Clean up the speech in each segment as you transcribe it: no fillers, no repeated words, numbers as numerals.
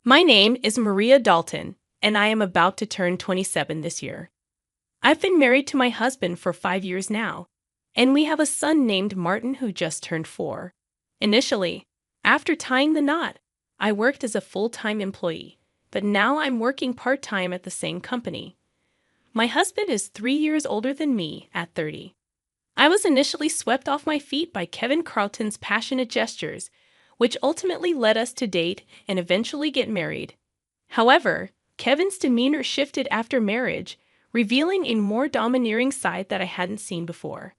My name is Maria Dalton, and I am about to turn 27 this year. I've been married to my husband for 5 years now, and we have a son named Martin who just turned 4. Initially, after tying the knot, I worked as a full-time employee, but now I'm working part-time at the same company. My husband is 3 years older than me at 30. I was initially swept off my feet by Kevin Carlton's passionate gestures, which ultimately led us to date and eventually get married. However, Kevin's demeanor shifted after marriage, revealing a more domineering side that I hadn't seen before.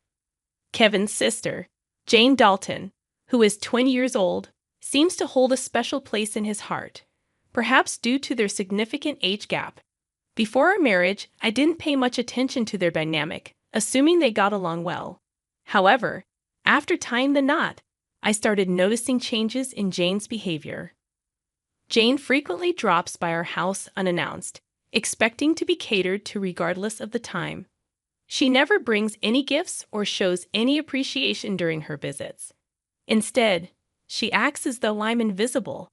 Kevin's sister, Jane Dalton, who is 20 years old, seems to hold a special place in his heart, perhaps due to their significant age gap. Before our marriage, I didn't pay much attention to their dynamic, assuming they got along well. However, after tying the knot, I started noticing changes in Jane's behavior. Jane frequently drops by our house unannounced, expecting to be catered to regardless of the time. She never brings any gifts or shows any appreciation during her visits. Instead, she acts as though I'm invisible,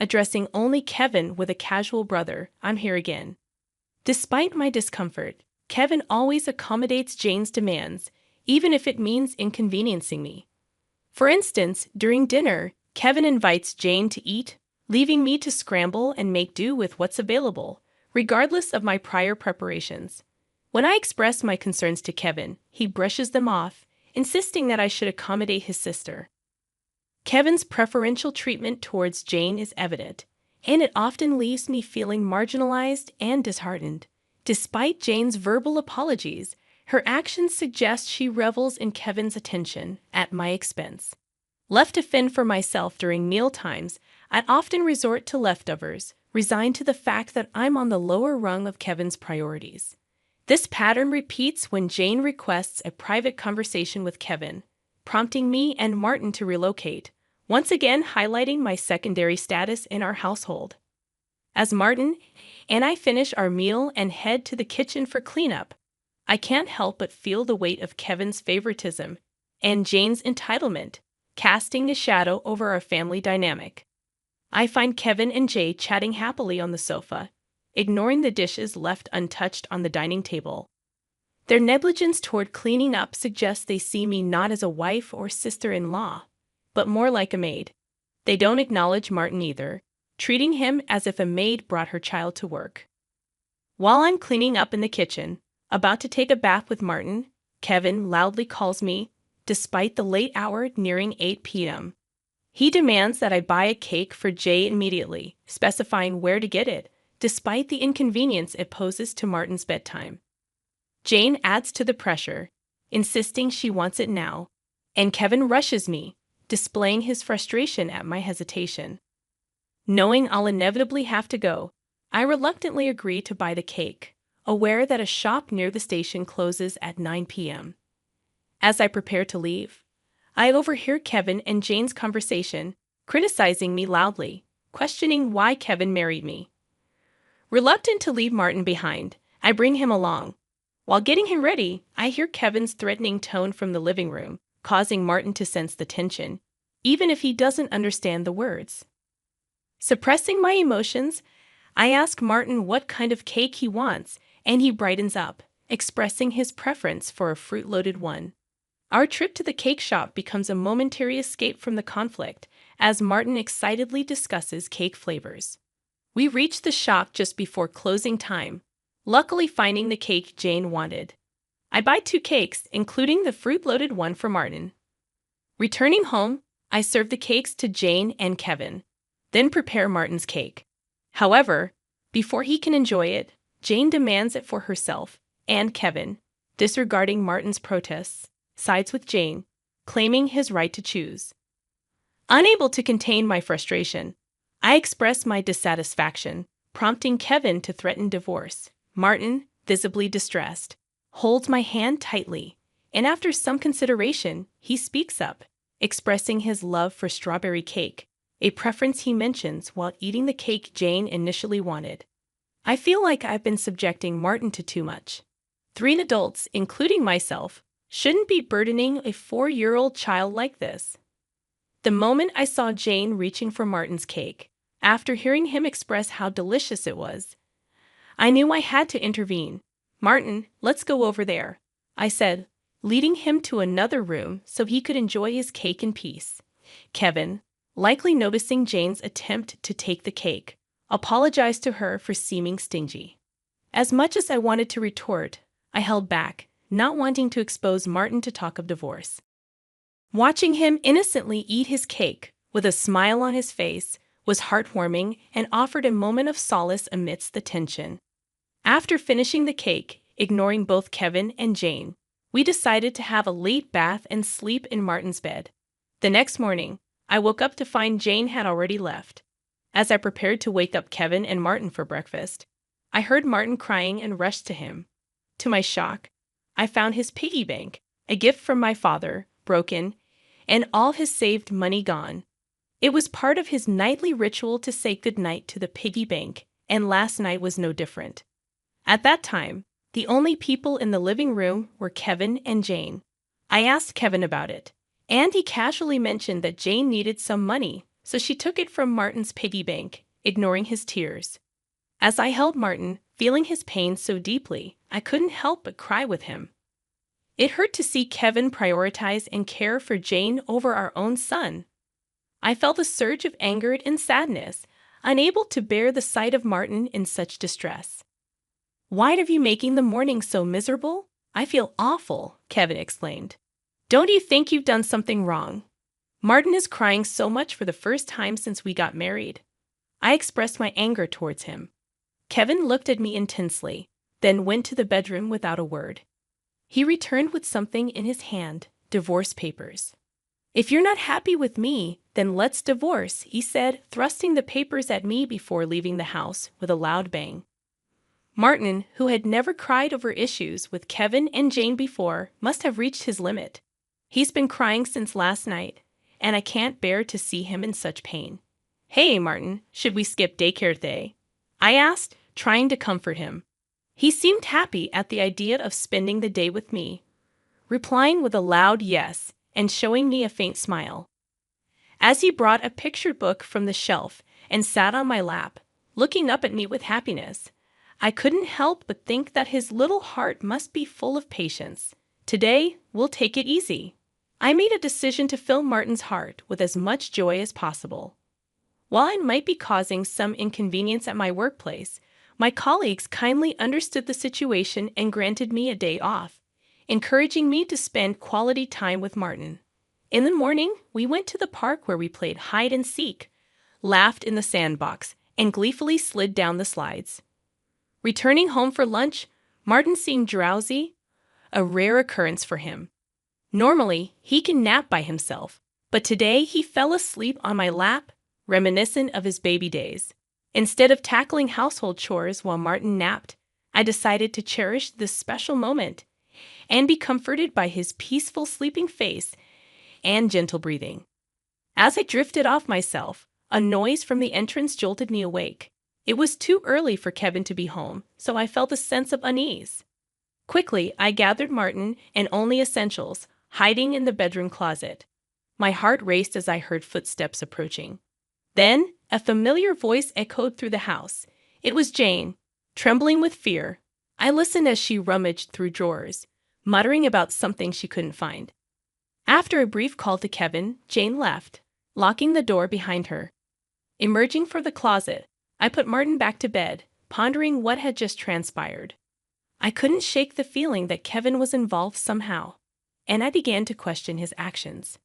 addressing only Kevin with a casual "brother, I'm here again." Despite my discomfort, Kevin always accommodates Jane's demands, even if it means inconveniencing me. For instance, during dinner, Kevin invites Jane to eat, leaving me to scramble and make do with what's available, regardless of my prior preparations. When I express my concerns to Kevin, he brushes them off, insisting that I should accommodate his sister. Kevin's preferential treatment towards Jane is evident, and it often leaves me feeling marginalized and disheartened. Despite Jane's verbal apologies, her actions suggest she revels in Kevin's attention at my expense. Left to fend for myself during meal times, I'd often resort to leftovers, resigned to the fact that I'm on the lower rung of Kevin's priorities. This pattern repeats when Jane requests a private conversation with Kevin, prompting me and Martin to relocate, once again highlighting my secondary status in our household. As Martin and I finish our meal and head to the kitchen for cleanup, I can't help but feel the weight of Kevin's favoritism and Jane's entitlement, casting a shadow over our family dynamic. I find Kevin and Jay chatting happily on the sofa, ignoring the dishes left untouched on the dining table. Their negligence toward cleaning up suggests they see me not as a wife or sister-in-law, but more like a maid. They don't acknowledge Martin either, treating him as if a maid brought her child to work. While I'm cleaning up in the kitchen, about to take a bath with Martin, Kevin loudly calls me, despite the late hour nearing 8 p.m. He demands that I buy a cake for Jay immediately, specifying where to get it, despite the inconvenience it poses to Martin's bedtime. Jane adds to the pressure, insisting she wants it now, and Kevin rushes me, displaying his frustration at my hesitation. Knowing I'll inevitably have to go, I reluctantly agree to buy the cake, aware that a shop near the station closes at 9 p.m. As I prepare to leave, I overhear Kevin and Jane's conversation, criticizing me loudly, questioning why Kevin married me. Reluctant to leave Martin behind, I bring him along. While getting him ready, I hear Kevin's threatening tone from the living room, causing Martin to sense the tension, even if he doesn't understand the words. Suppressing my emotions, I ask Martin what kind of cake he wants, and he brightens up, expressing his preference for a fruit-loaded one. Our trip to the cake shop becomes a momentary escape from the conflict, as Martin excitedly discusses cake flavors. We reach the shop just before closing time, luckily finding the cake Jane wanted. I buy 2 cakes, including the fruit-loaded one for Martin. Returning home, I serve the cakes to Jane and Kevin, then prepare Martin's cake. However, before he can enjoy it, Jane demands it for herself, and Kevin, disregarding Martin's protests, sides with Jane, claiming his right to choose. Unable to contain my frustration, I express my dissatisfaction, prompting Kevin to threaten divorce. Martin, visibly distressed, holds my hand tightly, and after some consideration, he speaks up, expressing his love for strawberry cake, a preference he mentions while eating the cake Jane initially wanted. I feel like I've been subjecting Martin to too much. 3 adults, including myself, shouldn't be burdening a 4-year-old child like this. The moment I saw Jane reaching for Martin's cake, After hearing him express how delicious it was, I knew I had to intervene. "Martin, let's go over there," I said, leading him to another room so he could enjoy his cake in peace. Kevin, likely noticing Jane's attempt to take the cake, apologized to her for seeming stingy. As much as I wanted to retort, I held back, not wanting to expose Martin to talk of divorce. Watching him innocently eat his cake, with a smile on his face, was heartwarming and offered a moment of solace amidst the tension. After finishing the cake, ignoring both Kevin and Jane, we decided to have a late bath and sleep in Martin's bed. The next morning, I woke up to find Jane had already left. As I prepared to wake up Kevin and Martin for breakfast, I heard Martin crying and rushed to him. To my shock, I found his piggy bank, a gift from my father, broken, and all his saved money gone. It was part of his nightly ritual to say goodnight to the piggy bank, and last night was no different. At that time, the only people in the living room were Kevin and Jane. I asked Kevin about it, and he casually mentioned that Jane needed some money, so she took it from Martin's piggy bank, ignoring his tears. As I held Martin, feeling his pain so deeply, I couldn't help but cry with him. It hurt to see Kevin prioritize and care for Jane over our own son. I felt a surge of anger and sadness, unable to bear the sight of Martin in such distress. "Why are you making the morning so miserable? I feel awful," Kevin exclaimed. "Don't you think you've done something wrong? Martin is crying so much for the first time since we got married." I expressed my anger towards him. Kevin looked at me intensely, then went to the bedroom without a word. He returned with something in his hand, divorce papers. "If you're not happy with me, then let's divorce," he said, thrusting the papers at me before leaving the house with a loud bang. Martin, who had never cried over issues with Kevin and Jane before, must have reached his limit. He's been crying since last night, and I can't bear to see him in such pain. "Hey, Martin, should we skip daycare today?" I asked, trying to comfort him. He seemed happy at the idea of spending the day with me, replying with a loud yes and showing me a faint smile. As he brought a picture book from the shelf and sat on my lap, looking up at me with happiness, I couldn't help but think that his little heart must be full of patience. Today, we'll take it easy. I made a decision to fill Martin's heart with as much joy as possible. While I might be causing some inconvenience at my workplace, my colleagues kindly understood the situation and granted me a day off, encouraging me to spend quality time with Martin. In the morning, we went to the park where we played hide and seek, laughed in the sandbox, and gleefully slid down the slides. Returning home for lunch, Martin seemed drowsy, a rare occurrence for him. Normally, he can nap by himself, but today he fell asleep on my lap, reminiscent of his baby days. Instead of tackling household chores while Martin napped, I decided to cherish this special moment and be comforted by his peaceful sleeping face and gentle breathing. As I drifted off myself, a noise from the entrance jolted me awake. It was too early for Kevin to be home, so I felt a sense of unease. Quickly, I gathered Martin and only essentials, hiding in the bedroom closet. My heart raced as I heard footsteps approaching. Then, a familiar voice echoed through the house. It was Jane, trembling with fear. I listened as she rummaged through drawers, muttering about something she couldn't find. After a brief call to Kevin, Jane left, locking the door behind her. Emerging from the closet, I put Martin back to bed, pondering what had just transpired. I couldn't shake the feeling that Kevin was involved somehow, and I began to question his actions.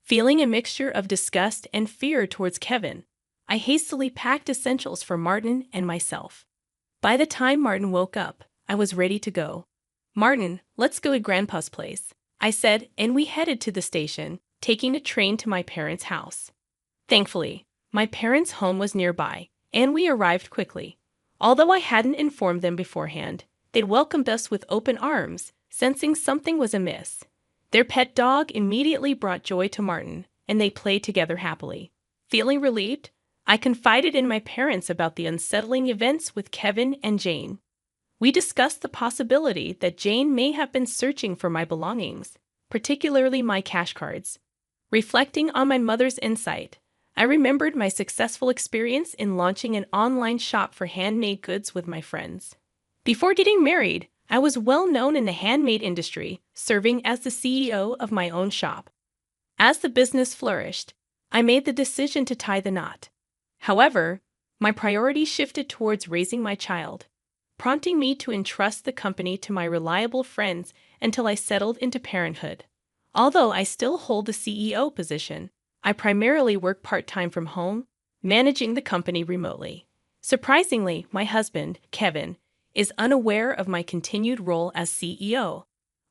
Feeling a mixture of disgust and fear towards Kevin, I hastily packed essentials for Martin and myself. By the time Martin woke up, I was ready to go. "Martin, let's go to Grandpa's place," I said, and we headed to the station, taking a train to my parents' house. Thankfully, my parents' home was nearby, and we arrived quickly. Although I hadn't informed them beforehand, they'd welcomed us with open arms, sensing something was amiss. Their pet dog immediately brought joy to Martin, and they played together happily. Feeling relieved, I confided in my parents about the unsettling events with Kevin and Jane. We discussed the possibility that Jane may have been searching for my belongings, particularly my cash cards. Reflecting on my mother's insight, I remembered my successful experience in launching an online shop for handmade goods with my friends. Before getting married, I was well known in the handmade industry, serving as the CEO of my own shop. As the business flourished, I made the decision to tie the knot. However, my priority shifted towards raising my child, prompting me to entrust the company to my reliable friends until I settled into parenthood. Although I still hold the CEO position, I primarily work part-time from home, managing the company remotely. Surprisingly, my husband, Kevin, is unaware of my continued role as CEO,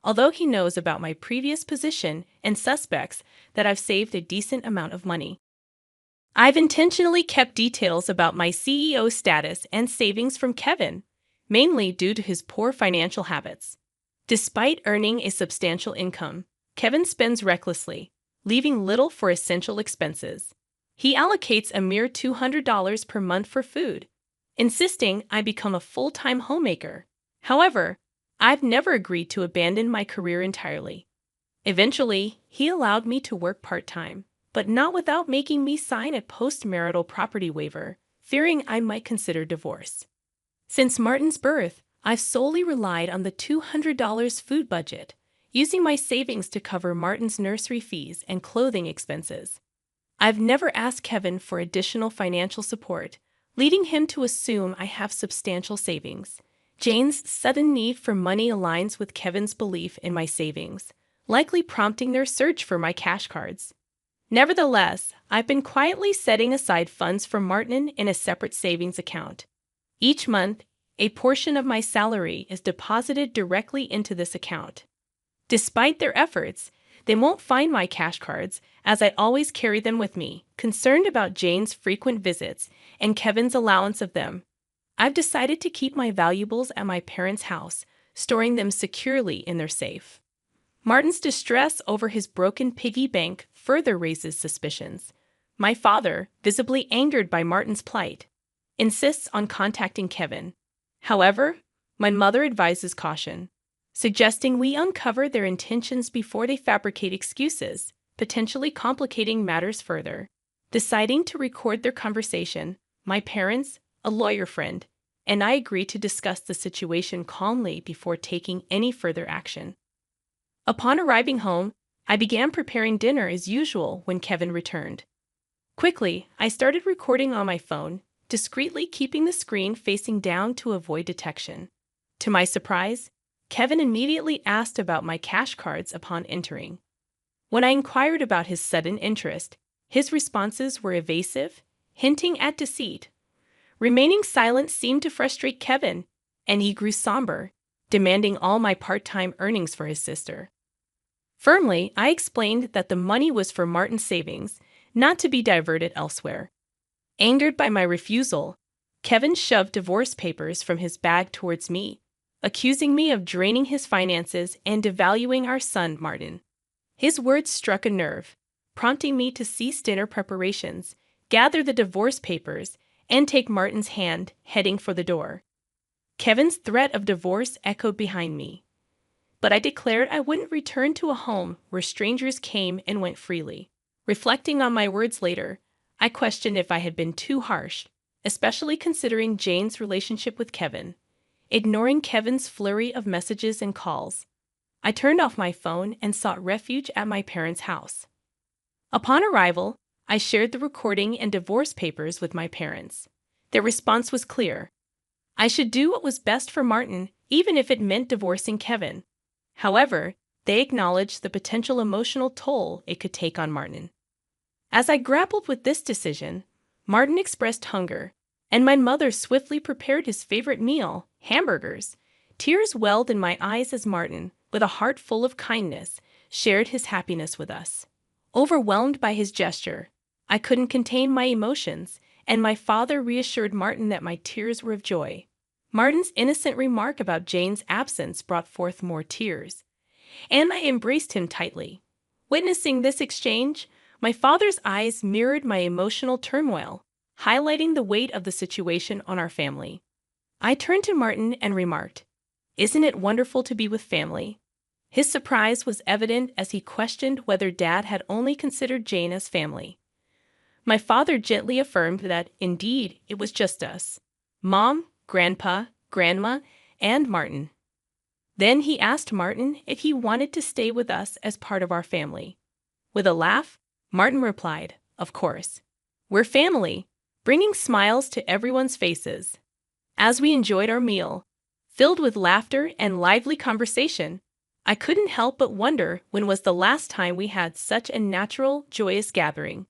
although he knows about my previous position and suspects that I've saved a decent amount of money. I've intentionally kept details about my CEO status and savings from Kevin, mainly due to his poor financial habits. Despite earning a substantial income, Kevin spends recklessly, leaving little for essential expenses. He allocates a mere $200 per month for food, insisting I become a full-time homemaker. However, I've never agreed to abandon my career entirely. Eventually, he allowed me to work part-time, but not without making me sign a post-marital property waiver, fearing I might consider divorce. Since Martin's birth, I've solely relied on the $200 food budget, using my savings to cover Martin's nursery fees and clothing expenses. I've never asked Kevin for additional financial support, leading him to assume I have substantial savings. Jane's sudden need for money aligns with Kevin's belief in my savings, likely prompting their search for my cash cards. Nevertheless, I've been quietly setting aside funds for Martin in a separate savings account. Each month, a portion of my salary is deposited directly into this account. Despite their efforts, they won't find my cash cards, as I always carry them with me, concerned about Jane's frequent visits and Kevin's allowance of them. I've decided to keep my valuables at my parents' house, storing them securely in their safe. Martin's distress over his broken piggy bank further raises suspicions. My father, visibly angered by Martin's plight, insists on contacting Kevin. However, my mother advises caution, suggesting we uncover their intentions before they fabricate excuses, potentially complicating matters further. Deciding to record their conversation, my parents, a lawyer friend, and I agreed to discuss the situation calmly before taking any further action. Upon arriving home, I began preparing dinner as usual when Kevin returned. Quickly, I started recording on my phone, discreetly keeping the screen facing down to avoid detection. To my surprise, Kevin immediately asked about my cash cards upon entering. When I inquired about his sudden interest, his responses were evasive, hinting at deceit. Remaining silent seemed to frustrate Kevin, and he grew somber, demanding all my part-time earnings for his sister. Firmly, I explained that the money was for Martin's savings, not to be diverted elsewhere. Angered by my refusal, Kevin shoved divorce papers from his bag towards me, accusing me of draining his finances and devaluing our son, Martin. His words struck a nerve, prompting me to cease dinner preparations, gather the divorce papers, and take Martin's hand, heading for the door. Kevin's threat of divorce echoed behind me, but I declared I wouldn't return to a home where strangers came and went freely. Reflecting on my words later, I questioned if I had been too harsh, especially considering Jane's relationship with Kevin. Ignoring Kevin's flurry of messages and calls, I turned off my phone and sought refuge at my parents' house. Upon arrival, I shared the recording and divorce papers with my parents. Their response was clear. I should do what was best for Martin, even if it meant divorcing Kevin. However, they acknowledged the potential emotional toll it could take on Martin. As I grappled with this decision, Martin expressed hunger, and my mother swiftly prepared his favorite meal, hamburgers. Tears welled in my eyes as Martin, with a heart full of kindness, shared his happiness with us. Overwhelmed by his gesture, I couldn't contain my emotions, and my father reassured Martin that my tears were of joy. Martin's innocent remark about Jane's absence brought forth more tears, and I embraced him tightly. Witnessing this exchange, my father's eyes mirrored my emotional turmoil, highlighting the weight of the situation on our family. I turned to Martin and remarked, "Isn't it wonderful to be with family?" His surprise was evident as he questioned whether Dad had only considered Jane as family. My father gently affirmed that, indeed, it was just us: Mom, Grandpa, Grandma, and Martin. Then he asked Martin if he wanted to stay with us as part of our family. With a laugh, Martin replied, "Of course. We're family," bringing smiles to everyone's faces. As we enjoyed our meal, filled with laughter and lively conversation, I couldn't help but wonder when was the last time we had such a natural, joyous gathering.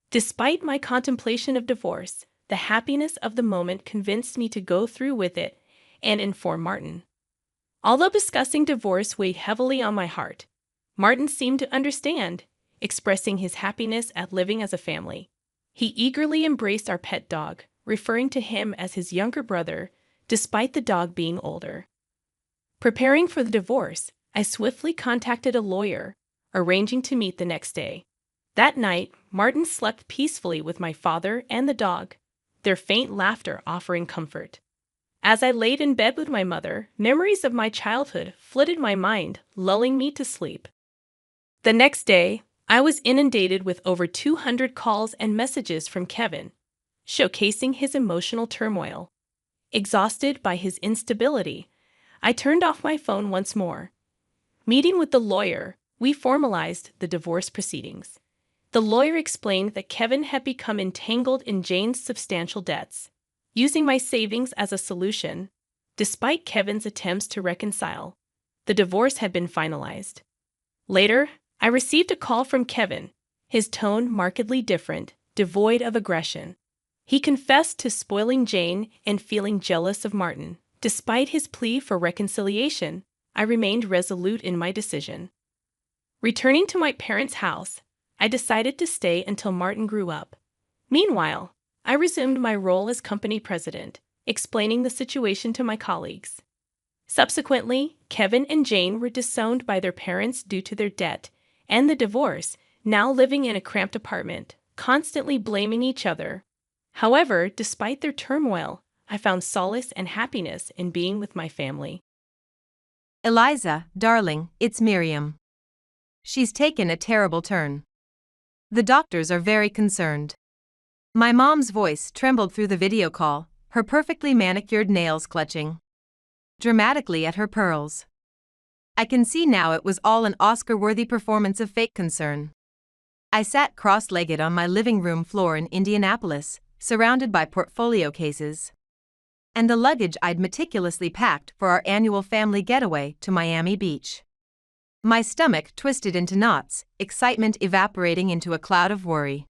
Despite my contemplation of divorce, the happiness of the moment convinced me to go through with it and inform Martin. Although discussing divorce weighed heavily on my heart, Martin seemed to understand, expressing his happiness at living as a family. He eagerly embraced our pet dog, referring to him as his younger brother, despite the dog being older. Preparing for the divorce, I swiftly contacted a lawyer, arranging to meet the next day. That night, Martin slept peacefully with my father and the dog, their faint laughter offering comfort. As I laid in bed with my mother, memories of my childhood flooded my mind, lulling me to sleep. The next day, I was inundated with over 200 calls and messages from Kevin, showcasing his emotional turmoil. Exhausted by his instability, I turned off my phone once more. Meeting with the lawyer, we formalized the divorce proceedings. The lawyer explained that Kevin had become entangled in Jane's substantial debts, using my savings as a solution. Despite Kevin's attempts to reconcile, the divorce had been finalized. Later, I received a call from Kevin, his tone markedly different, devoid of aggression. He confessed to spoiling Jane and feeling jealous of Martin. Despite his plea for reconciliation, I remained resolute in my decision. Returning to my parents' house, I decided to stay until Martin grew up. Meanwhile, I resumed my role as company president, explaining the situation to my colleagues. Subsequently, Kevin and Jane were disowned by their parents due to their debt and the divorce, now living in a cramped apartment, constantly blaming each other. However, despite their turmoil, I found solace and happiness in being with my family. Eliza, darling, it's Miriam. She's taken a terrible turn. The doctors are very concerned. My mom's voice trembled through the video call, her perfectly manicured nails clutching dramatically at her pearls. I can see now it was all an Oscar-worthy performance of fake concern. I sat cross-legged on my living room floor in Indianapolis, surrounded by portfolio cases and the luggage I'd meticulously packed for our annual family getaway to Miami Beach. My stomach twisted into knots, excitement evaporating into a cloud of worry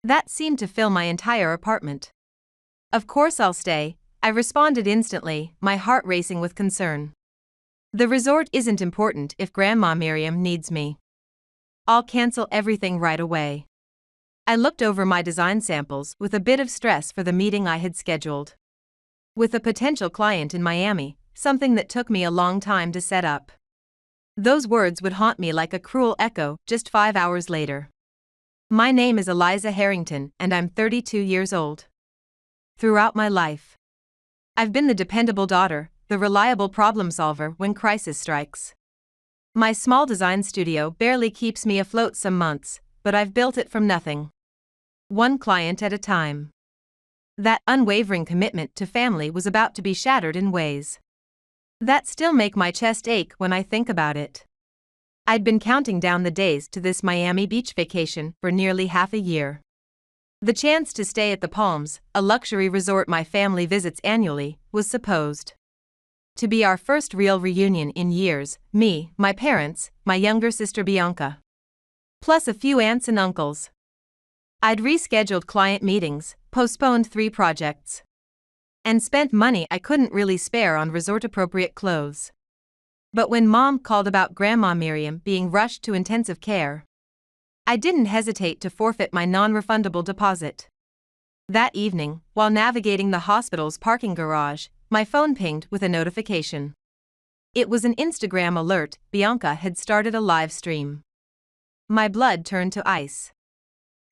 that seemed to fill my entire apartment. "Of course I'll stay," I responded instantly, my heart racing with concern. "The resort isn't important if Grandma Miriam needs me. I'll cancel everything right away." I looked over my design samples with a bit of stress for the meeting I had scheduled with a potential client in Miami, something that took me a long time to set up. Those words would haunt me like a cruel echo just 5 hours later. My name is Eliza Harrington and I'm 32 years old. Throughout my life, I've been the dependable daughter, the reliable problem solver when crisis strikes. My small design studio barely keeps me afloat some months, but I've built it from nothing, one client at a time. That unwavering commitment to family was about to be shattered in ways that still make my chest ache when I think about it. I'd been counting down the days to this Miami Beach vacation for nearly half a year. The chance to stay at the Palms, a luxury resort my family visits annually, was supposed to be our first real reunion in years: me, my parents, my younger sister Bianca, plus a few aunts and uncles. I'd rescheduled client meetings, postponed 3 projects, and spent money I couldn't really spare on resort-appropriate clothes. But when Mom called about Grandma Miriam being rushed to intensive care, I didn't hesitate to forfeit my non-refundable deposit. That evening, while navigating the hospital's parking garage, my phone pinged with a notification. It was an Instagram alert: Bianca had started a live stream. My blood turned to ice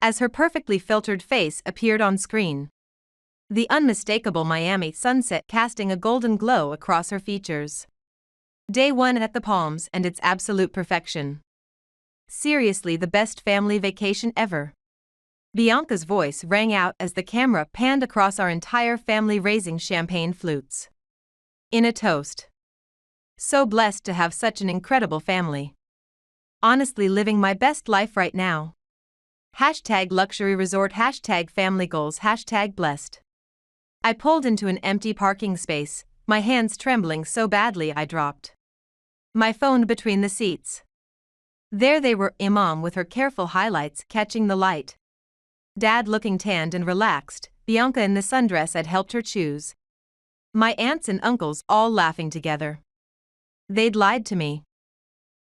as her perfectly filtered face appeared on screen, the unmistakable Miami sunset casting a golden glow across her features. Day 1 at the Palms and its absolute perfection. Seriously, the best family vacation ever. Bianca's voice rang out as the camera panned across our entire family raising champagne flutes. In a toast. So blessed to have such an incredible family. Honestly living my best life right now. #luxury resort, #family goals, #blessed. I pulled into an empty parking space, my hands trembling so badly I dropped my phone between the seats. There they were, Imam with her careful highlights catching the light. Dad looking tanned and relaxed, Bianca in the sundress I'd helped her choose. My aunts and uncles all laughing together. They'd lied to me.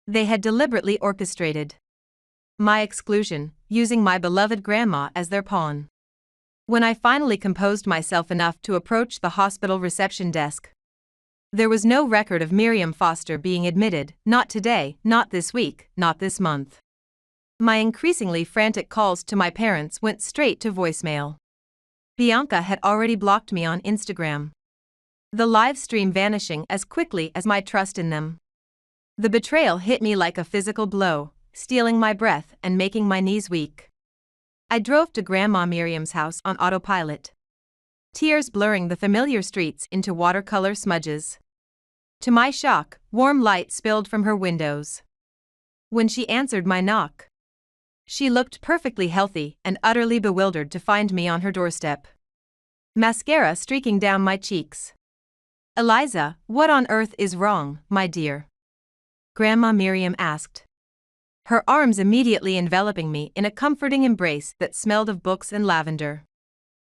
They had deliberately orchestrated my exclusion, using my beloved grandma as their pawn. When I finally composed myself enough to approach the hospital reception desk, there was no record of Miriam Foster being admitted, not today, not this week, not this month. My increasingly frantic calls to my parents went straight to voicemail. Bianca had already blocked me on Instagram. The live stream vanishing as quickly as my trust in them. The betrayal hit me like a physical blow, stealing my breath and making my knees weak. I drove to Grandma Miriam's house on autopilot. Tears blurring the familiar streets into watercolor smudges. To my shock, warm light spilled from her windows. When she answered my knock, she looked perfectly healthy and utterly bewildered to find me on her doorstep. Mascara streaking down my cheeks. "Eliza, what on earth is wrong, my dear?" Grandma Miriam asked. Her arms immediately enveloping me in a comforting embrace that smelled of books and lavender.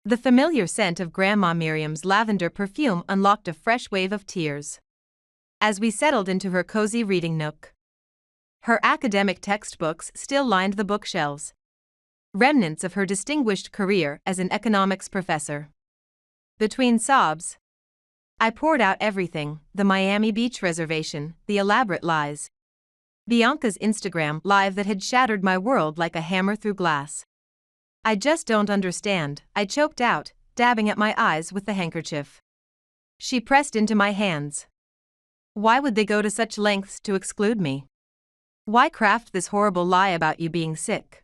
The familiar scent of Grandma Miriam's lavender perfume unlocked a fresh wave of tears. As we settled into her cozy reading nook, her academic textbooks still lined the bookshelves. Remnants of her distinguished career as an economics professor. Between sobs, I poured out everything: the Miami Beach reservation, the elaborate lies, Bianca's Instagram live that had shattered my world like a hammer through glass. "I just don't understand," I choked out, dabbing at my eyes with the handkerchief. She pressed into my hands. "Why would they go to such lengths to exclude me? Why craft this horrible lie about you being sick?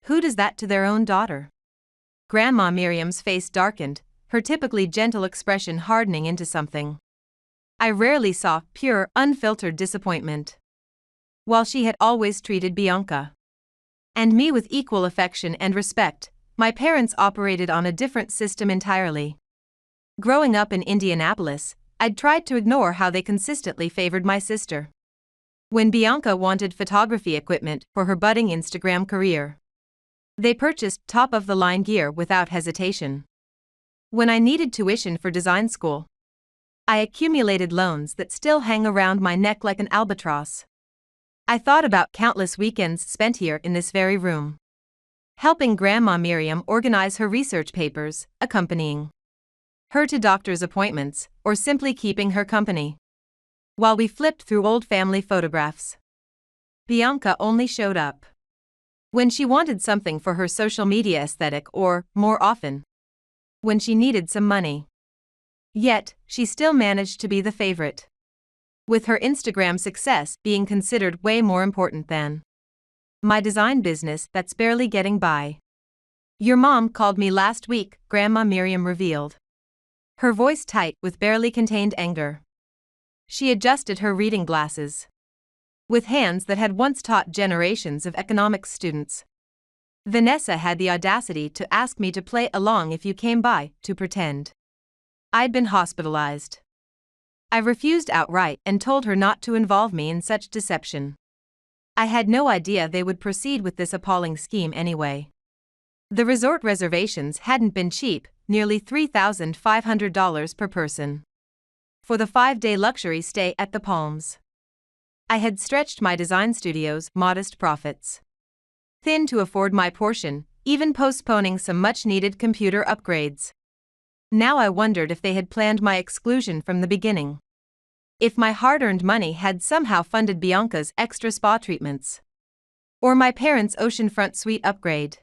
Who does that to their own daughter?" Grandma Miriam's face darkened, her typically gentle expression hardening into something I rarely saw: pure, unfiltered disappointment. While she had always treated Bianca and me with equal affection and respect, my parents operated on a different system entirely. Growing up in Indianapolis, I'd tried to ignore how they consistently favored my sister. When Bianca wanted photography equipment for her budding Instagram career, they purchased top-of-the-line gear without hesitation. When I needed tuition for design school, I accumulated loans that still hang around my neck like an albatross. I thought about countless weekends spent here in this very room, helping Grandma Miriam organize her research papers, accompanying her to doctor's appointments, or simply keeping her company while we flipped through old family photographs. Bianca only showed up when she wanted something for her social media aesthetic or, more often, when she needed some money. Yet, she still managed to be the favorite, with her Instagram success being considered way more important than my design business that's barely getting by. "Your mom called me last week," Grandma Miriam revealed, her voice tight with barely contained anger. She adjusted her reading glasses with hands that had once taught generations of economics students. "Vanessa had the audacity to ask me to play along if you came by, to pretend I'd been hospitalized. I refused outright and told her not to involve me in such deception. I had no idea they would proceed with this appalling scheme anyway. The resort reservations hadn't been cheap, nearly $3,500 per person, for the 5-day luxury stay at the Palms. I had stretched my design studio's modest profits thin to afford my portion, even postponing some much-needed computer upgrades. Now I wondered if they had planned my exclusion from the beginning. If my hard-earned money had somehow funded Bianca's extra spa treatments, or my parents' oceanfront suite upgrade.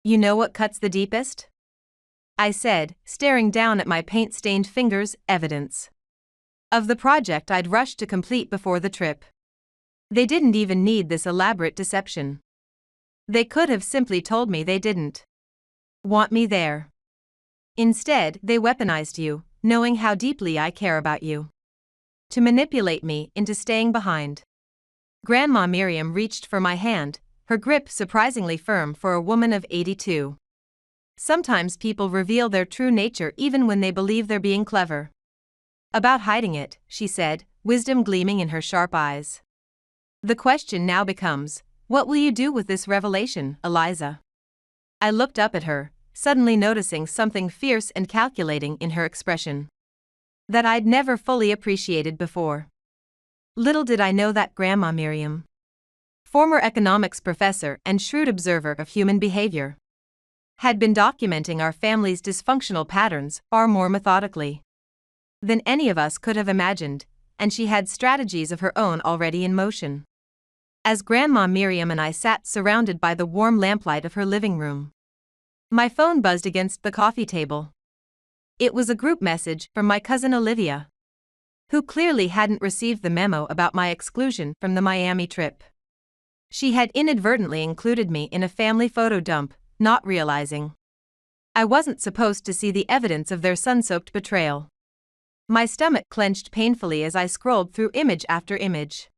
"You know what cuts the deepest?" I said, staring down at my paint-stained fingers, evidence of the project I'd rushed to complete before the trip. They didn't even need this elaborate deception. They could have simply told me they didn't want me there. Instead, they weaponized you, knowing how deeply I care about you, to manipulate me into staying behind. Grandma Miriam reached for my hand, her grip surprisingly firm for a woman of 82. Sometimes people reveal their true nature even when they believe they're being clever about hiding it, she said, wisdom gleaming in her sharp eyes. The question now becomes, what will you do with this revelation, Eliza? I looked up at her, suddenly noticing something fierce and calculating in her expression that I'd never fully appreciated before. Little did I know that Grandma Miriam, former economics professor and shrewd observer of human behavior, had been documenting our family's dysfunctional patterns far more methodically than any of us could have imagined, and she had strategies of her own already in motion. As Grandma Miriam and I sat surrounded by the warm lamplight of her living room, my phone buzzed against the coffee table. It was a group message from my cousin Olivia, who clearly hadn't received the memo about my exclusion from the Miami trip. She had inadvertently included me in a family photo dump, not realizing I wasn't supposed to see the evidence of their sun-soaked betrayal. My stomach clenched painfully as I scrolled through image after image.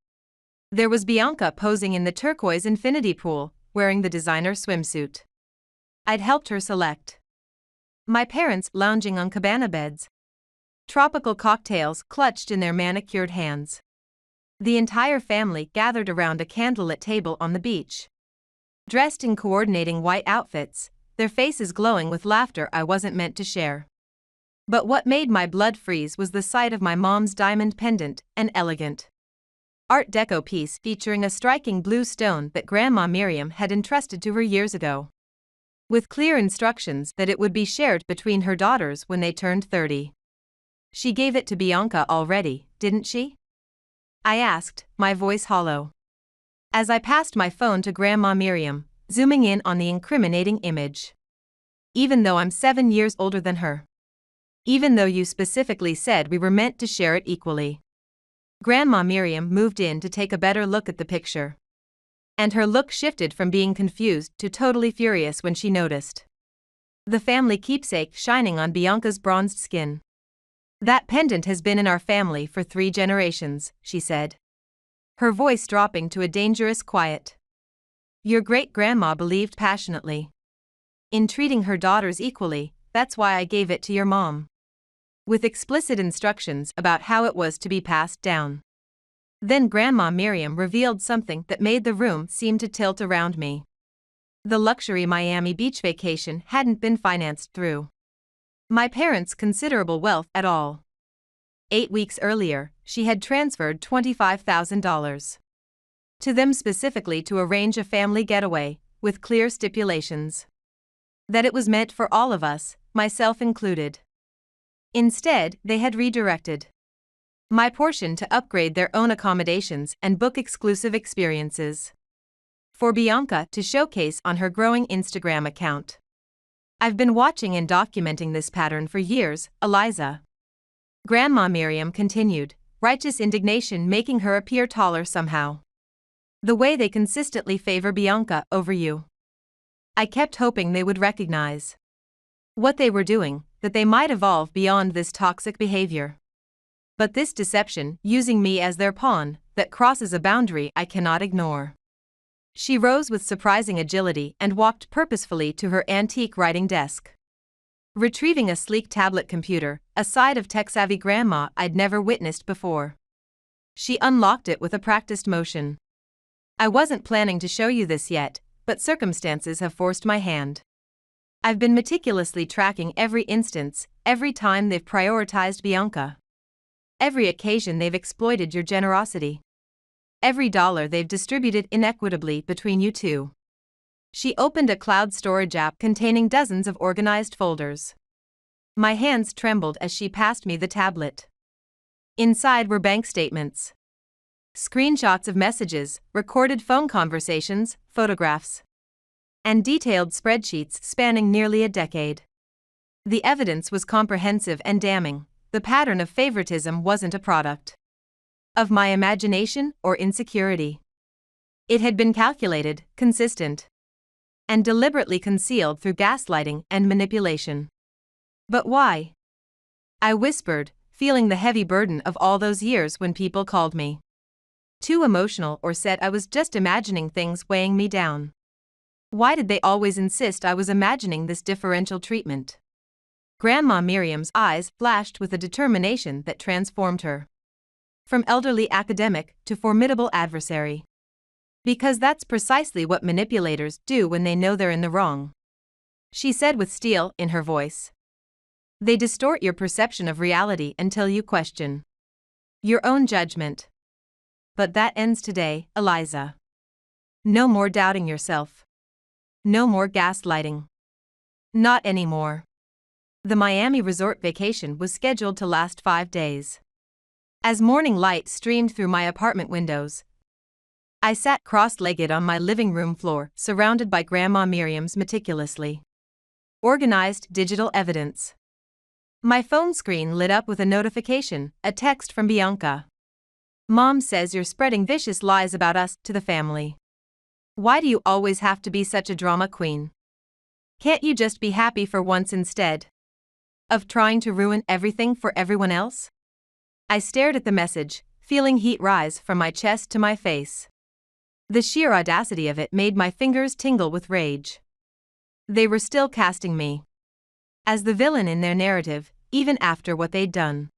There was Bianca posing in the turquoise infinity pool, wearing the designer swimsuit I'd helped her select. My parents lounging on cabana beds, tropical cocktails clutched in their manicured hands. The entire family gathered around a candlelit table on the beach, dressed in coordinating white outfits, their faces glowing with laughter I wasn't meant to share. But what made my blood freeze was the sight of my mom's diamond pendant, an elegant Art Deco piece featuring a striking blue stone that Grandma Miriam had entrusted to her years ago, with clear instructions that it would be shared between her daughters when they turned 30. She gave it to Bianca already, didn't she? I asked, my voice hollow, as I passed my phone to Grandma Miriam, zooming in on the incriminating image. Even though I'm 7 years older than her. Even though you specifically said we were meant to share it equally. Grandma Miriam moved in to take a better look at the picture. And her look shifted from being confused to totally furious when she noticed the family keepsake shining on Bianca's bronzed skin. That pendant has been in our family for 3 generations, she said, her voice dropping to a dangerous quiet. Your great-grandma believed passionately in treating her daughters equally, that's why I gave it to your mom, with explicit instructions about how it was to be passed down. Then Grandma Miriam revealed something that made the room seem to tilt around me. The luxury Miami beach vacation hadn't been financed through my parents' considerable wealth at all. 8 weeks earlier, she had transferred $25,000 to them specifically to arrange a family getaway, with clear stipulations that it was meant for all of us, myself included. Instead, they had redirected my portion to upgrade their own accommodations and book exclusive experiences for Bianca to showcase on her growing Instagram account. I've been watching and documenting this pattern for years, Eliza. Grandma Miriam continued, righteous indignation making her appear taller somehow. The way they consistently favor Bianca over you. I kept hoping they would recognize what they were doing, that they might evolve beyond this toxic behavior. But this deception, using me as their pawn, that crosses a boundary I cannot ignore. She rose with surprising agility and walked purposefully to her antique writing desk, retrieving a sleek tablet computer, a side of tech-savvy grandma I'd never witnessed before. She unlocked it with a practiced motion. I wasn't planning to show you this yet, but circumstances have forced my hand. I've been meticulously tracking every instance, every time they've prioritized Bianca. Every occasion they've exploited your generosity. Every dollar they've distributed inequitably between you two. She opened a cloud storage app containing dozens of organized folders. My hands trembled as she passed me the tablet. Inside were bank statements, screenshots of messages, recorded phone conversations, photographs, and detailed spreadsheets spanning nearly a decade. The evidence was comprehensive and damning. The pattern of favoritism wasn't a product of my imagination or insecurity. It had been calculated, consistent, and deliberately concealed through gaslighting and manipulation. But why? I whispered, feeling the heavy burden of all those years when people called me too emotional or said I was just imagining things weighing me down. Why did they always insist I was imagining this differential treatment? Grandma Miriam's eyes flashed with a determination that transformed her from elderly academic to formidable adversary. Because that's precisely what manipulators do when they know they're in the wrong, she said with steel in her voice. They distort your perception of reality until you question your own judgment. But that ends today, Eliza. No more doubting yourself. No more gaslighting. Not anymore. The Miami resort vacation was scheduled to last 5 days. As morning light streamed through my apartment windows, I sat cross-legged on my living room floor, surrounded by Grandma Miriam's meticulously organized digital evidence. My phone screen lit up with a notification, a text from Bianca. Mom says you're spreading vicious lies about us to the family. Why do you always have to be such a drama queen? Can't you just be happy for once instead of trying to ruin everything for everyone else? I stared at the message, feeling heat rise from my chest to my face. The sheer audacity of it made my fingers tingle with rage. They were still casting me as the villain in their narrative, even after what they'd done.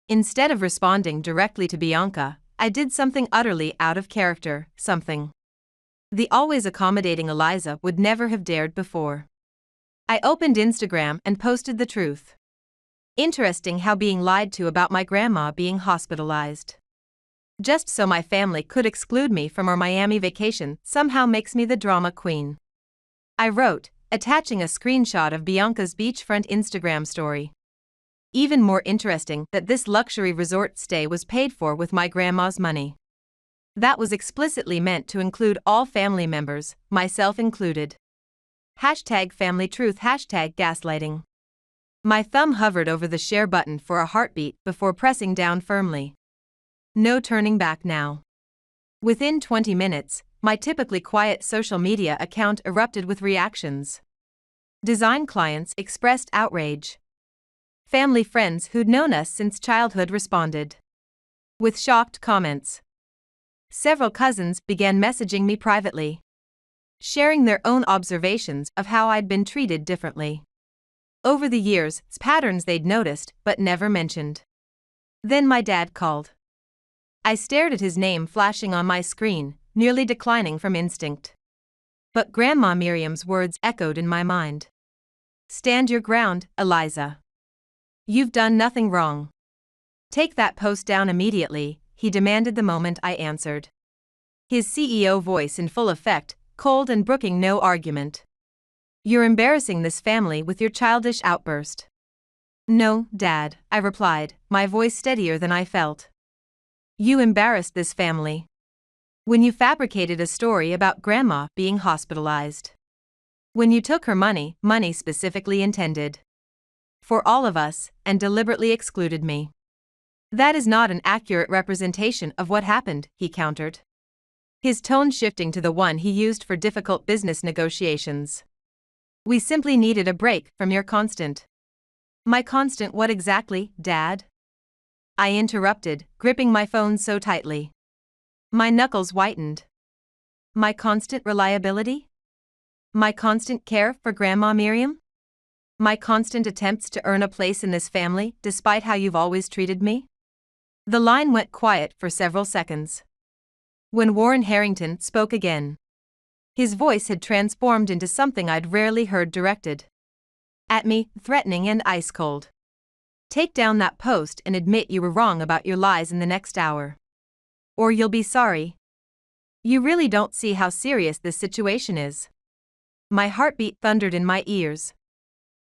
Instead of responding directly to Bianca, I did something utterly out of character, something the always accommodating Eliza would never have dared before. I opened Instagram and posted the truth. Interesting how being lied to about my grandma being hospitalized just so my family could exclude me from our Miami vacation somehow makes me the drama queen. I wrote, attaching a screenshot of Bianca's beachfront Instagram story. Even more interesting that this luxury resort stay was paid for with my grandma's money. That was explicitly meant to include all family members, myself included. #FamilyTruth #gaslighting. My thumb hovered over the share button for a heartbeat before pressing down firmly. No turning back now. Within 20 minutes, my typically quiet social media account erupted with reactions. Design clients expressed outrage. Family friends who'd known us since childhood responded with shocked comments. Several cousins began messaging me privately, sharing their own observations of how I'd been treated differently over the years, patterns they'd noticed but never mentioned. Then my dad called. I stared at his name flashing on my screen, nearly declining from instinct. But Grandma Miriam's words echoed in my mind. Stand your ground, Eliza. You've done nothing wrong. Take that post down immediately, he demanded the moment I answered. His CEO voice in full effect, cold and brooking no argument. You're embarrassing this family with your childish outburst. No, Dad, I replied, my voice steadier than I felt. You embarrassed this family when you fabricated a story about Grandma being hospitalized. When you took her money specifically intended for all of us, and deliberately excluded me. That is not an accurate representation of what happened, he countered, his tone shifting to the one he used for difficult business negotiations. We simply needed a break from your constant. My constant what exactly, Dad? I interrupted, gripping my phone so tightly. My knuckles whitened. My constant reliability? My constant care for Grandma Miriam? My constant attempts to earn a place in this family despite how you've always treated me? The line went quiet for several seconds. When Warren Harrington spoke again, his voice had transformed into something I'd rarely heard directed at me, threatening and ice cold. Take down that post and admit you were wrong about your lies in the next hour. Or you'll be sorry. You really don't see how serious this situation is. My heartbeat thundered in my ears.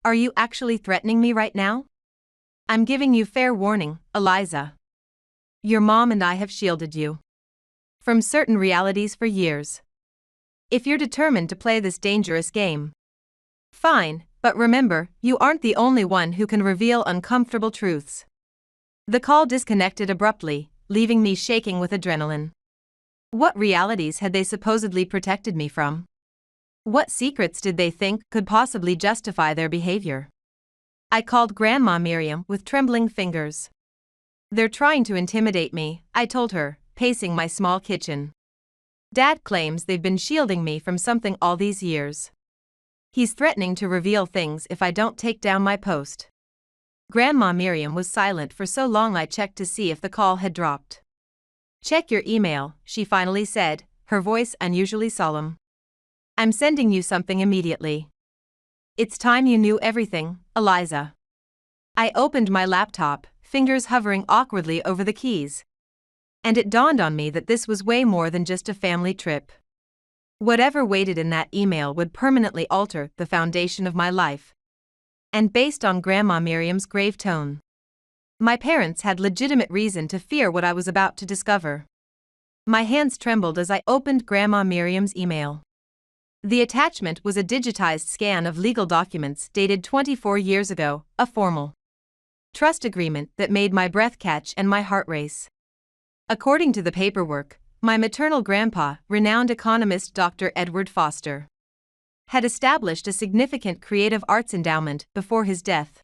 Are you actually threatening me right now? I'm giving you fair warning, Eliza. Your mom and I have shielded you from certain realities for years. If you're determined to play this dangerous game, fine, but remember, you aren't the only one who can reveal uncomfortable truths. The call disconnected abruptly, leaving me shaking with adrenaline. What realities had they supposedly protected me from? What secrets did they think could possibly justify their behavior? I called Grandma Miriam with trembling fingers. They're trying to intimidate me, I told her, pacing my small kitchen. Dad claims they've been shielding me from something all these years. He's threatening to reveal things if I don't take down my post. Grandma Miriam was silent for so long I checked to see if the call had dropped. Check your email, she finally said, her voice unusually solemn. I'm sending you something immediately. It's time you knew everything, Eliza. I opened my laptop, fingers hovering awkwardly over the keys. And it dawned on me that this was way more than just a family trip. Whatever waited in that email would permanently alter the foundation of my life. And based on Grandma Miriam's grave tone, my parents had legitimate reason to fear what I was about to discover. My hands trembled as I opened Grandma Miriam's email. The attachment was a digitized scan of legal documents dated 24 years ago, a formal trust agreement that made my breath catch and my heart race. According to the paperwork, my maternal grandpa, renowned economist Dr. Edward Foster, had established a significant creative arts endowment before his death.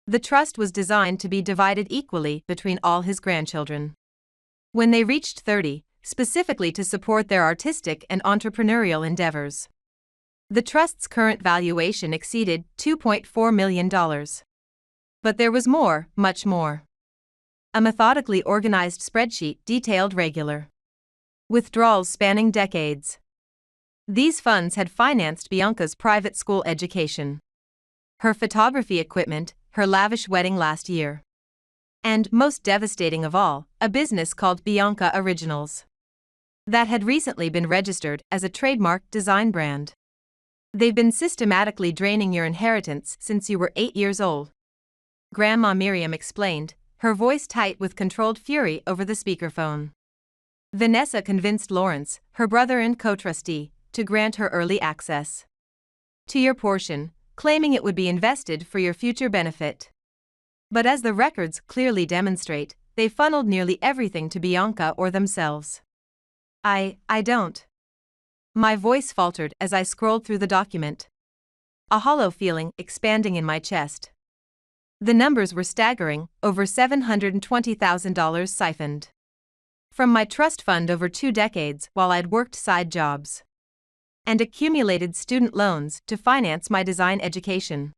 The trust was designed to be divided equally between all his grandchildren when they reached 30, specifically to support their artistic and entrepreneurial endeavors. The trust's current valuation exceeded $2.4 million. But there was more, much more. A methodically organized spreadsheet detailed regular withdrawals spanning decades. These funds had financed Bianca's private school education, her photography equipment, her lavish wedding last year, and, most devastating of all, a business called Bianca Originals that had recently been registered as a trademark design brand. They've been systematically draining your inheritance since you were 8 years old, Grandma Miriam explained, her voice tight with controlled fury over the speakerphone. Vanessa convinced Lawrence, her brother and co-trustee, to grant her early access to your portion, claiming it would be invested for your future benefit. But as the records clearly demonstrate, they funneled nearly everything to Bianca or themselves. I don't. My voice faltered as I scrolled through the document, a hollow feeling expanding in my chest. The numbers were staggering, over $720,000 siphoned from my trust fund over 2 decades while I'd worked side jobs and accumulated student loans to finance my design education.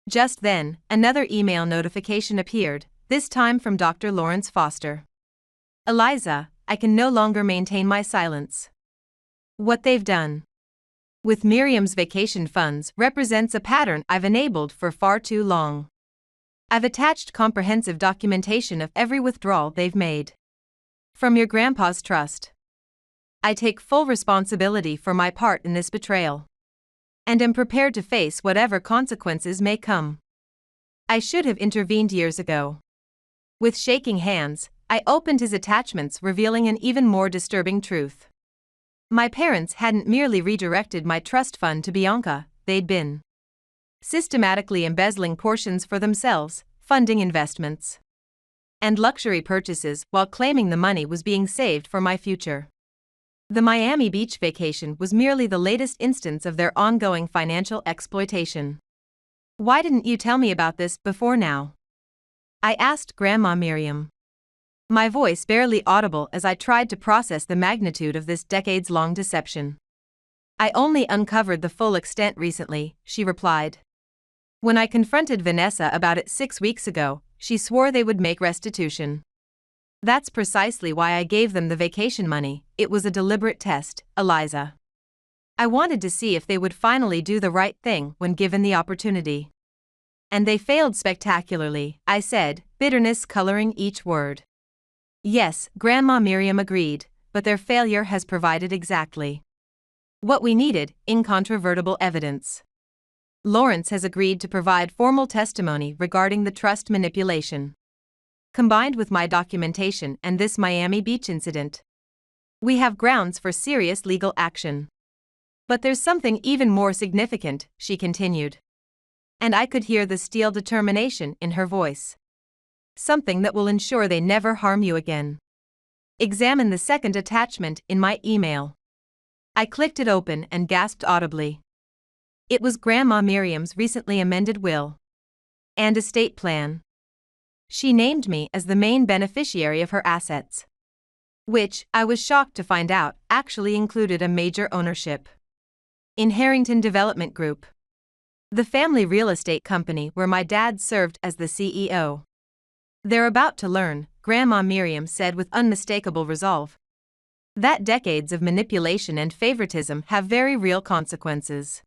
Just then, another email notification appeared, this time from Dr. Lawrence Foster. Eliza, I can no longer maintain my silence. What they've done with Miriam's vacation funds represents a pattern I've enabled for far too long. I've attached comprehensive documentation of every withdrawal they've made from your grandpa's trust. I take full responsibility for my part in this betrayal and am prepared to face whatever consequences may come. I should have intervened years ago. With shaking hands, I opened his attachments, revealing an even more disturbing truth. My parents hadn't merely redirected my trust fund to Bianca, they'd been systematically embezzling portions for themselves, funding investments and luxury purchases while claiming the money was being saved for my future. The Miami Beach vacation was merely the latest instance of their ongoing financial exploitation. Why didn't you tell me about this before now? I asked Grandma Miriam, my voice barely audible as I tried to process the magnitude of this decades-long deception. I only uncovered the full extent recently, she replied. When I confronted Vanessa about it 6 weeks ago, she swore they would make restitution. That's precisely why I gave them the vacation money. It was a deliberate test, Eliza. I wanted to see if they would finally do the right thing when given the opportunity. And they failed spectacularly, I said, bitterness coloring each word. Yes, Grandma Miriam agreed, but their failure has provided exactly what we needed, incontrovertible evidence. Lawrence has agreed to provide formal testimony regarding the trust manipulation, combined with my documentation and this Miami Beach incident. We have grounds for serious legal action. But there's something even more significant, she continued. And I could hear the steel determination in her voice. Something that will ensure they never harm you again. Examine the second attachment in my email. I clicked it open and gasped audibly. It was Grandma Miriam's recently amended will and estate plan. She named me as the main beneficiary of her assets, which, I was shocked to find out, actually included a major ownership in Harrington Development Group, the family real estate company where my dad served as the CEO. "They're about to learn," Grandma Miriam said with unmistakable resolve, "that decades of manipulation and favoritism have very real consequences."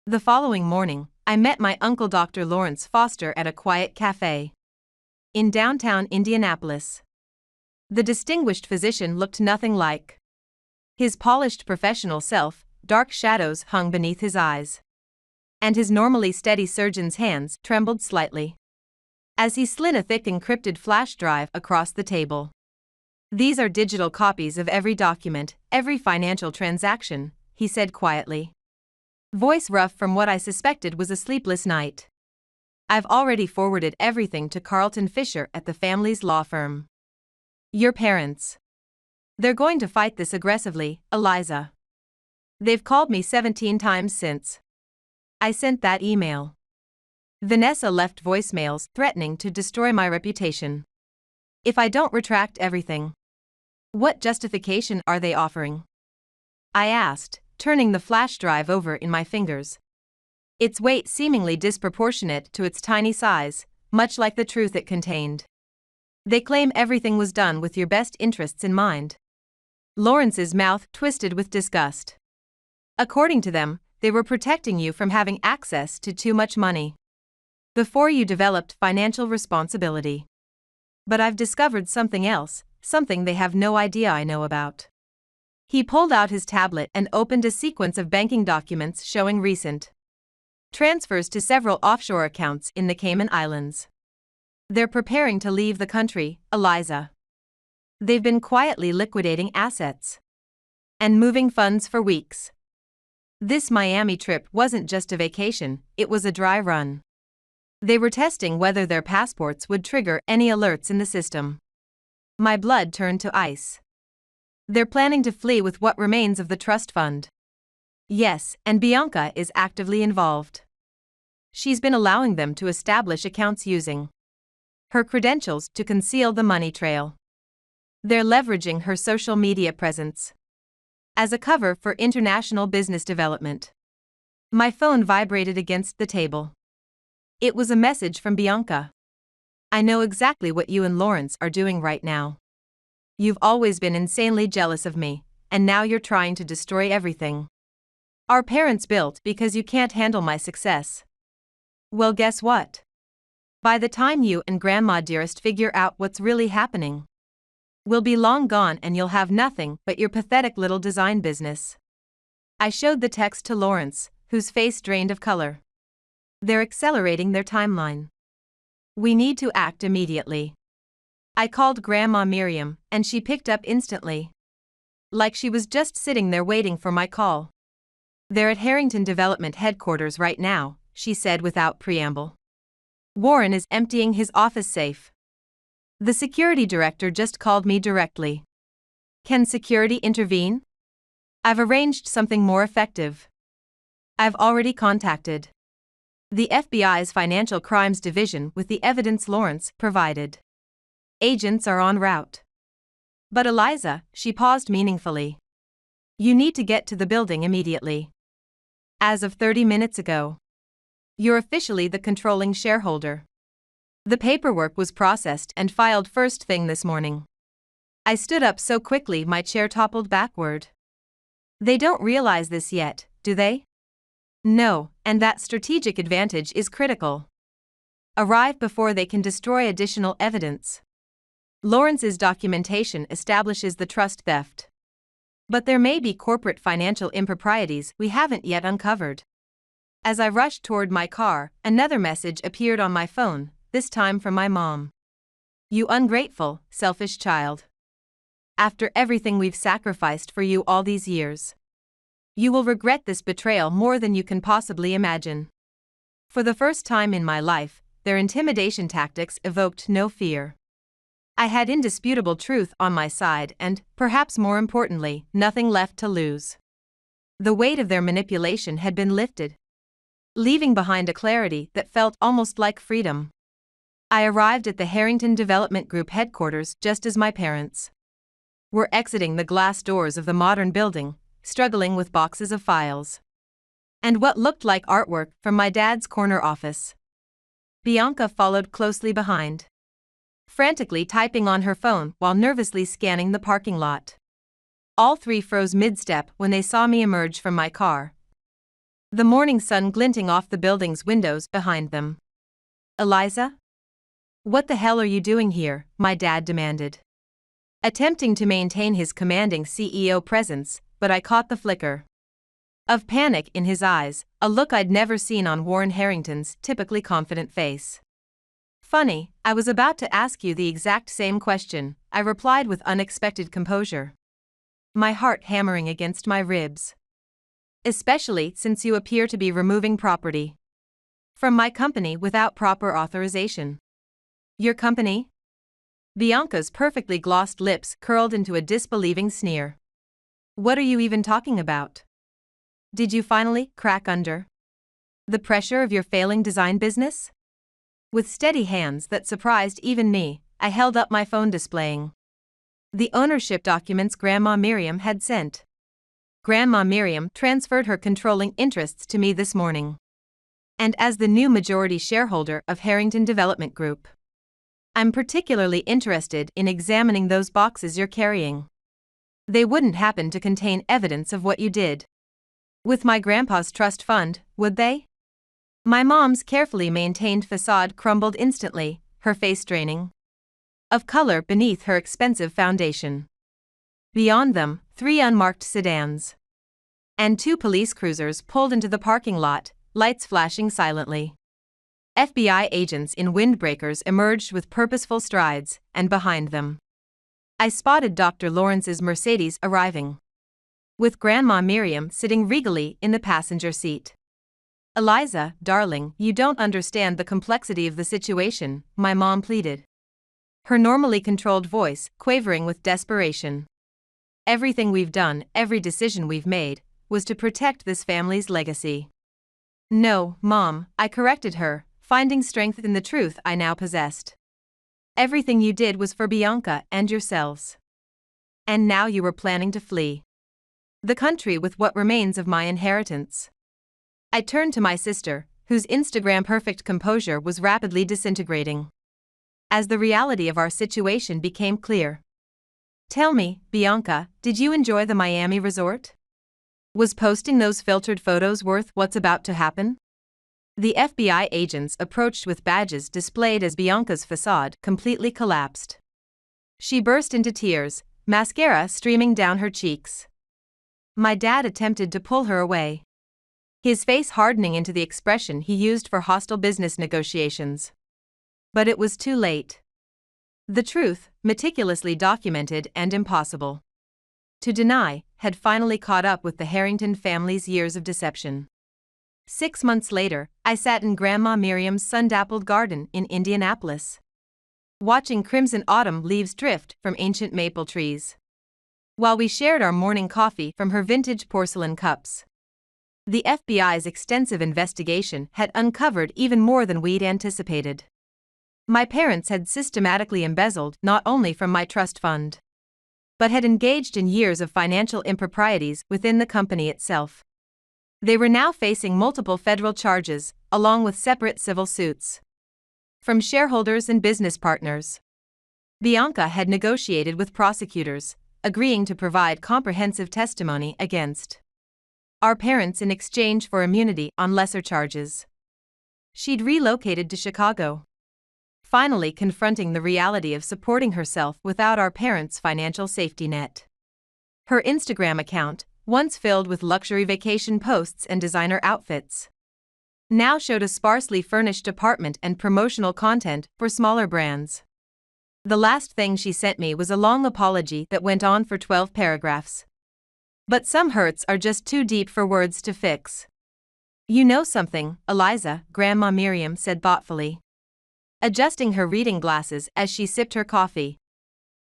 The following morning, I met my uncle Dr. Lawrence Foster at a quiet cafe in downtown Indianapolis. The distinguished physician looked nothing like his polished professional self. Dark shadows hung beneath his eyes, and his normally steady surgeon's hands trembled slightly as he slid a thick encrypted flash drive across the table. "These are digital copies of every document, every financial transaction," he said quietly, voice rough from what I suspected was a sleepless night. "I've already forwarded everything to Carlton Fisher at the family's law firm. Your parents, they're going to fight this aggressively, Eliza. They've called me 17 times since I sent that email. Vanessa left voicemails threatening to destroy my reputation if I don't retract everything." "What justification are they offering?" I asked, turning the flash drive over in my fingers, its weight seemingly disproportionate to its tiny size, much like the truth it contained. "They claim everything was done with your best interests in mind." Lawrence's mouth twisted with disgust. "According to them, they were protecting you from having access to too much money before you developed financial responsibility. But I've discovered something else, something they have no idea I know about." He pulled out his tablet and opened a sequence of banking documents showing recent transfers to several offshore accounts in the Cayman Islands. "They're preparing to leave the country, Eliza. They've been quietly liquidating assets and moving funds for weeks. This Miami trip wasn't just a vacation, it was a dry run. They were testing whether their passports would trigger any alerts in the system." My blood turned to ice. "They're planning to flee with what remains of the trust fund." "Yes, and Bianca is actively involved. She's been allowing them to establish accounts using her credentials to conceal the money trail. They're leveraging her social media presence as a cover for international business development." My phone vibrated against the table. It was a message from Bianca. "I know exactly what you and Lawrence are doing right now. You've always been insanely jealous of me, and now you're trying to destroy everything our parents built because you can't handle my success. Well, guess what? By the time you and Grandma Dearest figure out what's really happening, we'll be long gone and you'll have nothing but your pathetic little design business." I showed the text to Lawrence, whose face drained of color. "They're accelerating their timeline. We need to act immediately." I called Grandma Miriam, and she picked up instantly, like she was just sitting there waiting for my call. "They're at Harrington Development headquarters right now," she said without preamble. "Warren is emptying his office safe. The security director just called me directly." "Can security intervene?" "I've arranged something more effective. I've already contacted the FBI's Financial Crimes Division with the evidence Lawrence provided. Agents are en route." "But Eliza," she paused meaningfully, "you need to get to the building immediately. As of 30 minutes ago, you're officially the controlling shareholder. The paperwork was processed and filed first thing this morning." I stood up so quickly my chair toppled backward. "They don't realize this yet, do they?" "No, and that strategic advantage is critical. Arrive before they can destroy additional evidence. Lawrence's documentation establishes the trust theft. But there may be corporate financial improprieties we haven't yet uncovered." As I rushed toward my car, another message appeared on my phone, this time from my mom. "You ungrateful, selfish child. After everything we've sacrificed for you all these years, you will regret this betrayal more than you can possibly imagine." For the first time in my life, their intimidation tactics evoked no fear. I had indisputable truth on my side and, perhaps more importantly, nothing left to lose. The weight of their manipulation had been lifted, leaving behind a clarity that felt almost like freedom. I arrived at the Harrington Development Group headquarters just as my parents were exiting the glass doors of the modern building, struggling with boxes of files and what looked like artwork from my dad's corner office. Bianca followed closely behind, frantically typing on her phone while nervously scanning the parking lot. All three froze mid-step when they saw me emerge from my car, the morning sun glinting off the building's windows behind them. "Eliza? What the hell are you doing here?" my dad demanded, attempting to maintain his commanding CEO presence, but I caught the flicker of panic in his eyes, a look I'd never seen on Warren Harrington's typically confident face. "Funny, I was about to ask you the exact same question," I replied with unexpected composure, my heart hammering against my ribs. "Especially since you appear to be removing property from my company without proper authorization." "Your company?" Bianca's perfectly glossed lips curled into a disbelieving sneer. "What are you even talking about? Did you finally crack under the pressure of your failing design business?" With steady hands that surprised even me, I held up my phone displaying the ownership documents Grandma Miriam had sent. Grandma Miriam transferred her controlling interests to me this morning, and as the new majority shareholder of Harrington Development Group, I'm particularly interested in examining those boxes you're carrying. They wouldn't happen to contain evidence of what you did with my grandpa's trust fund, would they? My mom's carefully maintained facade crumbled instantly, her face draining of color beneath her expensive foundation. Beyond them, 3 unmarked sedans and 2 police cruisers pulled into the parking lot, lights flashing silently. FBI agents in windbreakers emerged with purposeful strides, and behind them, I spotted Dr. Lawrence's Mercedes arriving, with Grandma Miriam sitting regally in the passenger seat. "Eliza, darling, you don't understand the complexity of the situation," my mom pleaded, her normally controlled voice quavering with desperation. "Everything we've done, every decision we've made, was to protect this family's legacy." "No, Mom," I corrected her, finding strength in the truth I now possessed. "Everything you did was for Bianca and yourselves. And now you were planning to flee the country with what remains of my inheritance." I turned to my sister, whose Instagram-perfect composure was rapidly disintegrating as the reality of our situation became clear. "Tell me, Bianca, did you enjoy the Miami resort? Was posting those filtered photos worth what's about to happen?" The FBI agents approached with badges displayed as Bianca's facade completely collapsed. She burst into tears, mascara streaming down her cheeks. My dad attempted to pull her away, his face hardening into the expression he used for hostile business negotiations. But it was too late. The truth, meticulously documented and impossible to deny, had finally caught up with the Harrington family's years of deception. 6 months later, I sat in Grandma Miriam's sun-dappled garden in Indianapolis, watching crimson autumn leaves drift from ancient maple trees, while we shared our morning coffee from her vintage porcelain cups. The FBI's extensive investigation had uncovered even more than we'd anticipated. My parents had systematically embezzled not only from my trust fund, but had engaged in years of financial improprieties within the company itself. They were now facing multiple federal charges, along with separate civil suits from shareholders and business partners. Bianca had negotiated with prosecutors, agreeing to provide comprehensive testimony against our parents in exchange for immunity on lesser charges. She'd relocated to Chicago, finally confronting the reality of supporting herself without our parents' financial safety net. Her Instagram account, once filled with luxury vacation posts and designer outfits, now showed a sparsely furnished apartment and promotional content for smaller brands. The last thing she sent me was a long apology that went on for 12 paragraphs. But some hurts are just too deep for words to fix. "You know something, Eliza," Grandma Miriam said thoughtfully, adjusting her reading glasses as she sipped her coffee.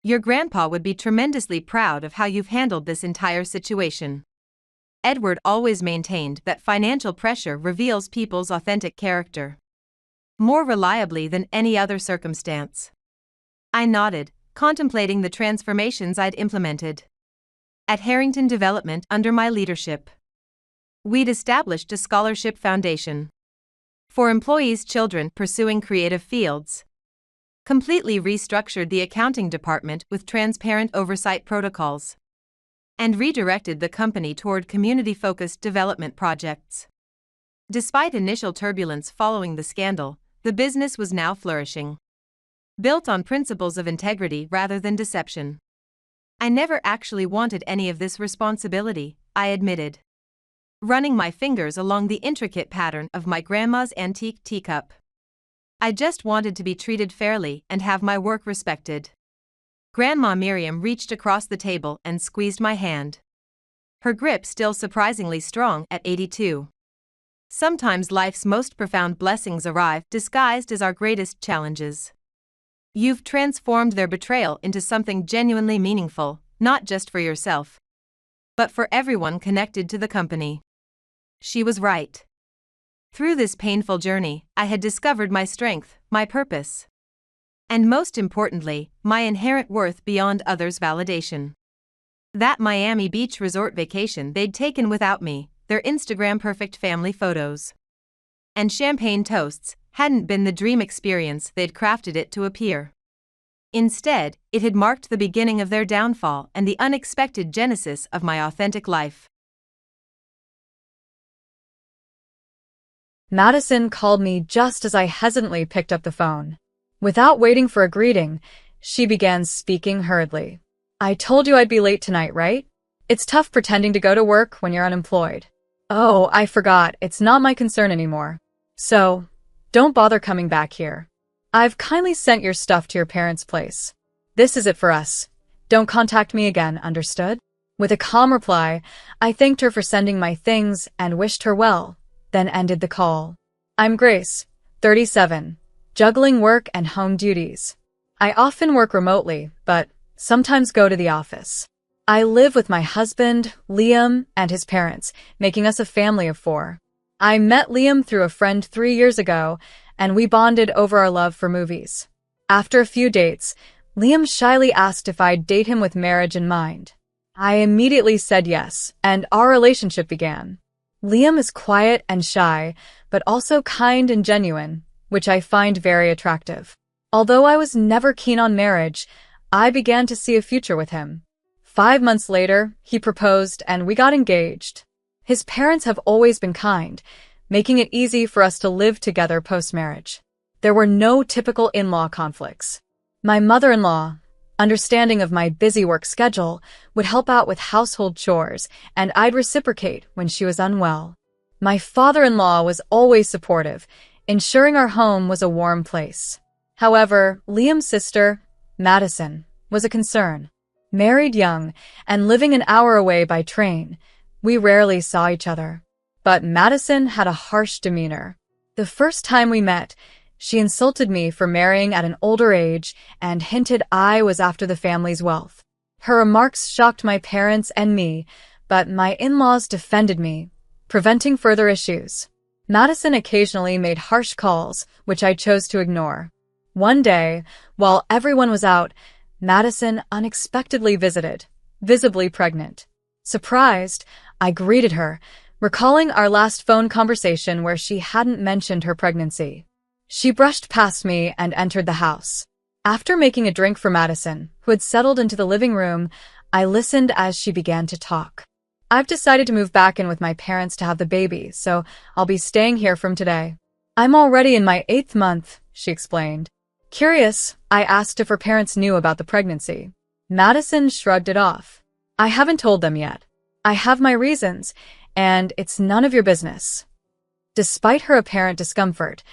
"Your grandpa would be tremendously proud of how you've handled this entire situation. Edward always maintained that financial pressure reveals people's authentic character more reliably than any other circumstance. I nodded, contemplating the transformations I'd implemented at Harrington Development under my leadership. We'd established a scholarship foundation for employees' children pursuing creative fields, completely restructured the accounting department with transparent oversight protocols, and redirected the company toward community-focused development projects. Despite initial turbulence following the scandal, the business was now flourishing, built on principles of integrity rather than deception. I never actually wanted any of this responsibility, I admitted, running my fingers along the intricate pattern of my grandma's antique teacup. I just wanted to be treated fairly and have my work respected. Grandma Miriam reached across the table and squeezed my hand, her grip still surprisingly strong at 82. Sometimes life's most profound blessings arrive disguised as our greatest challenges. You've transformed their betrayal into something genuinely meaningful, not just for yourself, but for everyone connected to the company. She was right. Through this painful journey, I had discovered my strength, my purpose, and most importantly, my inherent worth beyond others' validation. That Miami Beach resort vacation they'd taken without me, their Instagram-perfect family photos and champagne toasts, hadn't been the dream experience they'd crafted it to appear. Instead, it had marked the beginning of their downfall and the unexpected genesis of my authentic life. Madison called me just as I hesitantly picked up the phone. Without waiting for a greeting, she began speaking hurriedly. "I told you I'd be late tonight, right? It's tough pretending to go to work when you're unemployed." "Oh, I forgot. It's not my concern anymore. So, don't bother coming back here. I've kindly sent your stuff to your parents' place. This is it for us. Don't contact me again, understood?" With a calm reply, I thanked her for sending my things and wished her well, then ended the call. I'm Grace, 37, juggling work and home duties. I often work remotely, but sometimes go to the office. I live with my husband, Liam, and his parents, making us a family of 4. I met Liam through a friend 3 years ago, and we bonded over our love for movies. After a few dates, Liam shyly asked if I'd date him with marriage in mind. I immediately said yes, and our relationship began. Liam is quiet and shy, but also kind and genuine, which I find very attractive. Although I was never keen on marriage, I began to see a future with him. 5 months later, he proposed and we got engaged. His parents have always been kind, making it easy for us to live together post-marriage. There were no typical in-law conflicts. My mother-in-law, understanding of my busy work schedule, would help out with household chores, and I'd reciprocate when she was unwell. My father-in-law was always supportive, ensuring our home was a warm place. However, Liam's sister, Madison, was a concern. Married young and living an hour away by train, we rarely saw each other. But Madison had a harsh demeanor. The first time we met, she insulted me for marrying at an older age and hinted I was after the family's wealth. Her remarks shocked my parents and me, but my in-laws defended me, preventing further issues. Madison occasionally made harsh calls, which I chose to ignore. One day, while everyone was out, Madison unexpectedly visited, visibly pregnant. Surprised, I greeted her, recalling our last phone conversation where she hadn't mentioned her pregnancy. She brushed past me and entered the house. After making a drink for Madison, who had settled into the living room, I listened as she began to talk. I've decided to move back in with my parents to have the baby, so I'll be staying here from today. I'm already in my 8th month, she explained. Curious, I asked if her parents knew about the pregnancy. Madison shrugged it off. I haven't told them yet. I have my reasons, and it's none of your business. Despite her apparent discomfort,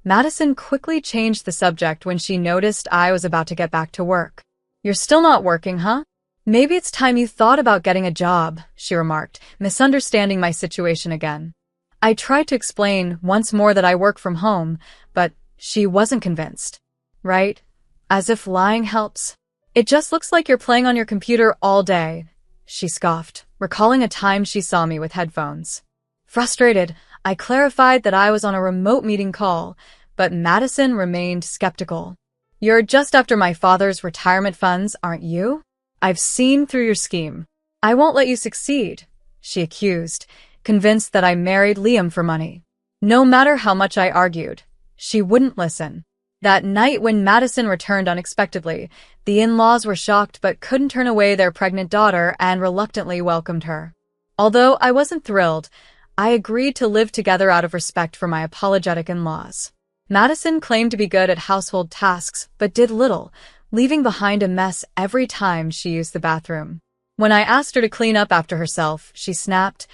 Madison quickly changed the subject when she noticed I was about to get back to work. You're still not working, huh? Maybe it's time you thought about getting a job, she remarked, misunderstanding my situation again. I tried to explain once more that I work from home, but she wasn't convinced. Right? As if lying helps. It just looks like you're playing on your computer all day, she scoffed, recalling a time she saw me with headphones. Frustrated, I clarified that I was on a remote meeting call, but Madison remained skeptical. "You're just after my father's retirement funds, aren't you? I've seen through your scheme. I won't let you succeed," she accused, convinced that I married Liam for money. No matter how much I argued, she wouldn't listen. That night when Madison returned unexpectedly, the in-laws were shocked but couldn't turn away their pregnant daughter and reluctantly welcomed her. Although I wasn't thrilled, I agreed to live together out of respect for my apologetic in-laws. Madison claimed to be good at household tasks but did little, leaving behind a mess every time she used the bathroom. When I asked her to clean up after herself, she snapped,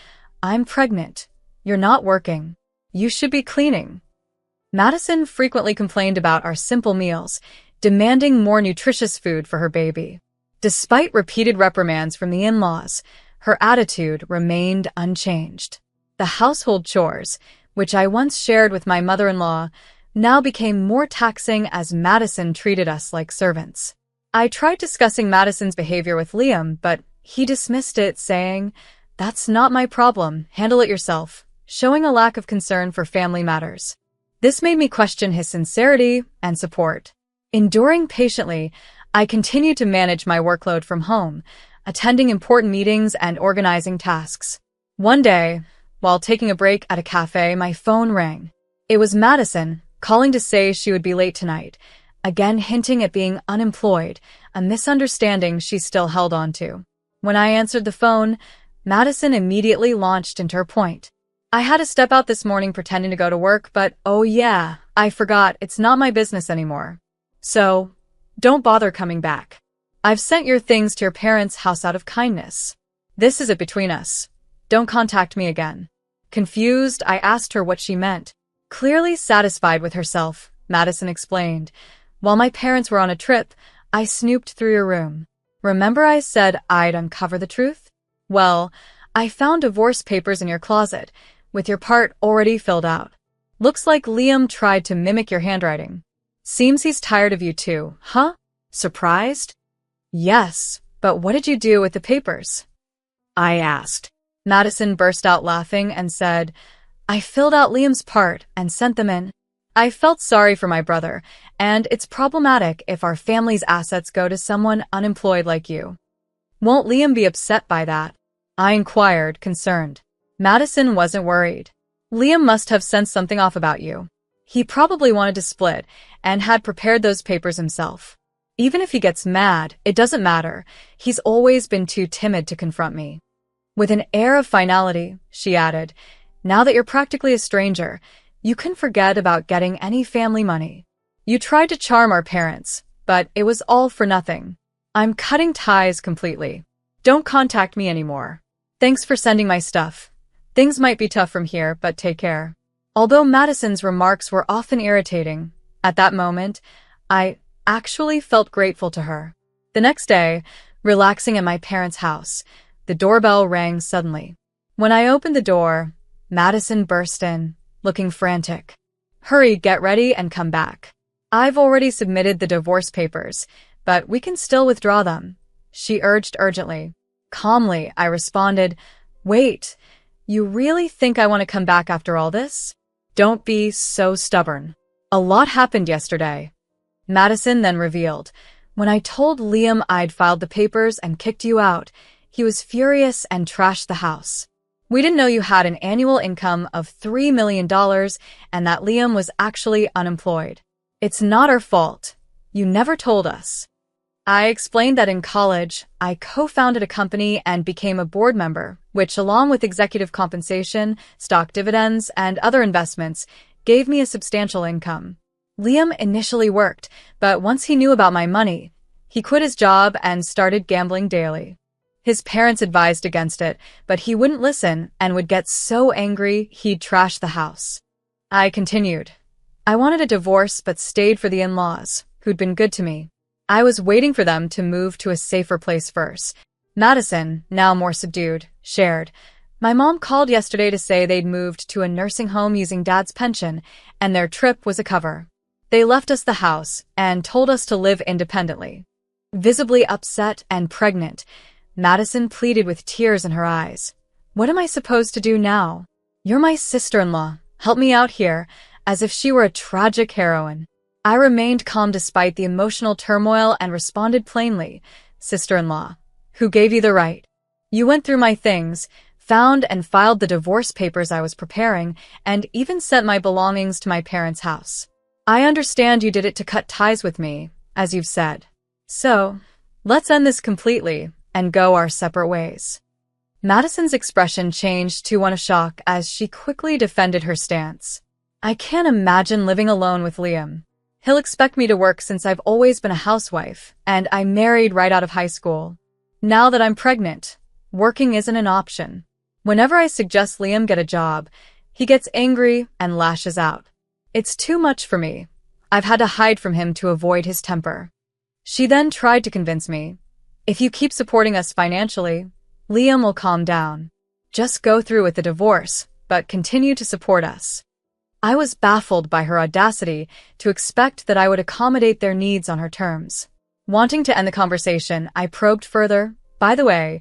"I'm pregnant. You're not working. You should be cleaning." Madison frequently complained about our simple meals, demanding more nutritious food for her baby. Despite repeated reprimands from the in-laws, her attitude remained unchanged. The household chores, which I once shared with my mother-in-law, now became more taxing as Madison treated us like servants. I tried discussing Madison's behavior with Liam, but he dismissed it, saying, "That's not my problem, handle it yourself," showing a lack of concern for family matters. This made me question his sincerity and support. Enduring patiently, I continued to manage my workload from home, attending important meetings and organizing tasks. One day, while taking a break at a cafe, my phone rang. It was Madison, calling to say she would be late tonight, again hinting at being unemployed, a misunderstanding she still held on to. When I answered the phone, Madison immediately launched into her point. "I had to step out this morning pretending to go to work, but oh yeah, I forgot, it's not my business anymore. So, don't bother coming back. I've sent your things to your parents' house out of kindness. This is it between us. Don't contact me again." Confused, I asked her what she meant. Clearly satisfied with herself, Madison explained, "While my parents were on a trip, I snooped through your room. Remember I said I'd uncover the truth? Well, I found divorce papers in your closet, with your part already filled out. Looks like Liam tried to mimic your handwriting. Seems he's tired of you too, huh? Surprised?" "Yes, but what did you do with the papers?" I asked. Madison burst out laughing and said, "I filled out Liam's part and sent them in. I felt sorry for my brother, and it's problematic if our family's assets go to someone unemployed like you." "Won't Liam be upset by that?" I inquired, concerned. Madison wasn't worried. "Liam must have sensed something off about you. He probably wanted to split and had prepared those papers himself. Even if he gets mad, it doesn't matter. He's always been too timid to confront me." With an air of finality, she added, "Now that you're practically a stranger, you can forget about getting any family money. You tried to charm our parents, but it was all for nothing. I'm cutting ties completely. Don't contact me anymore. Thanks for sending my stuff. Things might be tough from here, but take care." Although Madison's remarks were often irritating, at that moment, I actually felt grateful to her. The next day, relaxing at my parents' house, the doorbell rang suddenly. When I opened the door, Madison burst in, looking frantic. "Hurry, get ready, and come back. I've already submitted the divorce papers, but we can still withdraw them," she urged urgently. Calmly, I responded, "Wait, you really think I want to come back after all this? Don't be so stubborn. A lot happened yesterday." Madison then revealed, "When I told Liam I'd filed the papers and kicked you out, he was furious and trashed the house. We didn't know you had an annual income of $3 million and that Liam was actually unemployed. It's not our fault. You never told us." I explained that in college, I co-founded a company and became a board member, which, along with executive compensation, stock dividends, and other investments, gave me a substantial income. Liam initially worked, but once he knew about my money, he quit his job and started gambling daily. His parents advised against it, but he wouldn't listen and would get so angry he'd trash the house. I continued. I wanted a divorce but stayed for the in-laws, who'd been good to me. I was waiting for them to move to a safer place first. Madison, now more subdued, shared, "My mom called yesterday to say they'd moved to a nursing home using Dad's pension, and their trip was a cover. They left us the house and told us to live independently." Visibly upset and pregnant, Madison pleaded with tears in her eyes. What am I supposed to do now? You're my sister-in-law. Help me out here, as if she were a tragic heroine. I remained calm despite the emotional turmoil and responded plainly, Sister-in-law, who gave you the right? You went through my things, found and filed the divorce papers I was preparing, and even sent my belongings to my parents' house. I understand you did it to cut ties with me, as you've said. So, let's end this completely and go our separate ways. Madison's expression changed to one of shock as she quickly defended her stance. I can't imagine living alone with Liam. He'll expect me to work since I've always been a housewife, and I married right out of high school. Now that I'm pregnant, working isn't an option. Whenever I suggest Liam get a job, he gets angry and lashes out. It's too much for me. I've had to hide from him to avoid his temper. She then tried to convince me, if you keep supporting us financially, Liam will calm down. Just go through with the divorce, but continue to support us. I was baffled by her audacity to expect that I would accommodate their needs on her terms. Wanting to end the conversation, I probed further. By the way,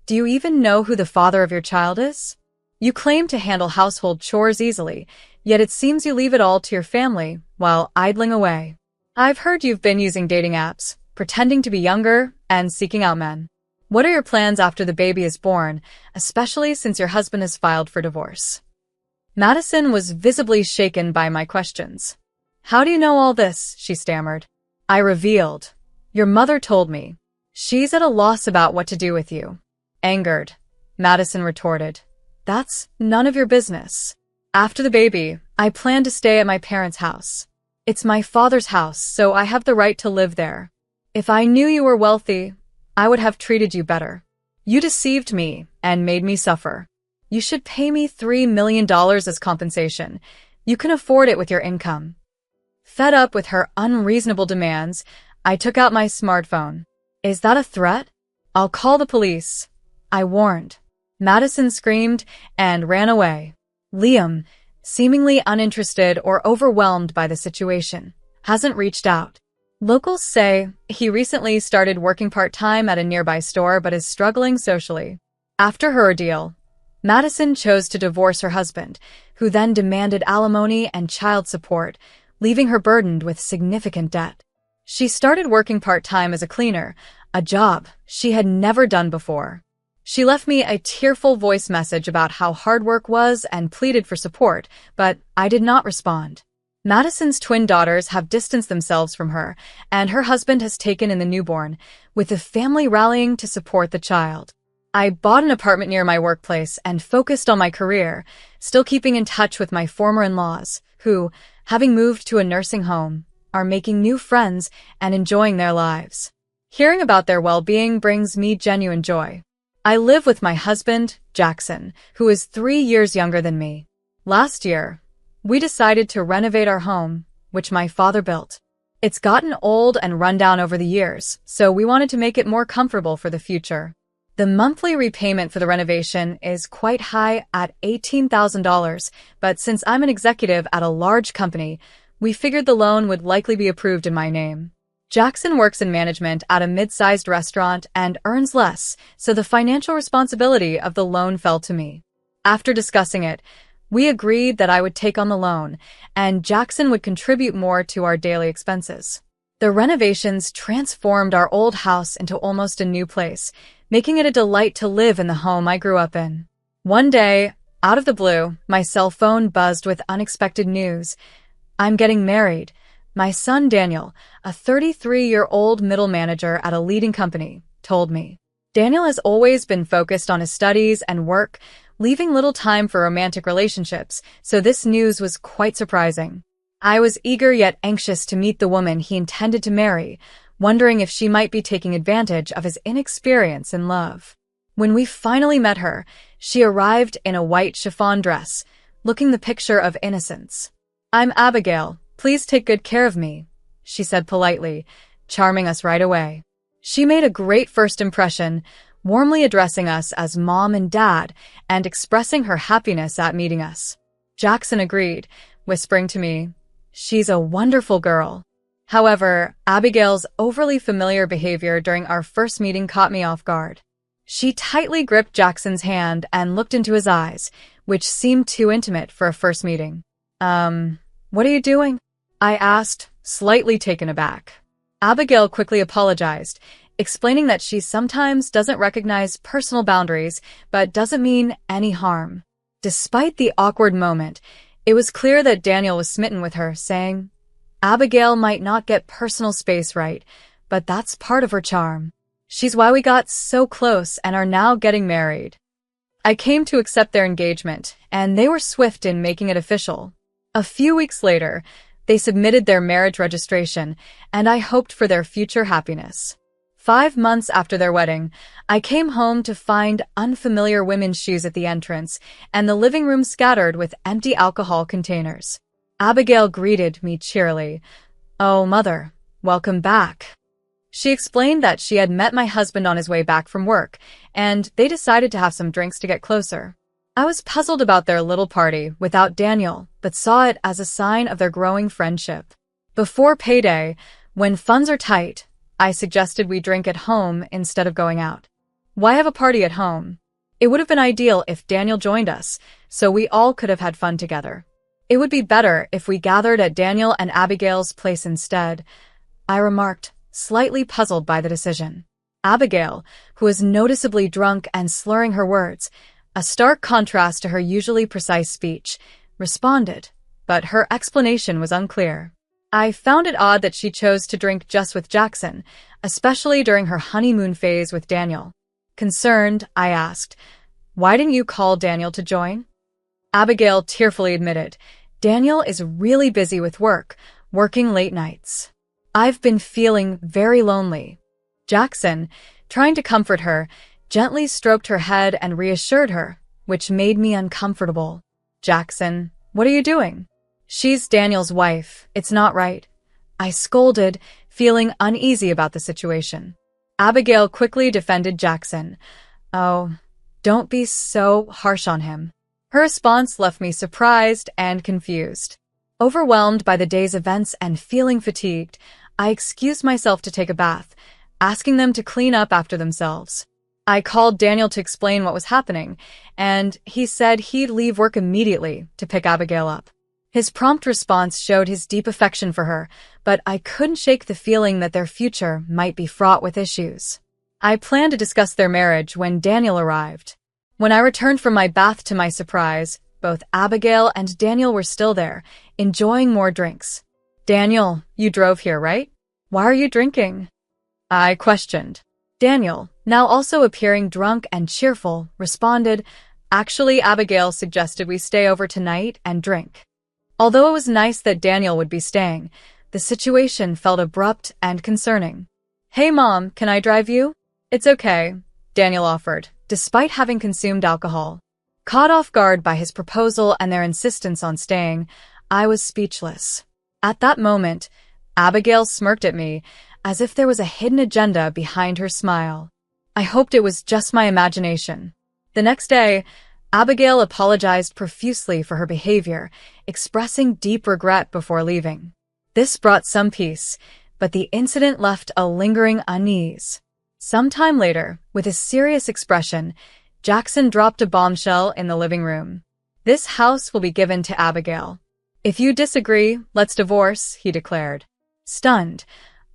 do you even know who the father of your child is? You claim to handle household chores easily, yet it seems you leave it all to your family while idling away. I've heard you've been using dating apps, pretending to be younger, and seeking out men. What are your plans after the baby is born, especially since your husband has filed for divorce? Madison was visibly shaken by my questions. How do you know all this? She stammered. I revealed. Your mother told me. She's at a loss about what to do with you. Angered, Madison retorted. That's none of your business. After the baby, I plan to stay at my parents' house. It's my father's house, so I have the right to live there. If I knew you were wealthy, I would have treated you better. You deceived me and made me suffer. You should pay me $3 million as compensation. You can afford it with your income. Fed up with her unreasonable demands, I took out my smartphone. Is that a threat? I'll call the police. I warned. Madison screamed and ran away. Liam, seemingly uninterested or overwhelmed by the situation, hasn't reached out. Locals say he recently started working part-time at a nearby store but is struggling socially. After her ordeal, Madison chose to divorce her husband, who then demanded alimony and child support, leaving her burdened with significant debt. She started working part-time as a cleaner, a job she had never done before. She left me a tearful voice message about how hard work was and pleaded for support, but I did not respond. Madison's twin daughters have distanced themselves from her, and her husband has taken in the newborn, with the family rallying to support the child. I bought an apartment near my workplace and focused on my career, still keeping in touch with my former in-laws, who, having moved to a nursing home, are making new friends and enjoying their lives. Hearing about their well-being brings me genuine joy. I live with my husband, Jackson, who is 3 years younger than me. Last year, we decided to renovate our home, which my father built. It's gotten old and run down over the years, so we wanted to make it more comfortable for the future. The monthly repayment for the renovation is quite high at $18,000, but since I'm an executive at a large company, we figured the loan would likely be approved in my name. Jackson works in management at a mid-sized restaurant and earns less, so the financial responsibility of the loan fell to me. After discussing it, we agreed that I would take on the loan, and Jackson would contribute more to our daily expenses. The renovations transformed our old house into almost a new place, making it a delight to live in the home I grew up in. One day, out of the blue, my cell phone buzzed with unexpected news. I'm getting married. My son Daniel, a 33-year-old middle manager at a leading company, told me. Daniel has always been focused on his studies and work, leaving little time for romantic relationships, so this news was quite surprising. I was eager yet anxious to meet the woman he intended to marry, wondering if she might be taking advantage of his inexperience in love. When we finally met her, she arrived in a white chiffon dress, looking the picture of innocence. I'm Abigail. Please take good care of me, she said politely, charming us right away. She made a great first impression, warmly addressing us as Mom and Dad and expressing her happiness at meeting us. Jackson agreed, whispering to me, "She's a wonderful girl." However, Abigail's overly familiar behavior during our first meeting caught me off guard. She tightly gripped Jackson's hand and looked into his eyes, which seemed too intimate for a first meeting. What are you doing? I asked, slightly taken aback. Abigail quickly apologized, explaining that she sometimes doesn't recognize personal boundaries, but doesn't mean any harm. Despite the awkward moment, it was clear that Daniel was smitten with her, saying, Abigail might not get personal space right, but that's part of her charm. She's why we got so close and are now getting married. I came to accept their engagement, and they were swift in making it official. A few weeks later, they submitted their marriage registration, and I hoped for their future happiness. 5 months after their wedding, I came home to find unfamiliar women's shoes at the entrance and the living room scattered with empty alcohol containers. Abigail greeted me cheerily. "Oh, Mother, welcome back." She explained that she had met my husband on his way back from work, and they decided to have some drinks to get closer. I was puzzled about their little party without Daniel, but saw it as a sign of their growing friendship. Before payday, when funds are tight, I suggested we drink at home instead of going out. Why have a party at home? It would have been ideal if Daniel joined us, so we all could have had fun together. It would be better if we gathered at Daniel and Abigail's place instead, I remarked, slightly puzzled by the decision. Abigail, who was noticeably drunk and slurring her words, a stark contrast to her usually precise speech, responded, but her explanation was unclear. I found it odd that she chose to drink just with Jackson, especially during her honeymoon phase with Daniel. Concerned, I asked, "Why didn't you call Daniel to join?" Abigail tearfully admitted, "Daniel is really busy with work, working late nights. I've been feeling very lonely." Jackson, trying to comfort her, gently stroked her head and reassured her, which made me uncomfortable. "Jackson, what are you doing?" "She's Daniel's wife. It's not right," I scolded, feeling uneasy about the situation. Abigail quickly defended Jackson. "Oh, don't be so harsh on him." Her response left me surprised and confused. Overwhelmed by the day's events and feeling fatigued, I excused myself to take a bath, asking them to clean up after themselves. I called Daniel to explain what was happening, and he said he'd leave work immediately to pick Abigail up. His prompt response showed his deep affection for her, but I couldn't shake the feeling that their future might be fraught with issues. I planned to discuss their marriage when Daniel arrived. When I returned from my bath, to my surprise, both Abigail and Daniel were still there, enjoying more drinks. "Daniel, you drove here, right? Why are you drinking?" I questioned. Daniel, now also appearing drunk and cheerful, responded, "Actually, Abigail suggested we stay over tonight and drink." Although it was nice that Daniel would be staying, the situation felt abrupt and concerning. "Hey Mom, can I drive you?" "It's okay," Daniel offered, despite having consumed alcohol. Caught off guard by his proposal and their insistence on staying, I was speechless. At that moment, Abigail smirked at me, as if there was a hidden agenda behind her smile. I hoped it was just my imagination. The next day, Abigail apologized profusely for her behavior, expressing deep regret before leaving. This brought some peace, but the incident left a lingering unease. Sometime later, with a serious expression, Jackson dropped a bombshell in the living room. "This house will be given to Abigail. If you disagree, let's divorce," he declared. Stunned,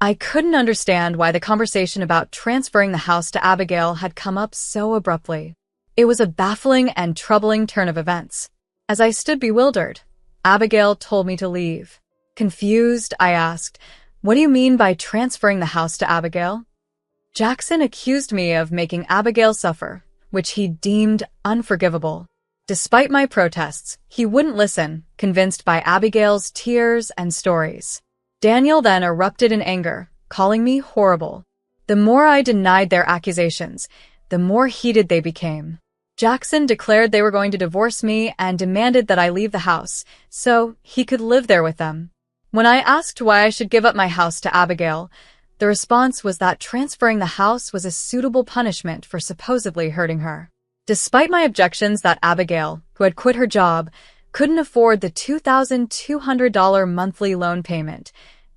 I couldn't understand why the conversation about transferring the house to Abigail had come up so abruptly. It was a baffling and troubling turn of events. As I stood bewildered, Abigail told me to leave. Confused, I asked, "What do you mean by transferring the house to Abigail?" Jackson accused me of making Abigail suffer, which he deemed unforgivable. Despite my protests, he wouldn't listen, convinced by Abigail's tears and stories. Daniel then erupted in anger, calling me horrible. The more I denied their accusations, the more heated they became. Jackson declared they were going to divorce me and demanded that I leave the house, so he could live there with them. When I asked why I should give up my house to Abigail, the response was that transferring the house was a suitable punishment for supposedly hurting her. Despite my objections that Abigail, who had quit her job, couldn't afford the $2,200 monthly loan payment,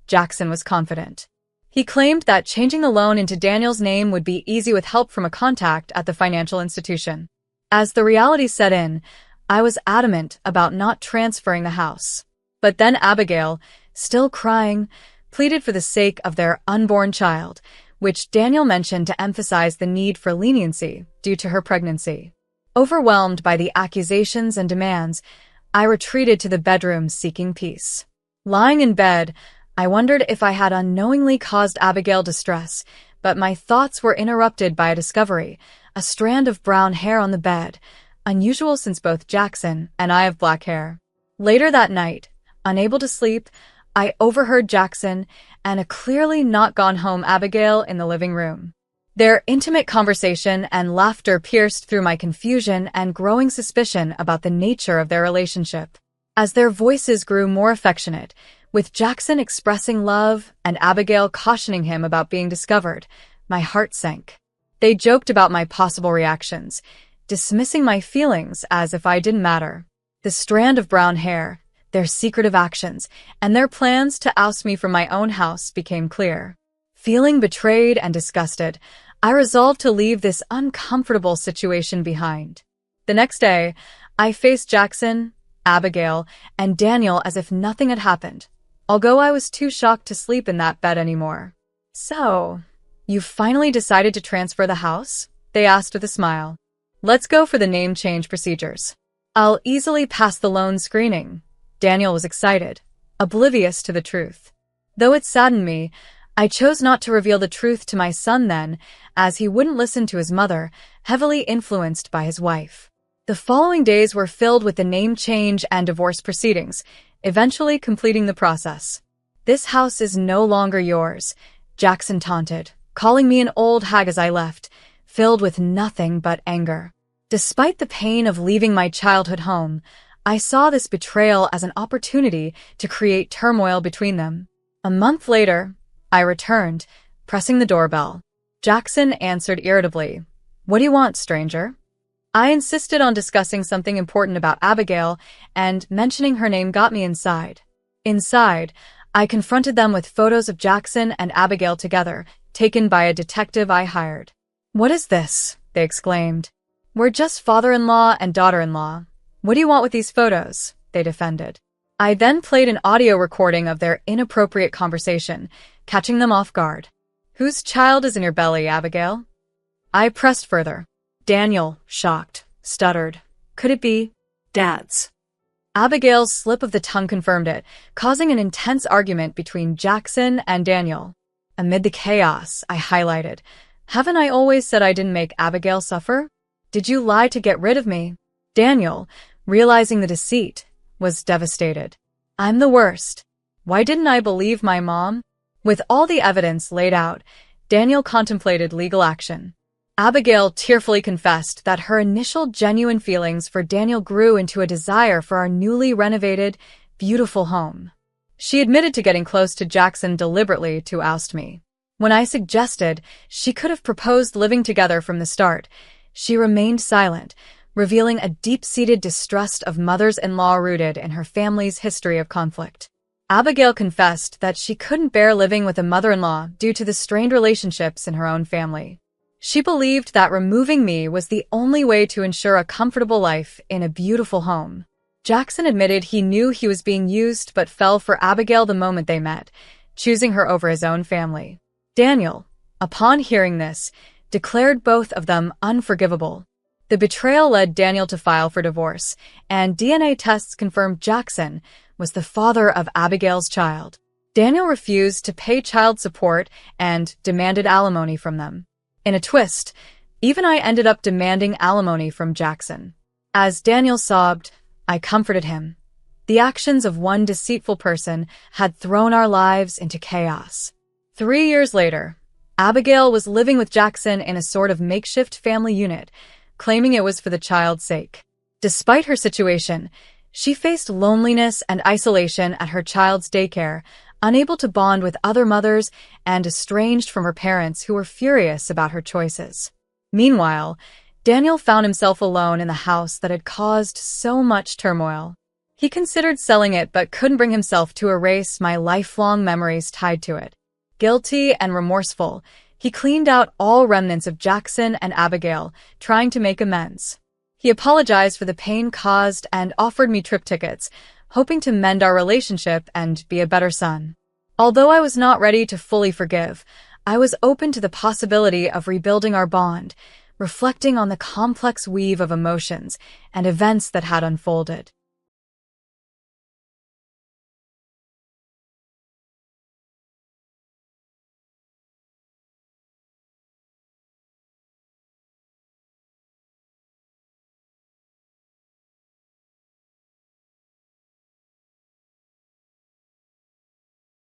Jackson was confident. He claimed that changing the loan into Daniel's name would be easy with help from a contact at the financial institution. As the reality set in, I was adamant about not transferring the house. But then Abigail, still crying, pleaded for the sake of their unborn child, which Daniel mentioned to emphasize the need for leniency due to her pregnancy. Overwhelmed by the accusations and demands, I retreated to the bedroom seeking peace. Lying in bed, I wondered if I had unknowingly caused Abigail distress, but my thoughts were interrupted by a discovery, a strand of brown hair on the bed, unusual since both Jackson and I have black hair. Later that night, unable to sleep, I overheard Jackson and a clearly not gone home Abigail in the living room. Their intimate conversation and laughter pierced through my confusion and growing suspicion about the nature of their relationship. As their voices grew more affectionate, with Jackson expressing love and Abigail cautioning him about being discovered, my heart sank. They joked about my possible reactions, dismissing my feelings as if I didn't matter. The strand of brown hair, their secretive actions, and their plans to oust me from my own house became clear. Feeling betrayed and disgusted, I resolved to leave this uncomfortable situation behind. The next day, I faced Jackson, Abigail, and Daniel as if nothing had happened, although I was too shocked to sleep in that bed anymore. "So, you finally decided to transfer the house?" they asked with a smile. "Let's go for the name change procedures. I'll easily pass the loan screening." Daniel was excited, oblivious to the truth. Though it saddened me, I chose not to reveal the truth to my son then, as he wouldn't listen to his mother, heavily influenced by his wife. The following days were filled with the name change and divorce proceedings, eventually completing the process. "This house is no longer yours," Jackson taunted, calling me an old hag as I left, filled with nothing but anger. Despite the pain of leaving my childhood home, I saw this betrayal as an opportunity to create turmoil between them. A month later, I returned, pressing the doorbell. Jackson answered irritably, "What do you want, stranger?" I insisted on discussing something important about Abigail, and mentioning her name got me inside. Inside, I confronted them with photos of Jackson and Abigail together, taken by a detective I hired. "What is this?" they exclaimed. "We're just father-in-law and daughter-in-law. What do you want with these photos?" they defended. I then played an audio recording of their inappropriate conversation, catching them off guard. "Whose child is in your belly, Abigail?" I pressed further. Daniel, shocked, stuttered, "Could it be Dad's?" Abigail's slip of the tongue confirmed it, causing an intense argument between Jackson and Daniel. Amid the chaos, I highlighted, "Haven't I always said I didn't make Abigail suffer? Did you lie to get rid of me?" Daniel, realizing the deceit, was devastated. "I'm the worst. Why didn't I believe my mom?" With all the evidence laid out, Daniel contemplated legal action. Abigail tearfully confessed that her initial genuine feelings for Daniel grew into a desire for our newly renovated, beautiful home. She admitted to getting close to Jackson deliberately to oust me. When I suggested she could have proposed living together from the start, she remained silent, revealing a deep-seated distrust of mothers-in-law rooted in her family's history of conflict. Abigail confessed that she couldn't bear living with a mother-in-law due to the strained relationships in her own family. She believed that removing me was the only way to ensure a comfortable life in a beautiful home. Jackson admitted he knew he was being used but fell for Abigail the moment they met, choosing her over his own family. Daniel, upon hearing this, declared both of them unforgivable. The betrayal led Daniel to file for divorce, and DNA tests confirmed Jackson was the father of Abigail's child. Daniel refused to pay child support and demanded alimony from them. In a twist, even I ended up demanding alimony from Jackson. As Daniel sobbed, I comforted him. The actions of one deceitful person had thrown our lives into chaos. 3 years later, Abigail was living with Jackson in a sort of makeshift family unit, claiming it was for the child's sake. Despite her situation, she faced loneliness and isolation at her child's daycare, unable to bond with other mothers and estranged from her parents who were furious about her choices. Meanwhile, Daniel found himself alone in the house that had caused so much turmoil. He considered selling it but couldn't bring himself to erase my lifelong memories tied to it. Guilty and remorseful, he cleaned out all remnants of Jackson and Abigail, trying to make amends. He apologized for the pain caused and offered me trip tickets, hoping to mend our relationship and be a better son. Although I was not ready to fully forgive, I was open to the possibility of rebuilding our bond, reflecting on the complex weave of emotions and events that had unfolded.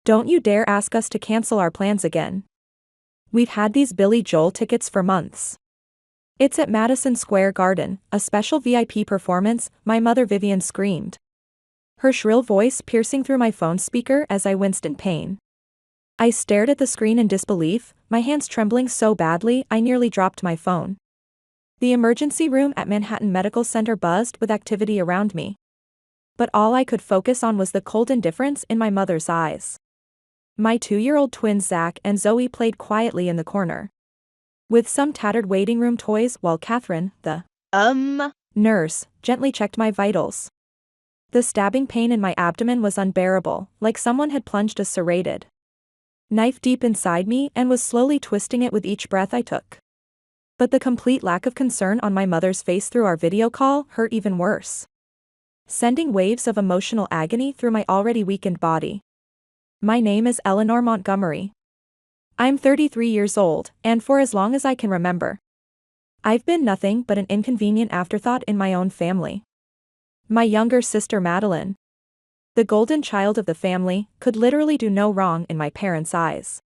Don't you dare ask us to cancel our plans again. We've had these Billy Joel tickets for months. It's at Madison Square Garden, a special VIP performance, my mother Vivian screamed. Her shrill voice piercing through my phone speaker as I winced in pain. I stared at the screen in disbelief, my hands trembling so badly I nearly dropped my phone. The emergency room at Manhattan Medical Center buzzed with activity around me. But all I could focus on was the cold indifference in my mother's eyes. My 2-year-old twins Zach and Zoe played quietly in the corner, with some tattered waiting room toys, while Catherine, the nurse, gently checked my vitals. The stabbing pain in my abdomen was unbearable, like someone had plunged a serrated knife deep inside me and was slowly twisting it with each breath I took. But the complete lack of concern on my mother's face through our video call hurt even worse, sending waves of emotional agony through my already weakened body. My name is Eleanor Montgomery. I'm 33 years old, and for as long as I can remember, I've been nothing but an inconvenient afterthought in my own family. My younger sister Madeline, the golden child of the family, could literally do no wrong in my parents' eyes.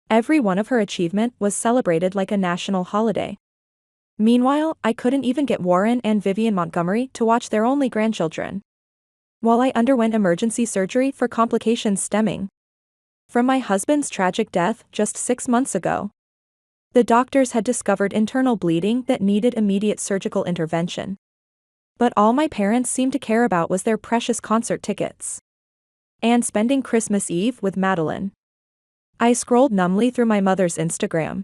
Every one of her achievement was celebrated like a national holiday. Meanwhile, I couldn't even get Warren and Vivian Montgomery to watch their only grandchildren, while I underwent emergency surgery for complications stemming from my husband's tragic death just 6 months ago. The doctors had discovered internal bleeding that needed immediate surgical intervention. But all my parents seemed to care about was their precious concert tickets and spending Christmas Eve with Madeline. I scrolled numbly through my mother's Instagram,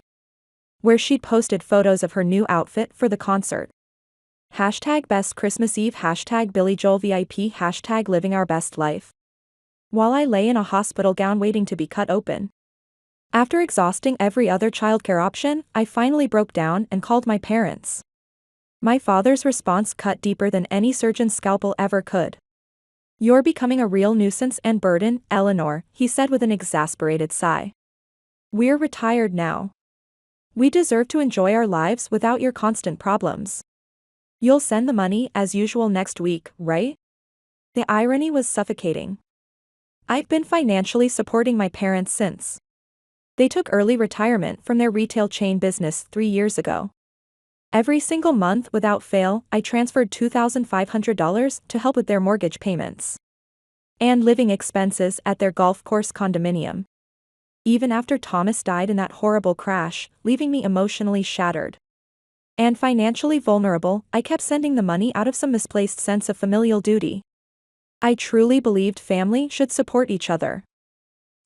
where she'd posted photos of her new outfit for the concert. #best Christmas Eve, #Billy Joel VIP, #living our best life. While I lay in a hospital gown waiting to be cut open. After exhausting every other childcare option, I finally broke down and called my parents. My father's response cut deeper than any surgeon's scalpel ever could. "You're becoming a real nuisance and burden, Eleanor," he said with an exasperated sigh. "We're retired now. We deserve to enjoy our lives without your constant problems. You'll send the money as usual next week, right?" The irony was suffocating. I've been financially supporting my parents since they took early retirement from their retail chain business 3 years ago. Every single month without fail, I transferred $2,500 to help with their mortgage payments and living expenses at their golf course condominium. Even after Thomas died in that horrible crash, leaving me emotionally shattered and financially vulnerable, I kept sending the money out of some misplaced sense of familial duty. I truly believed family should support each other.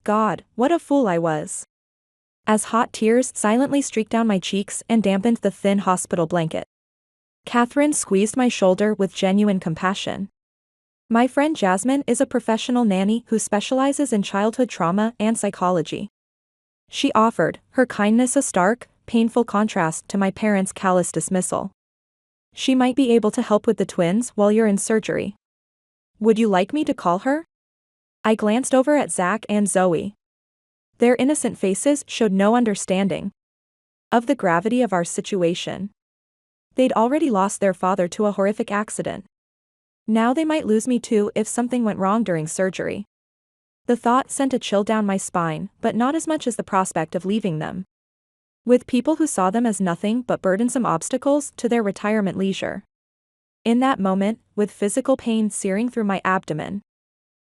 God, what a fool I was. As hot tears silently streaked down my cheeks and dampened the thin hospital blanket, Catherine squeezed my shoulder with genuine compassion. My friend Jasmine is a professional nanny who specializes in childhood trauma and psychology. She offered, her kindness a stark, painful contrast to my parents' callous dismissal. "She might be able to help with the twins while you're in surgery. Would you like me to call her?" I glanced over at Zach and Zoe. Their innocent faces showed no understanding of the gravity of our situation. They'd already lost their father to a horrific accident. Now they might lose me too if something went wrong during surgery. The thought sent a chill down my spine, but not as much as the prospect of leaving them with people who saw them as nothing but burdensome obstacles to their retirement leisure. In that moment, with physical pain searing through my abdomen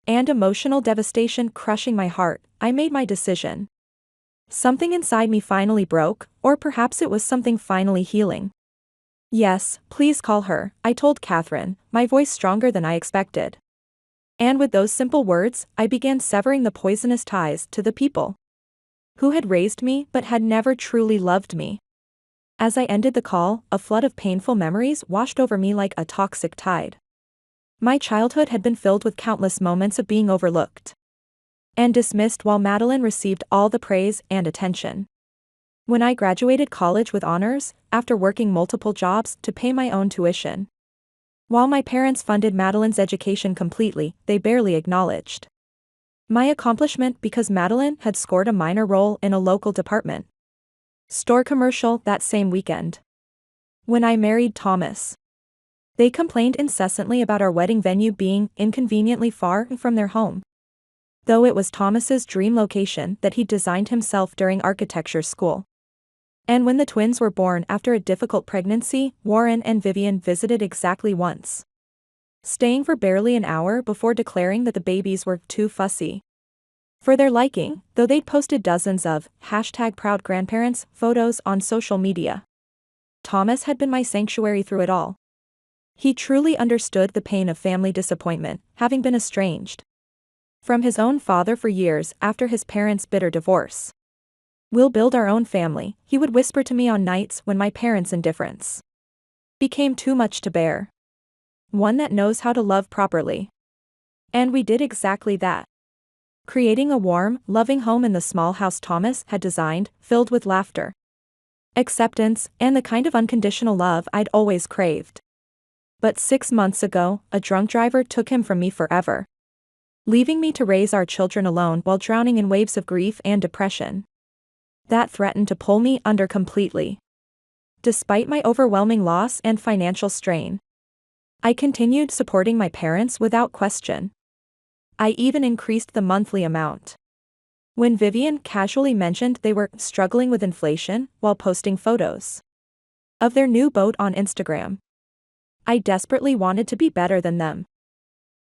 and emotional devastation crushing my heart, I made my decision. Something inside me finally broke, or perhaps it was something finally healing. "Yes, please call her," I told Catherine, my voice stronger than I expected. And with those simple words, I began severing the poisonous ties to the people who had raised me but had never truly loved me. As I ended the call, a flood of painful memories washed over me like a toxic tide. My childhood had been filled with countless moments of being overlooked and dismissed while Madeline received all the praise and attention. When I graduated college with honors, after working multiple jobs to pay my own tuition, while my parents funded Madeline's education completely, they barely acknowledged my accomplishment because Madeline had scored a minor role in a local department store commercial that same weekend. When I married Thomas, they complained incessantly about our wedding venue being inconveniently far from their home, though it was Thomas's dream location that he designed himself during architecture school. And when the twins were born after a difficult pregnancy, Warren and Vivian visited exactly once, staying for barely an hour before declaring that the babies were too fussy for their liking, though they'd posted dozens of #ProudGrandparents photos on social media. Thomas had been my sanctuary through it all. He truly understood the pain of family disappointment, having been estranged from his own father for years after his parents' bitter divorce. "We'll build our own family," he would whisper to me on nights when my parents' indifference became too much to bear. "One that knows how to love properly." And we did exactly that, creating a warm, loving home in the small house Thomas had designed, filled with laughter, acceptance, and the kind of unconditional love I'd always craved. But 6 months ago, a drunk driver took him from me forever, leaving me to raise our children alone while drowning in waves of grief and depression that threatened to pull me under completely. Despite my overwhelming loss and financial strain, I continued supporting my parents without question. I even increased the monthly amount. When Vivian casually mentioned they were struggling with inflation while posting photos of their new boat on Instagram, I desperately wanted to be better than them,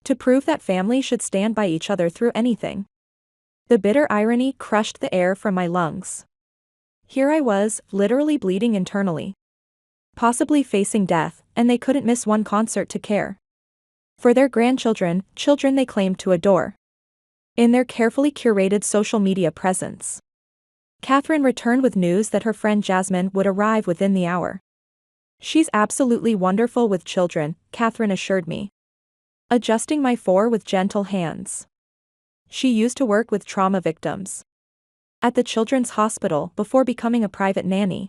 to prove that family should stand by each other through anything. The bitter irony crushed the air from my lungs. Here I was, literally bleeding internally, possibly facing death, and they couldn't miss one concert to care for their grandchildren, children they claimed to adore, in their carefully curated social media presence. Catherine returned with news that her friend Jasmine would arrive within the hour. "She's absolutely wonderful with children," Catherine assured me, adjusting my fur with gentle hands. She used to work with trauma victims at the children's hospital before becoming a private nanny.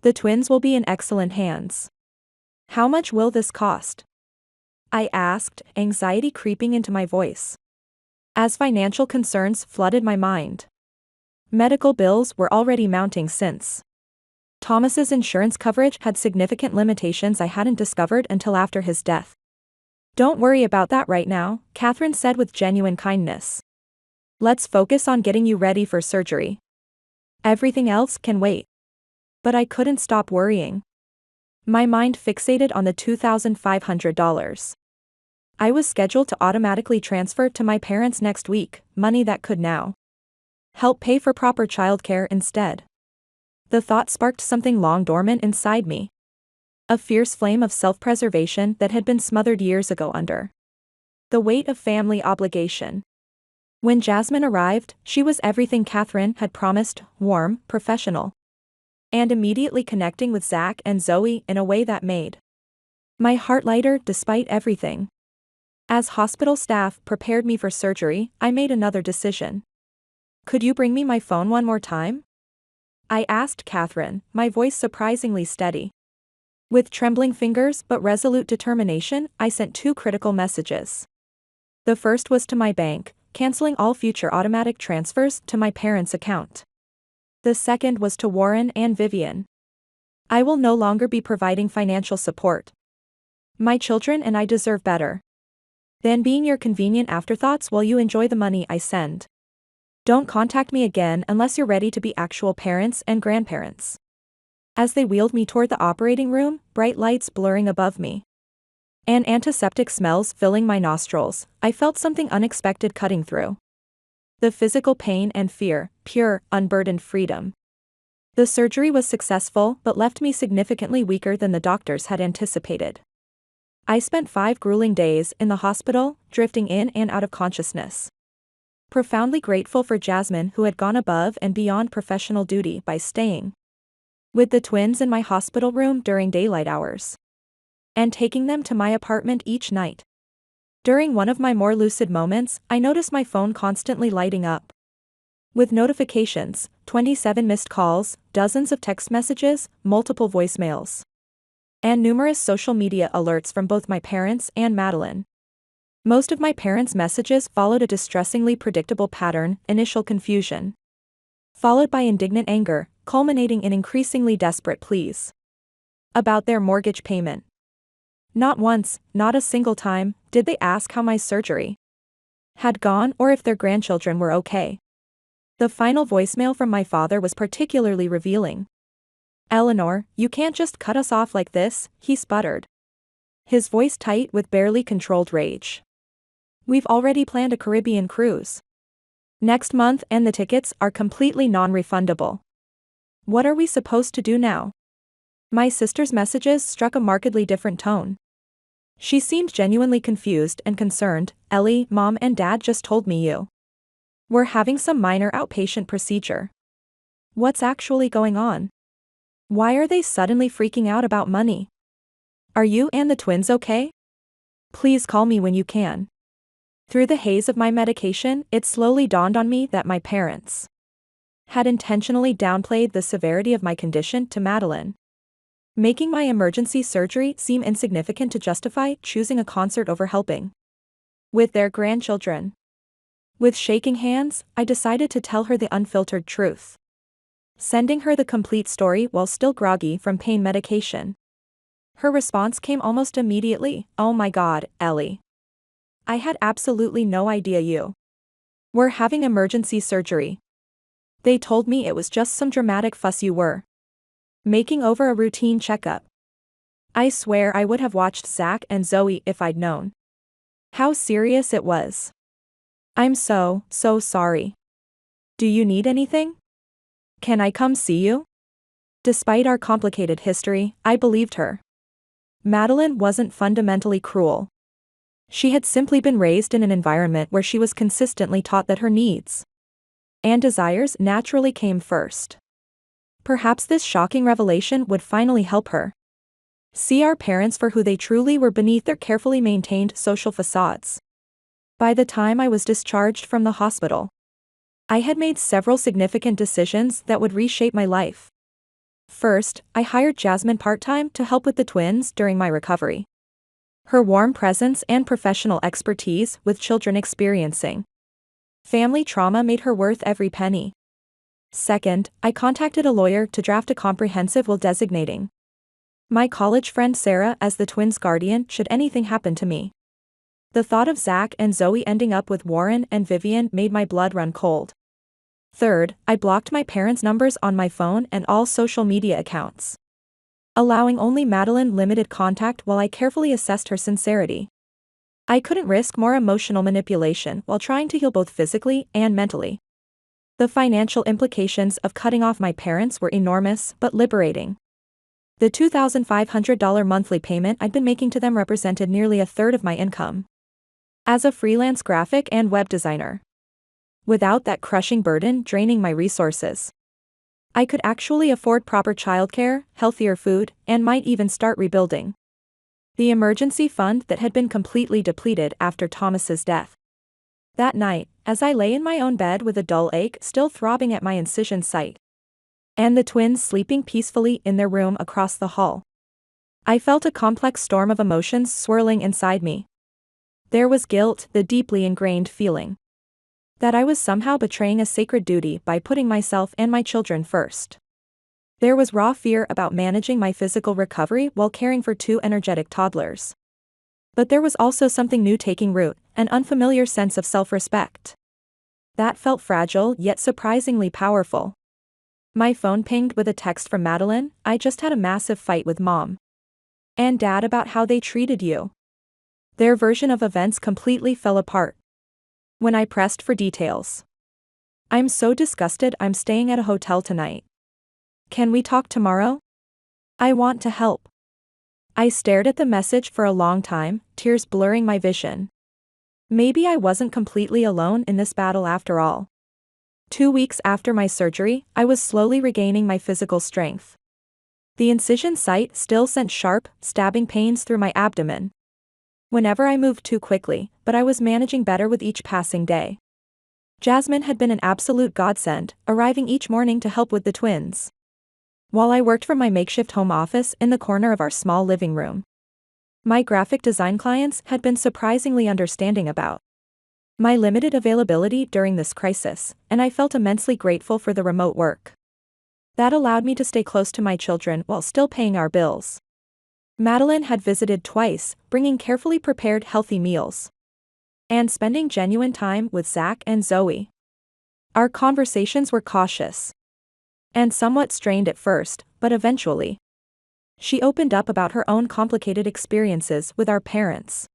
"The twins will be in excellent hands." "How much will this cost?" I asked, anxiety creeping into my voice, as financial concerns flooded my mind. Medical bills were already mounting since Thomas's insurance coverage had significant limitations I hadn't discovered until after his death. "Don't worry about that right now," Catherine said with genuine kindness. "Let's focus on getting you ready for surgery. Everything else can wait." But I couldn't stop worrying. My mind fixated on the $2,500 I was scheduled to automatically transfer to my parents next week, money that could now help pay for proper childcare instead. The thought sparked something long dormant inside me, a fierce flame of self-preservation that had been smothered years ago under the weight of family obligation. When Jasmine arrived, she was everything Catherine had promised: warm, professional, and immediately connecting with Zach and Zoe in a way that made my heart lighter despite everything. As hospital staff prepared me for surgery, I made another decision. "Could you bring me my phone one more time?" I asked Catherine, my voice surprisingly steady. With trembling fingers but resolute determination, I sent 2 critical messages. The first was to my bank, canceling all future automatic transfers to my parents' account. The second was to Warren and Vivian. "I will no longer be providing financial support. My children and I deserve better than being your convenient afterthoughts while you enjoy the money I send. Don't contact me again unless you're ready to be actual parents and grandparents." As they wheeled me toward the operating room, bright lights blurring above me and antiseptic smells filling my nostrils, I felt something unexpected cutting through the physical pain and fear, pure, unburdened freedom. The surgery was successful but left me significantly weaker than the doctors had anticipated. I spent 5 grueling days in the hospital, drifting in and out of consciousness, Profoundly grateful for Jasmine, who had gone above and beyond professional duty by staying with the twins in my hospital room during daylight hours and taking them to my apartment each night. During one of my more lucid moments, I noticed my phone constantly lighting up with notifications, 27 missed calls, dozens of text messages, multiple voicemails, and numerous social media alerts from both my parents and Madeline. Most of my parents' messages followed a distressingly predictable pattern: initial confusion, followed by indignant anger, culminating in increasingly desperate pleas about their mortgage payment. Not once, not a single time, did they ask how my surgery had gone or if their grandchildren were okay. The final voicemail from my father was particularly revealing. "Eleanor, you can't just cut us off like this," he sputtered, his voice tight with barely controlled rage. "We've already planned a Caribbean cruise next month and the tickets are completely non-refundable. What are we supposed to do now?" My sister's messages struck a markedly different tone. She seemed genuinely confused and concerned. "Ellie, Mom and Dad just told me you were having some minor outpatient procedure. What's actually going on? Why are they suddenly freaking out about money? Are you and the twins okay? Please call me when you can." Through the haze of my medication, it slowly dawned on me that my parents had intentionally downplayed the severity of my condition to Madeline, making my emergency surgery seem insignificant to justify choosing a concert over helping with their grandchildren. With shaking hands, I decided to tell her the unfiltered truth, sending her the complete story while still groggy from pain medication. Her response came almost immediately: "Oh my God, Ellie. I had absolutely no idea you were having emergency surgery. They told me it was just some dramatic fuss you were making over a routine checkup. I swear I would have watched Zach and Zoe if I'd known how serious it was. I'm so sorry. Do you need anything? Can I come see you?" Despite our complicated history, I believed her. Madeline wasn't fundamentally cruel. She had simply been raised in an environment where she was consistently taught that her needs and desires naturally came first. Perhaps this shocking revelation would finally help her see our parents for who they truly were beneath their carefully maintained social facades. By the time I was discharged from the hospital, I had made several significant decisions that would reshape my life. First, I hired Jasmine part-time to help with the twins during my recovery. Her warm presence and professional expertise with children experiencing family trauma made her worth every penny. Second, I contacted a lawyer to draft a comprehensive will designating my college friend Sarah as the twins' guardian should anything happen to me. The thought of Zach and Zoe ending up with Warren and Vivian made my blood run cold. Third, I blocked my parents' numbers on my phone and all social media accounts, allowing only Madeline limited contact while I carefully assessed her sincerity. I couldn't risk more emotional manipulation while trying to heal both physically and mentally. The financial implications of cutting off my parents were enormous but liberating. The $2,500 monthly payment I'd been making to them represented nearly a third of my income as a freelance graphic and web designer. Without that crushing burden draining my resources, I could actually afford proper childcare, healthier food, and might even start rebuilding the emergency fund that had been completely depleted after Thomas's death. That night, as I lay in my own bed with a dull ache still throbbing at my incision site, and the twins sleeping peacefully in their room across the hall, I felt a complex storm of emotions swirling inside me. There was guilt, the deeply ingrained feeling that I was somehow betraying a sacred duty by putting myself and my children first. There was raw fear about managing my physical recovery while caring for two energetic toddlers. But there was also something new taking root, an unfamiliar sense of self-respect that felt fragile yet surprisingly powerful. My phone pinged with a text from Madeline. "I just had a massive fight with Mom and Dad about how they treated you." Their version of events completely fell apart when I pressed for details. "I'm so disgusted I'm staying at a hotel tonight. Can we talk tomorrow? I want to help." I stared at the message for a long time, tears blurring my vision. Maybe I wasn't completely alone in this battle after all. 2 weeks after my surgery, I was slowly regaining my physical strength. The incision site still sent sharp, stabbing pains through my abdomen whenever I moved too quickly, but I was managing better with each passing day. Jasmine had been an absolute godsend, arriving each morning to help with the twins, while I worked from my makeshift home office in the corner of our small living room. My graphic design clients had been surprisingly understanding about my limited availability during this crisis, and I felt immensely grateful for the remote work that allowed me to stay close to my children while still paying our bills. Madeline had visited twice, bringing carefully prepared healthy meals and spending genuine time with Zach and Zoe. Our conversations were cautious and somewhat strained at first, but eventually she opened up about her own complicated experiences with our parents.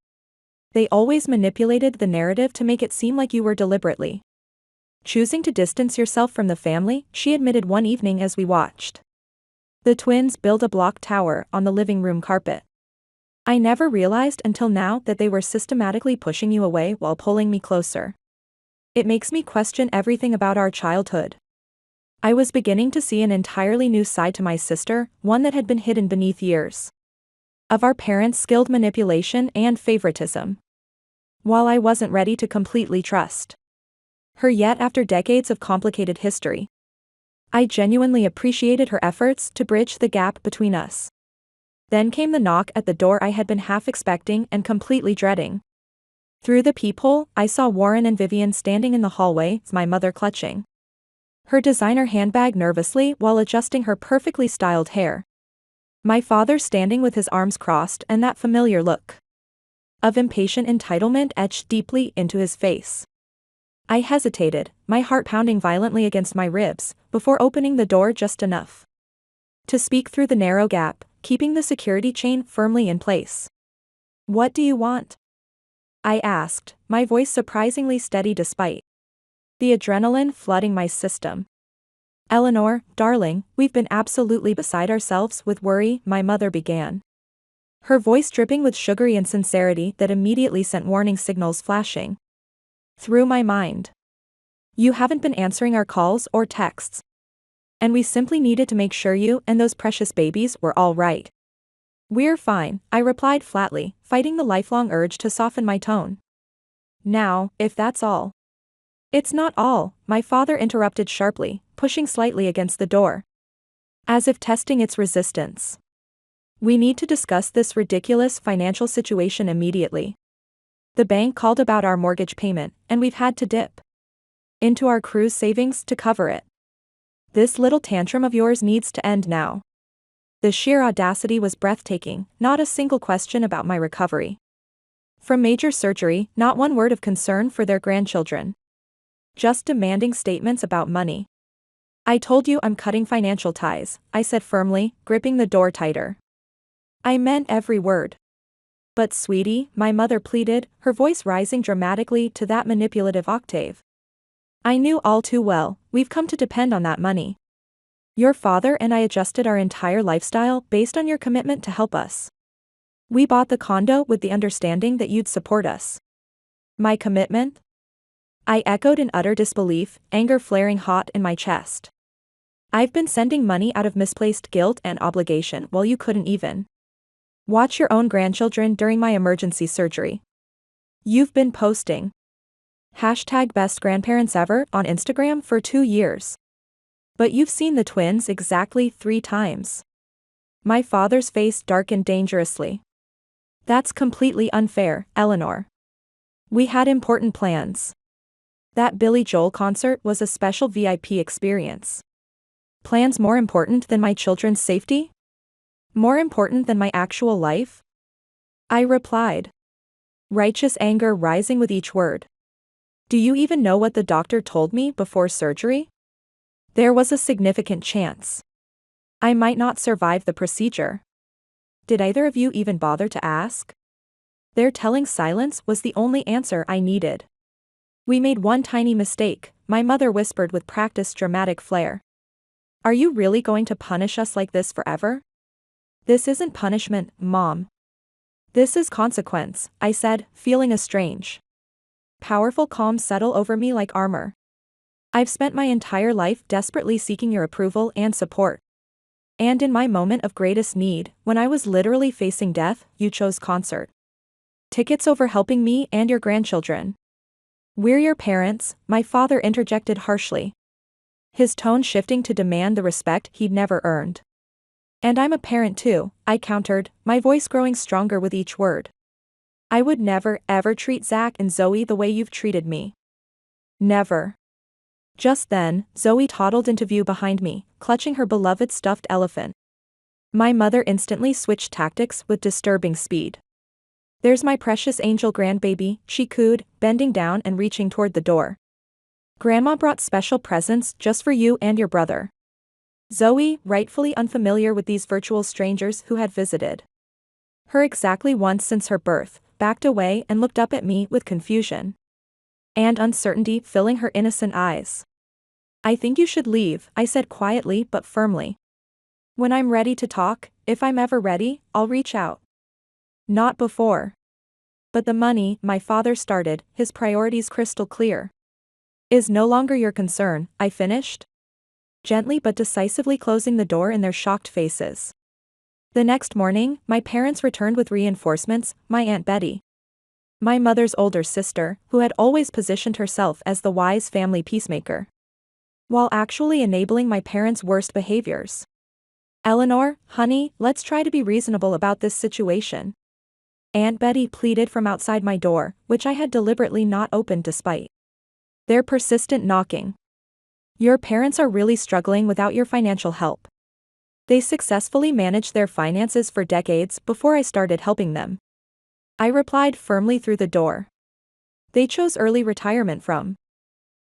They always manipulated the narrative to make it seem like you were deliberately choosing to distance yourself from the family, she admitted one evening as we watched the twins build a block tower on the living room carpet. I never realized until now that they were systematically pushing you away while pulling me closer. It makes me question everything about our childhood. I was beginning to see an entirely new side to my sister, one that had been hidden beneath years of our parents' skilled manipulation and favoritism. While I wasn't ready to completely trust her yet after decades of complicated history, I genuinely appreciated her efforts to bridge the gap between us. Then came the knock at the door I had been half expecting and completely dreading. Through the peephole, I saw Warren and Vivian standing in the hallway, my mother clutching her designer handbag nervously while adjusting her perfectly styled hair. My father standing with his arms crossed and that familiar look of impatient entitlement etched deeply into his face. I hesitated, my heart pounding violently against my ribs, before opening the door just enough to speak through the narrow gap, keeping the security chain firmly in place. "What do you want?" I asked, my voice surprisingly steady despite the adrenaline flooding my system. "Eleanor, darling, we've been absolutely beside ourselves with worry," my mother began, her voice dripping with sugary insincerity that immediately sent warning signals flashing through my mind. "You haven't been answering our calls or texts, and we simply needed to make sure you and those precious babies were all right." "We're fine," I replied flatly, fighting the lifelong urge to soften my tone. "Now, if that's all." "It's not all," my father interrupted sharply, pushing slightly against the door, as if testing its resistance. "We need to discuss this ridiculous financial situation immediately. The bank called about our mortgage payment, and we've had to dip into our cruise savings to cover it. This little tantrum of yours needs to end now." The sheer audacity was breathtaking, not a single question about my recovery from major surgery, not one word of concern for their grandchildren. Just demanding statements about money. "I told you I'm cutting financial ties," I said firmly, gripping the door tighter. "I meant every word." "But sweetie," my mother pleaded, her voice rising dramatically to that manipulative octave. "I knew all too well, we've come to depend on that money. Your father and I adjusted our entire lifestyle based on your commitment to help us. We bought the condo with the understanding that you'd support us." "My commitment?" I echoed in utter disbelief, anger flaring hot in my chest. "I've been sending money out of misplaced guilt and obligation while you couldn't even watch your own grandchildren during my emergency surgery. You've been posting #BestGrandparentsEver on Instagram for 2 years. But you've seen the twins exactly 3 times." My father's face darkened dangerously. "That's completely unfair, Eleanor. We had important plans. That Billy Joel concert was a special VIP experience. Plans more important than my children's safety? More important than my actual life?" I replied, righteous anger rising with each word. "Do you even know what the doctor told me before surgery? There was a significant chance I might not survive the procedure. Did either of you even bother to ask?" Their telling silence was the only answer I needed. "We made one tiny mistake," my mother whispered with practiced dramatic flair. "Are you really going to punish us like this forever?" "This isn't punishment, Mom. This is consequence," I said, feeling estranged. powerful calm settle over me like armor. I've spent my entire life desperately seeking your approval and support. And in my moment of greatest need, when I was literally facing death, you chose concert tickets over helping me and your grandchildren. We're your parents, my father interjected harshly, his tone shifting to demand the respect he'd never earned. And I'm a parent too, I countered, my voice growing stronger with each word. I would never, ever treat Zach and Zoe the way you've treated me. Never. Just then, Zoe toddled into view behind me, clutching her beloved stuffed elephant. My mother instantly switched tactics with disturbing speed. There's my precious angel grandbaby, she cooed, bending down and reaching toward the door. Grandma brought special presents just for you and your brother. Zoe, rightfully unfamiliar with these virtual strangers who had visited her exactly once since her birth, backed away and looked up at me with confusion and uncertainty filling her innocent eyes. I think you should leave, I said quietly but firmly. When I'm ready to talk, if I'm ever ready, I'll reach out. Not before. But the money, my father started, his priorities crystal clear, is no longer your concern, I finished, gently but decisively closing the door in their shocked faces. The next morning, my parents returned with reinforcements, my Aunt Betty, my mother's older sister, who had always positioned herself as the wise family peacemaker, while actually enabling my parents' worst behaviors. Eleanor, honey, let's try to be reasonable about this situation, Aunt Betty pleaded from outside my door, which I had deliberately not opened despite their persistent knocking. Your parents are really struggling without your financial help. They successfully managed their finances for decades before I started helping them, I replied firmly through the door. They chose early retirement from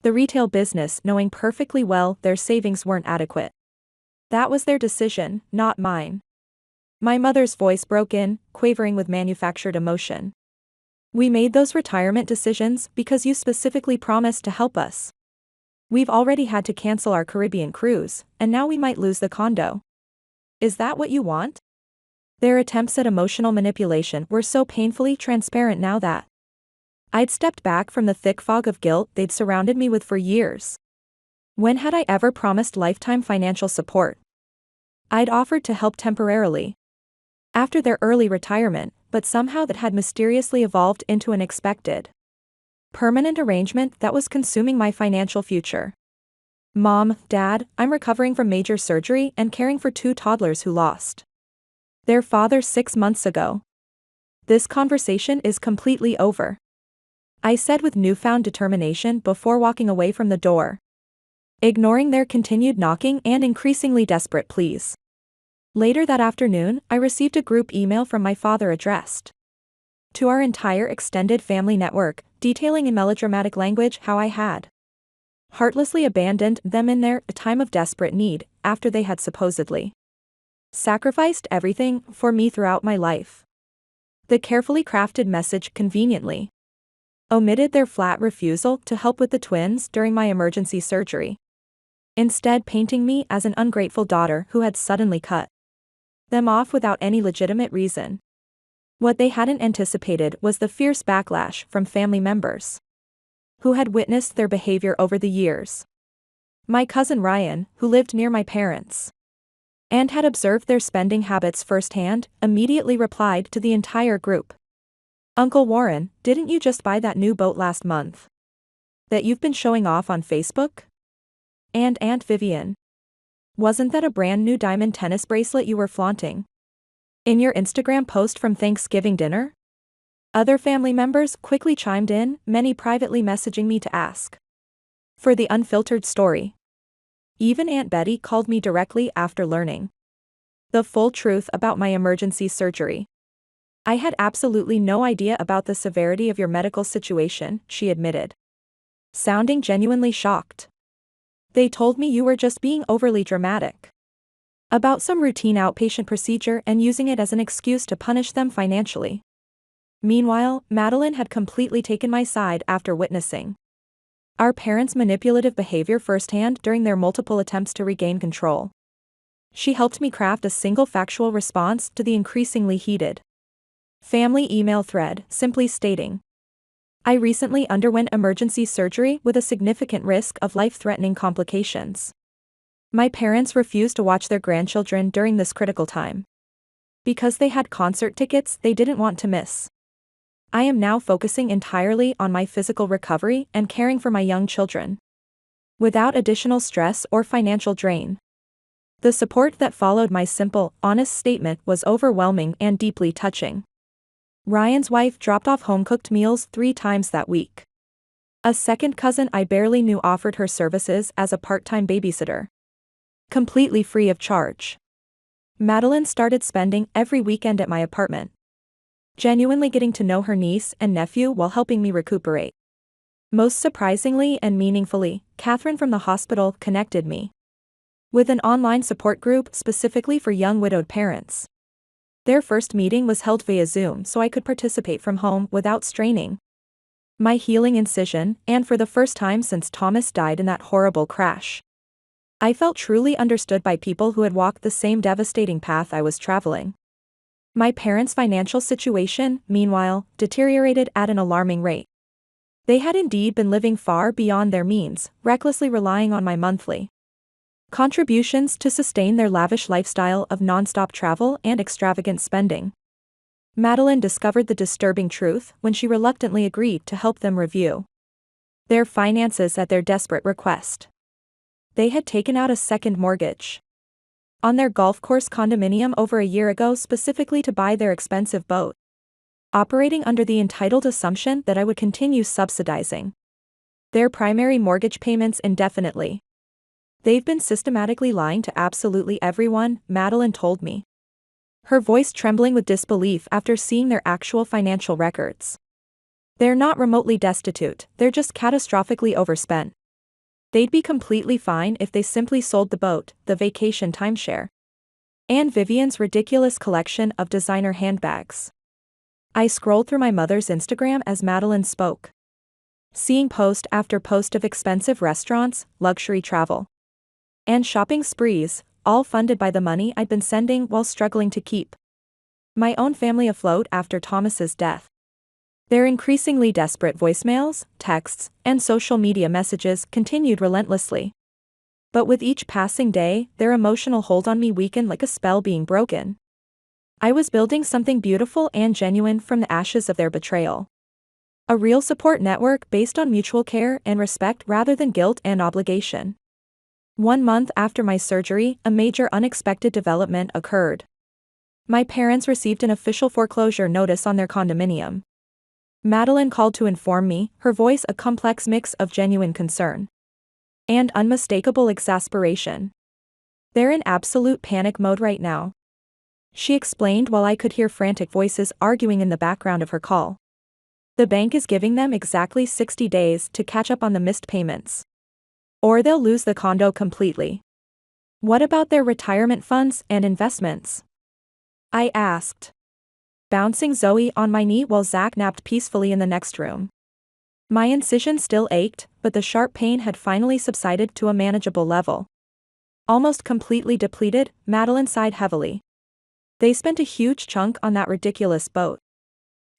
the retail business, knowing perfectly well their savings weren't adequate. That was their decision, not mine. My mother's voice broke in, quavering with manufactured emotion. We made those retirement decisions because you specifically promised to help us. We've already had to cancel our Caribbean cruise, and now we might lose the condo. Is that what you want? Their attempts at emotional manipulation were so painfully transparent now that I'd stepped back from the thick fog of guilt they'd surrounded me with for years. When had I ever promised lifetime financial support? I'd offered to help temporarily after their early retirement, but somehow that had mysteriously evolved into an expected permanent arrangement that was consuming my financial future. Mom, Dad, I'm recovering from major surgery and caring for 2 toddlers who lost their father 6 months ago. This conversation is completely over, I said with newfound determination before walking away from the door, ignoring their continued knocking and increasingly desperate pleas. Later that afternoon, I received a group email from my father addressed to our entire extended family network, detailing in melodramatic language how I had heartlessly abandoned them in their time of desperate need, after they had supposedly sacrificed everything for me throughout my life. The carefully crafted message conveniently omitted their flat refusal to help with the twins during my emergency surgery, instead painting me as an ungrateful daughter who had suddenly cut them off without any legitimate reason. What they hadn't anticipated was the fierce backlash from family members who had witnessed their behavior over the years. My cousin Ryan, who lived near my parents and had observed their spending habits firsthand, immediately replied to the entire group, Uncle Warren, didn't you just buy that new boat last month that you've been showing off on Facebook? And Aunt Vivian, wasn't that a brand new diamond tennis bracelet you were flaunting in your Instagram post from Thanksgiving dinner? Other family members quickly chimed in, many privately messaging me to ask for the unfiltered story. Even Aunt Betty called me directly after learning the full truth about my emergency surgery. I had absolutely no idea about the severity of your medical situation, she admitted, sounding genuinely shocked. They told me you were just being overly dramatic about some routine outpatient procedure and using it as an excuse to punish them financially. Meanwhile, Madeline had completely taken my side after witnessing our parents' manipulative behavior firsthand during their multiple attempts to regain control. She helped me craft a single factual response to the increasingly heated family email thread, simply stating, I recently underwent emergency surgery with a significant risk of life-threatening complications. My parents refused to watch their grandchildren during this critical time. Because they had concert tickets they didn't want to miss. I am now focusing entirely on my physical recovery and caring for my young children, without additional stress or financial drain. The support that followed my simple, honest statement was overwhelming and deeply touching. Ryan's wife dropped off home-cooked meals 3 times that week. A second cousin I barely knew offered her services as a part-time babysitter, completely free of charge. Madeline started spending every weekend at my apartment, genuinely getting to know her niece and nephew while helping me recuperate. Most surprisingly and meaningfully, Catherine from the hospital connected me with an online support group specifically for young widowed parents. Their first meeting was held via Zoom so I could participate from home without straining my healing incision, and for the first time since Thomas died in that horrible crash, I felt truly understood by people who had walked the same devastating path I was traveling. My parents' financial situation, meanwhile, deteriorated at an alarming rate. They had indeed been living far beyond their means, recklessly relying on my monthly contributions to sustain their lavish lifestyle of non-stop travel and extravagant spending. Madeline discovered the disturbing truth when she reluctantly agreed to help them review their finances at their desperate request. They had taken out a second mortgage on their golf course condominium over a year ago specifically to buy their expensive boat, operating under the entitled assumption that I would continue subsidizing their primary mortgage payments indefinitely. They've been systematically lying to absolutely everyone, Madeline told me, her voice trembling with disbelief after seeing their actual financial records. They're not remotely destitute, they're just catastrophically overspent. They'd be completely fine if they simply sold the boat, the vacation timeshare, and Vivian's ridiculous collection of designer handbags. I scrolled through my mother's Instagram as Madeline spoke, seeing post after post of expensive restaurants, luxury travel, and shopping sprees, all funded by the money I'd been sending while struggling to keep my own family afloat after Thomas's death. Their increasingly desperate voicemails, texts, and social media messages continued relentlessly. But with each passing day, their emotional hold on me weakened like a spell being broken. I was building something beautiful and genuine from the ashes of their betrayal. A real support network based on mutual care and respect rather than guilt and obligation. 1 month after my surgery, a major unexpected development occurred. My parents received an official foreclosure notice on their condominium. Madeline called to inform me, her voice a complex mix of genuine concern and unmistakable exasperation. They're in absolute panic mode right now, she explained while I could hear frantic voices arguing in the background of her call. The bank is giving them exactly 60 days to catch up on the missed payments, or they'll lose the condo completely. What about their retirement funds and investments? I asked, bouncing Zoe on my knee while Zach napped peacefully in the next room. My incision still ached, but the sharp pain had finally subsided to a manageable level. Almost completely depleted, Madeline sighed heavily. They spent a huge chunk on that ridiculous boat.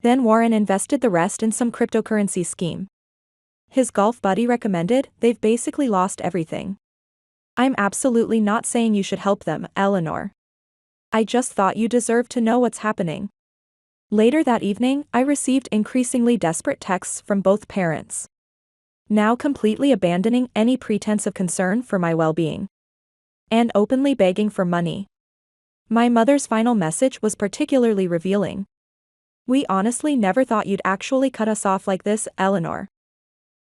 Then Warren invested the rest in some cryptocurrency scheme his golf buddy recommended. They've basically lost everything. I'm absolutely not saying you should help them, Eleanor. I just thought you deserved to know what's happening. Later that evening, I received increasingly desperate texts from both parents, now completely abandoning any pretense of concern for my well-being, and openly begging for money. My mother's final message was particularly revealing. We honestly never thought you'd actually cut us off like this, Eleanor.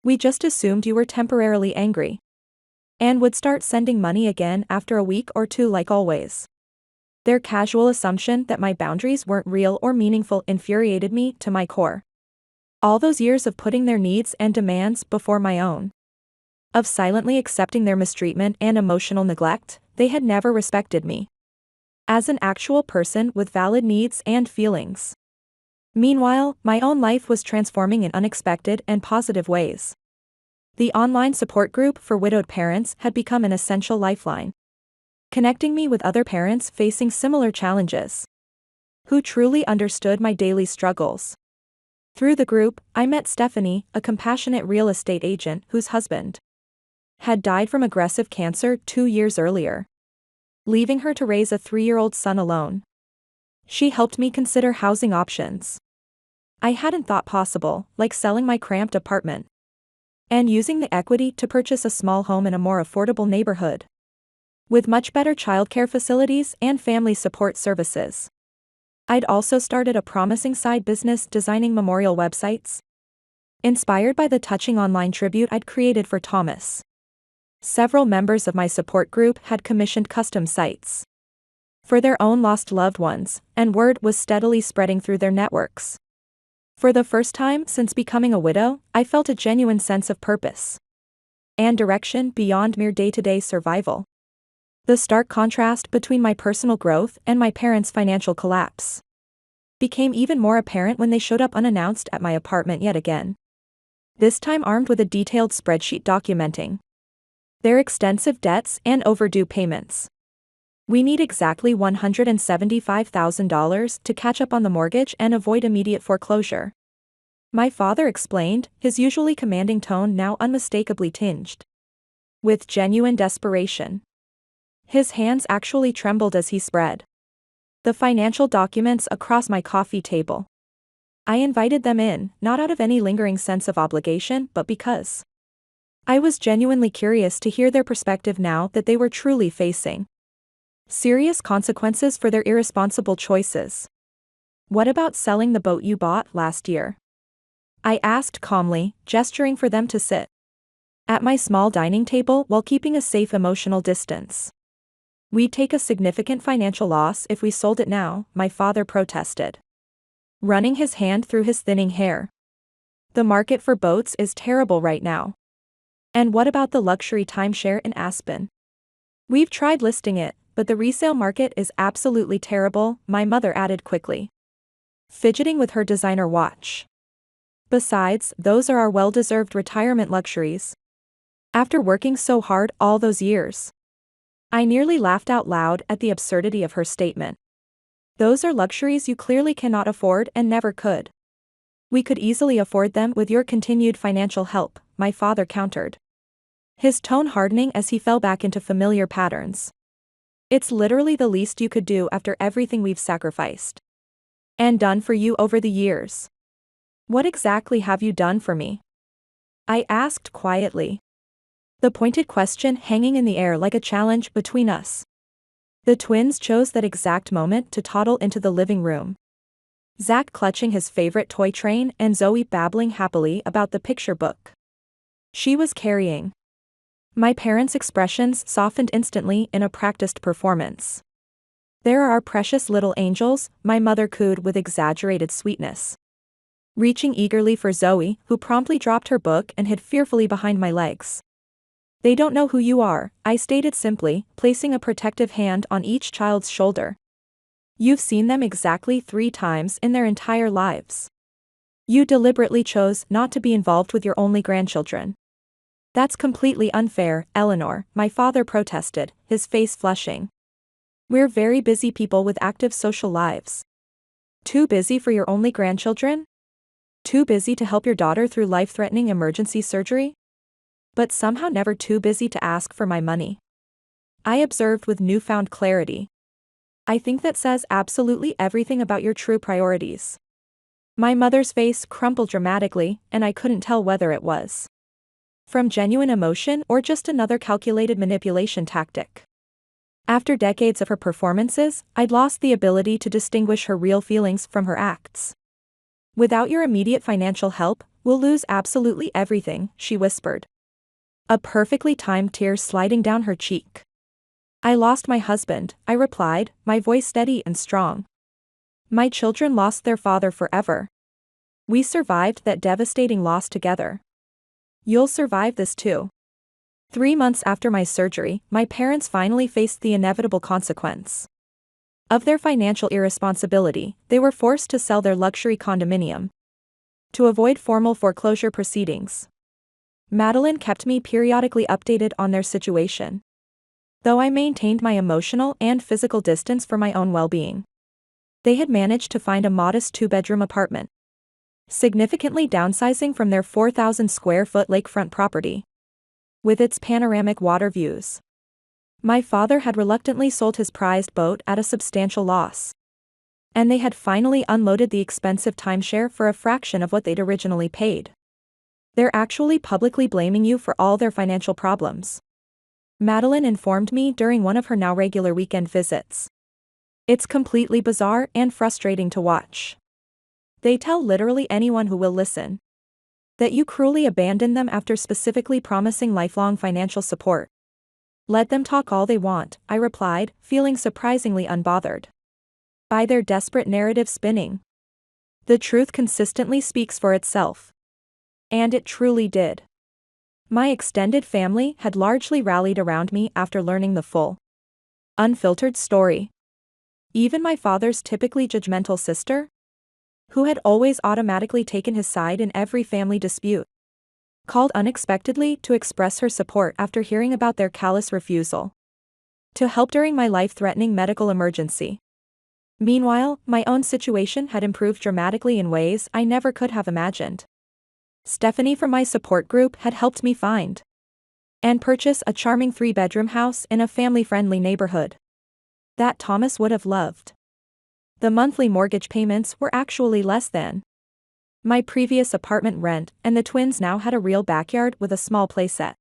We just assumed you were temporarily angry and would start sending money again after a week or 2 like always. Their casual assumption that my boundaries weren't real or meaningful infuriated me to my core. All those years of putting their needs and demands before my own, of silently accepting their mistreatment and emotional neglect, they had never respected me as an actual person with valid needs and feelings. Meanwhile, my own life was transforming in unexpected and positive ways. The online support group for widowed parents had become an essential lifeline, connecting me with other parents facing similar challenges, who truly understood my daily struggles. Through the group, I met Stephanie, a compassionate real estate agent whose husband had died from aggressive cancer 2 years earlier, leaving her to raise a 3-year-old son alone. She helped me consider housing options I hadn't thought possible, like selling my cramped apartment and using the equity to purchase a small home in a more affordable neighborhood with much better childcare facilities and family support services. I'd also started a promising side business designing memorial websites, inspired by the touching online tribute I'd created for Thomas. Several members of my support group had commissioned custom sites for their own lost loved ones, and word was steadily spreading through their networks. For the first time since becoming a widow, I felt a genuine sense of purpose and direction beyond mere day-to-day survival. The stark contrast between my personal growth and my parents' financial collapse became even more apparent when they showed up unannounced at my apartment yet again. This time armed with a detailed spreadsheet documenting their extensive debts and overdue payments. We need exactly $175,000 to catch up on the mortgage and avoid immediate foreclosure, my father explained, his usually commanding tone now unmistakably tinged with genuine desperation. His hands actually trembled as he spread the financial documents across my coffee table. I invited them in, not out of any lingering sense of obligation, but because I was genuinely curious to hear their perspective now that they were truly facing serious consequences for their irresponsible choices. What about selling the boat you bought last year? I asked calmly, gesturing for them to sit at my small dining table while keeping a safe emotional distance. We'd take a significant financial loss if we sold it now, my father protested, running his hand through his thinning hair. The market for boats is terrible right now. And what about the luxury timeshare in Aspen? We've tried listing it, but the resale market is absolutely terrible, my mother added quickly, fidgeting with her designer watch. Besides, those are our well-deserved retirement luxuries. After working so hard all those years. I nearly laughed out loud at the absurdity of her statement. Those are luxuries you clearly cannot afford and never could. We could easily afford them with your continued financial help, my father countered, his tone hardening as he fell back into familiar patterns. It's literally the least you could do after everything we've sacrificed and done for you over the years. What exactly have you done for me? I asked quietly, the pointed question hanging in the air like a challenge between us. The twins chose that exact moment to toddle into the living room, Zach clutching his favorite toy train and Zoe babbling happily about the picture book she was carrying. My parents' expressions softened instantly in a practiced performance. There are our precious little angels, my mother cooed with exaggerated sweetness, reaching eagerly for Zoe, who promptly dropped her book and hid fearfully behind my legs. They don't know who you are, I stated simply, placing a protective hand on each child's shoulder. You've seen them exactly 3 times in their entire lives. You deliberately chose not to be involved with your only grandchildren. That's completely unfair, Eleanor, my father protested, his face flushing. We're very busy people with active social lives. Too busy for your only grandchildren? Too busy to help your daughter through life-threatening emergency surgery? But somehow never too busy to ask for my money. I observed with newfound clarity. I think that says absolutely everything about your true priorities. My mother's face crumpled dramatically, and I couldn't tell whether it was from genuine emotion or just another calculated manipulation tactic. After decades of her performances, I'd lost the ability to distinguish her real feelings from her acts. Without your immediate financial help, we'll lose absolutely everything, she whispered, a perfectly timed tear sliding down her cheek. I lost my husband, I replied, my voice steady and strong. My children lost their father forever. We survived that devastating loss together. You'll survive this too. 3 months after my surgery, my parents finally faced the inevitable consequence of their financial irresponsibility. They were forced to sell their luxury condominium to avoid formal foreclosure proceedings. Madeline kept me periodically updated on their situation, though I maintained my emotional and physical distance for my own well-being. They had managed to find a modest 2-bedroom apartment significantly downsizing from their 4,000 square foot lakefront property with its panoramic water views. My father had reluctantly sold his prized boat at a substantial loss, and they had finally unloaded the expensive timeshare for a fraction of what they'd originally paid. They're actually publicly blaming you for all their financial problems, Madeline informed me during one of her now regular weekend visits. It's completely bizarre and frustrating to watch. They tell literally anyone who will listen that you cruelly abandoned them after specifically promising lifelong financial support. Let them talk all they want, I replied, feeling surprisingly unbothered by their desperate narrative spinning. The truth consistently speaks for itself. And it truly did. My extended family had largely rallied around me after learning the full, unfiltered story. Even my father's typically judgmental sister, who had always automatically taken his side in every family dispute, called unexpectedly to express her support after hearing about their callous refusal to help during my life-threatening medical emergency. Meanwhile, my own situation had improved dramatically in ways I never could have imagined. Stephanie from my support group had helped me find and purchase a charming 3-bedroom house in a family-friendly neighborhood that Thomas would have loved. The monthly mortgage payments were actually less than my previous apartment rent, and the twins now had a real backyard with a small playset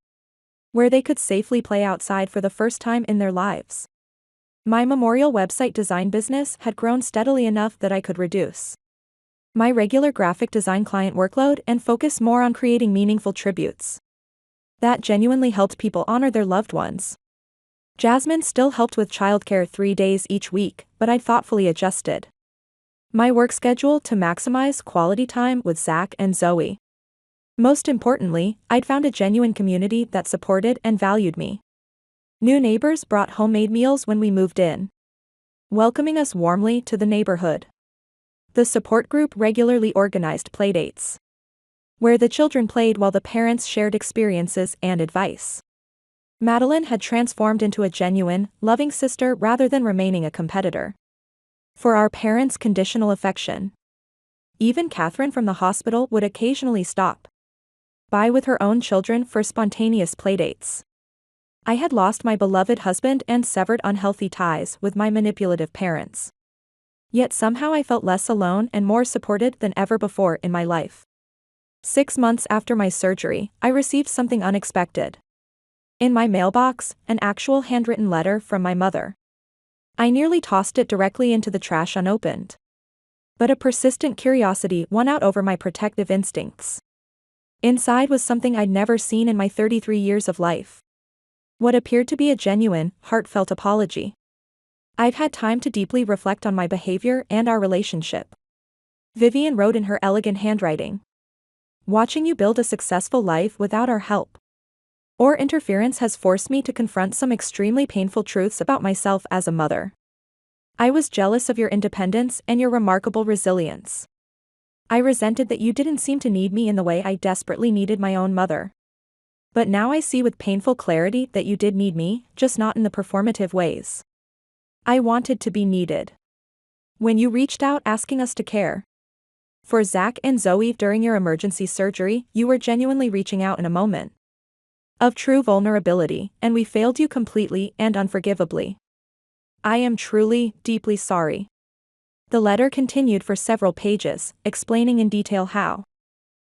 where they could safely play outside for the first time in their lives. My memorial website design business had grown steadily enough that I could reduce my regular graphic design client workload and focus more on creating meaningful tributes that genuinely helped people honor their loved ones. Jasmine still helped with childcare 3 days each week, but I'd thoughtfully adjusted my work schedule to maximize quality time with Zach and Zoe. Most importantly, I'd found a genuine community that supported and valued me. New neighbors brought homemade meals when we moved in, welcoming us warmly to the neighborhood. The support group regularly organized playdates, where the children played while the parents shared experiences and advice. Madeline had transformed into a genuine, loving sister rather than remaining a competitor for our parents' conditional affection. Even Catherine from the hospital would occasionally stop by with her own children for spontaneous playdates. I had lost my beloved husband and severed unhealthy ties with my manipulative parents. Yet somehow I felt less alone and more supported than ever before in my life. 6 months after my surgery, I received something unexpected. In my mailbox, an actual handwritten letter from my mother. I nearly tossed it directly into the trash unopened. But a persistent curiosity won out over my protective instincts. Inside was something I'd never seen in my 33 years of life. What appeared to be a genuine, heartfelt apology. I've had time to deeply reflect on my behavior and our relationship. Vivian wrote in her elegant handwriting. Watching you build a successful life without our help or interference has forced me to confront some extremely painful truths about myself as a mother. I was jealous of your independence and your remarkable resilience. I resented that you didn't seem to need me in the way I desperately needed my own mother. But now I see with painful clarity that you did need me, just not in the performative ways I wanted to be needed. When you reached out asking us to care for Zach and Zoe during your emergency surgery, you were genuinely reaching out in a moment of true vulnerability, and we failed you completely and unforgivably. I am truly, deeply sorry. The letter continued for several pages, explaining in detail how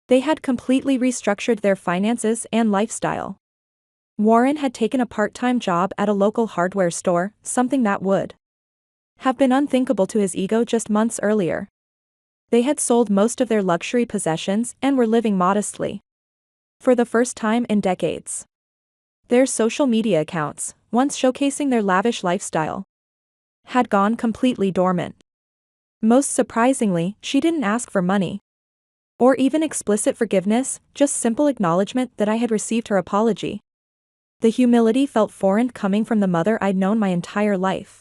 they had completely restructured their finances and lifestyle. Warren had taken a part-time job at a local hardware store, something that would have been unthinkable to his ego just months earlier. They had sold most of their luxury possessions and were living modestly for the first time in decades. Their social media accounts, once showcasing their lavish lifestyle, had gone completely dormant. Most surprisingly, she didn't ask for money or even explicit forgiveness, just simple acknowledgement that I had received her apology. The humility felt foreign coming from the mother I'd known my entire life.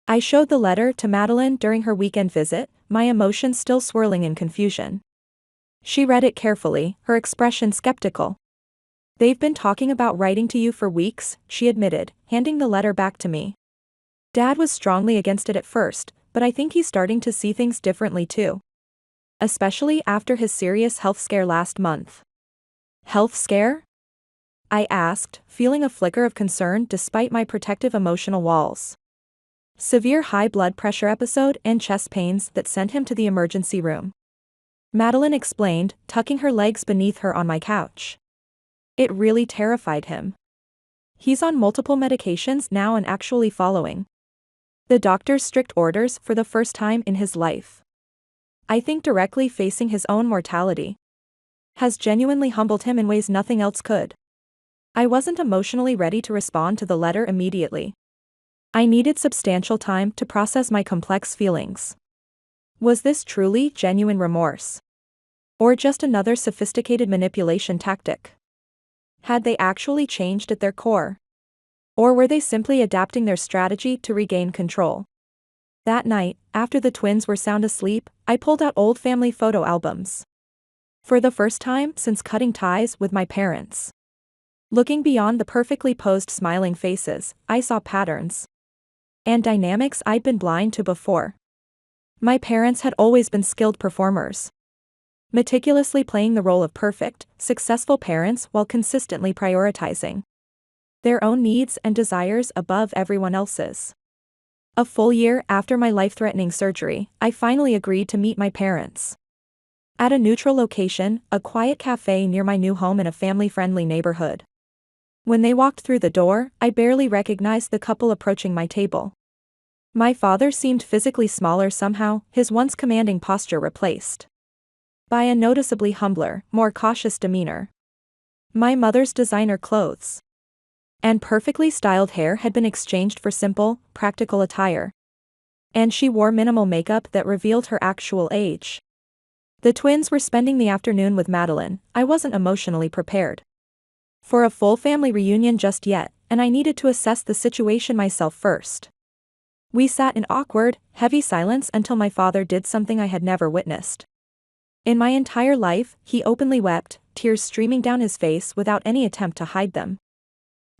I showed the letter to Madeline during her weekend visit, my emotions still swirling in confusion. She read it carefully, her expression skeptical. They've been talking about writing to you for weeks, she admitted, handing the letter back to me. Dad was strongly against it at first, but I think he's starting to see things differently too. especially after his serious health scare last month. Health scare? I asked, feeling a flicker of concern despite my protective emotional walls. Severe high blood pressure episode and chest pains that sent him to the emergency room. Madeline explained, tucking her legs beneath her on my couch. It really terrified him. He's on multiple medications now and actually following the doctor's strict orders for the first time in his life. I think directly facing his own mortality has genuinely humbled him in ways nothing else could. I wasn't emotionally ready to respond to the letter immediately. I needed substantial time to process my complex feelings. Was this truly genuine remorse? Or just another sophisticated manipulation tactic? Had they actually changed at their core? Or were they simply adapting their strategy to regain control? That night, after the twins were sound asleep, I pulled out old family photo albums. For the first time since cutting ties with my parents. Looking beyond the perfectly posed smiling faces, I saw patterns and dynamics I'd been blind to before. My parents had always been skilled performers, meticulously playing the role of perfect, successful parents while consistently prioritizing their own needs and desires above everyone else's. A full year after my life-threatening surgery, I finally agreed to meet my parents at a neutral location, a quiet cafe near my new home in a family-friendly neighborhood. When they walked through the door, I barely recognized the couple approaching my table. My father seemed physically smaller somehow, his once commanding posture replaced by a noticeably humbler, more cautious demeanor. My mother's designer clothes and perfectly styled hair had been exchanged for simple, practical attire. And she wore minimal makeup that revealed her actual age. The twins were spending the afternoon with Madeline. I wasn't emotionally prepared for a full family reunion just yet, and I needed to assess the situation myself first. We sat in awkward, heavy silence until my father did something I had never witnessed in my entire life. He openly wept, tears streaming down his face without any attempt to hide them.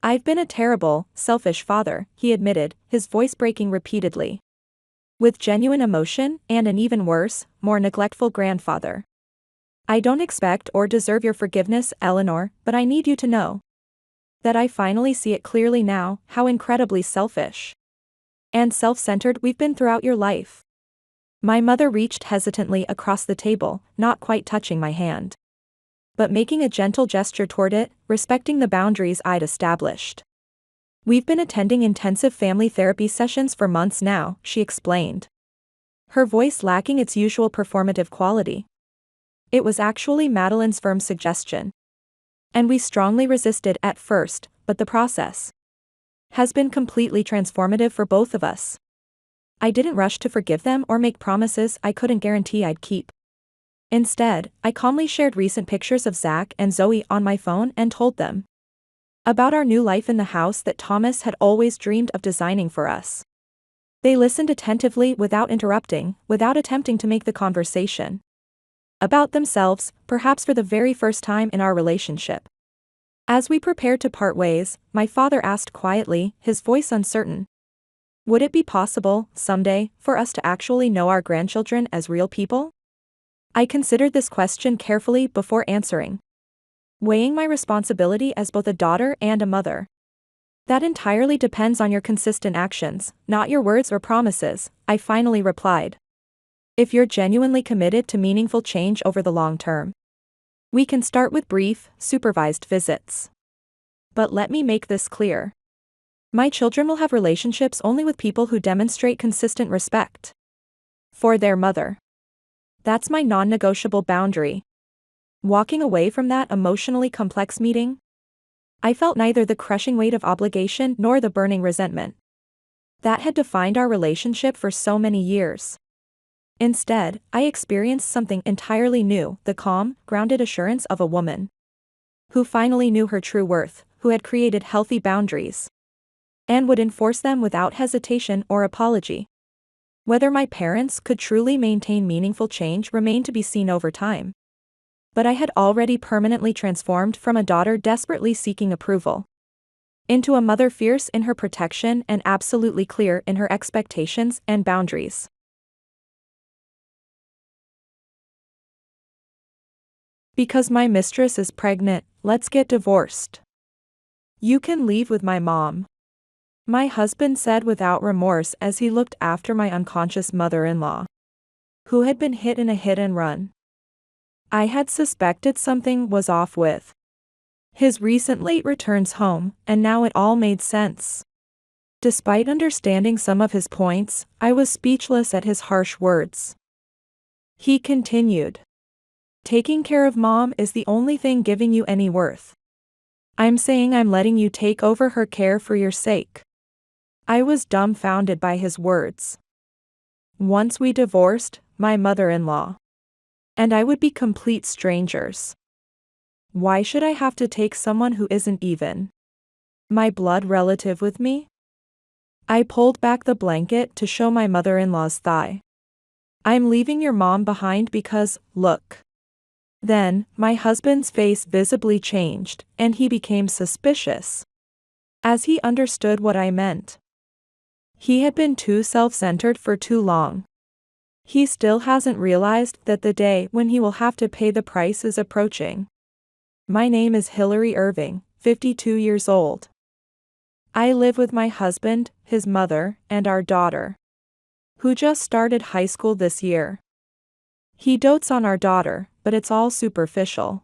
"I've been a terrible, selfish father," he admitted, his voice breaking repeatedly with genuine emotion, "and an even worse, more neglectful grandfather. I don't expect or deserve your forgiveness, Eleanor, but I need you to know that I finally see it clearly now, how incredibly selfish and self-centered we've been throughout your life." My mother reached hesitantly across the table, not quite touching my hand, but making a gentle gesture toward it, respecting the boundaries I'd established. "We've been attending intensive family therapy sessions for months now," she explained, her voice lacking its usual performative quality. It was actually Madeline's firm suggestion. And we strongly resisted at first, but the process has been completely transformative for both of us. I didn't rush to forgive them or make promises I couldn't guarantee I'd keep. Instead, I calmly shared recent pictures of Zach and Zoe on my phone and told them about our new life in the house that Thomas had always dreamed of designing for us. They listened attentively without interrupting, without attempting to make the conversation about themselves, perhaps for the very first time in our relationship. As we prepared to part ways, my father asked quietly, his voice uncertain, "Would it be possible, someday, for us to actually know our grandchildren as real people?" I considered this question carefully before answering, weighing my responsibility as both a daughter and a mother. "That entirely depends on your consistent actions, not your words or promises," I finally replied. "If you're genuinely committed to meaningful change over the long term, we can start with brief, supervised visits. But let me make this clear. My children will have relationships only with people who demonstrate consistent respect for their mother. That's my non-negotiable boundary." Walking away from that emotionally complex meeting, I felt neither the crushing weight of obligation nor the burning resentment that had defined our relationship for so many years. Instead, I experienced something entirely new, the calm, grounded assurance of a woman who finally knew her true worth, who had created healthy boundaries and would enforce them without hesitation or apology. Whether my parents could truly maintain meaningful change remained to be seen over time. But I had already permanently transformed from a daughter desperately seeking approval into a mother fierce in her protection and absolutely clear in her expectations and boundaries. Because my mistress is pregnant, let's get divorced. You can leave with my mom, my husband said without remorse as he looked after my unconscious mother-in-law, who had been hit in a hit-and-run. I had suspected something was off with his recent late returns home, and now it all made sense. Despite understanding some of his points, I was speechless at his harsh words. He continued, "Taking care of mom is the only thing giving you any worth. I'm saying I'm letting you take over her care for your sake." I was dumbfounded by his words. Once we divorced, my mother-in-law and I would be complete strangers. Why should I have to take someone who isn't even my blood relative with me? I pulled back the blanket to show my mother-in-law's thigh. "I'm leaving your mom behind because, look." Then, my husband's face visibly changed, and he became suspicious, as he understood what I meant. He had been too self-centered for too long. He still hasn't realized that the day when he will have to pay the price is approaching. My name is Hillary Irving, 52 years old. I live with my husband, his mother, and our daughter, who just started high school this year. He dotes on our daughter, but it's all superficial.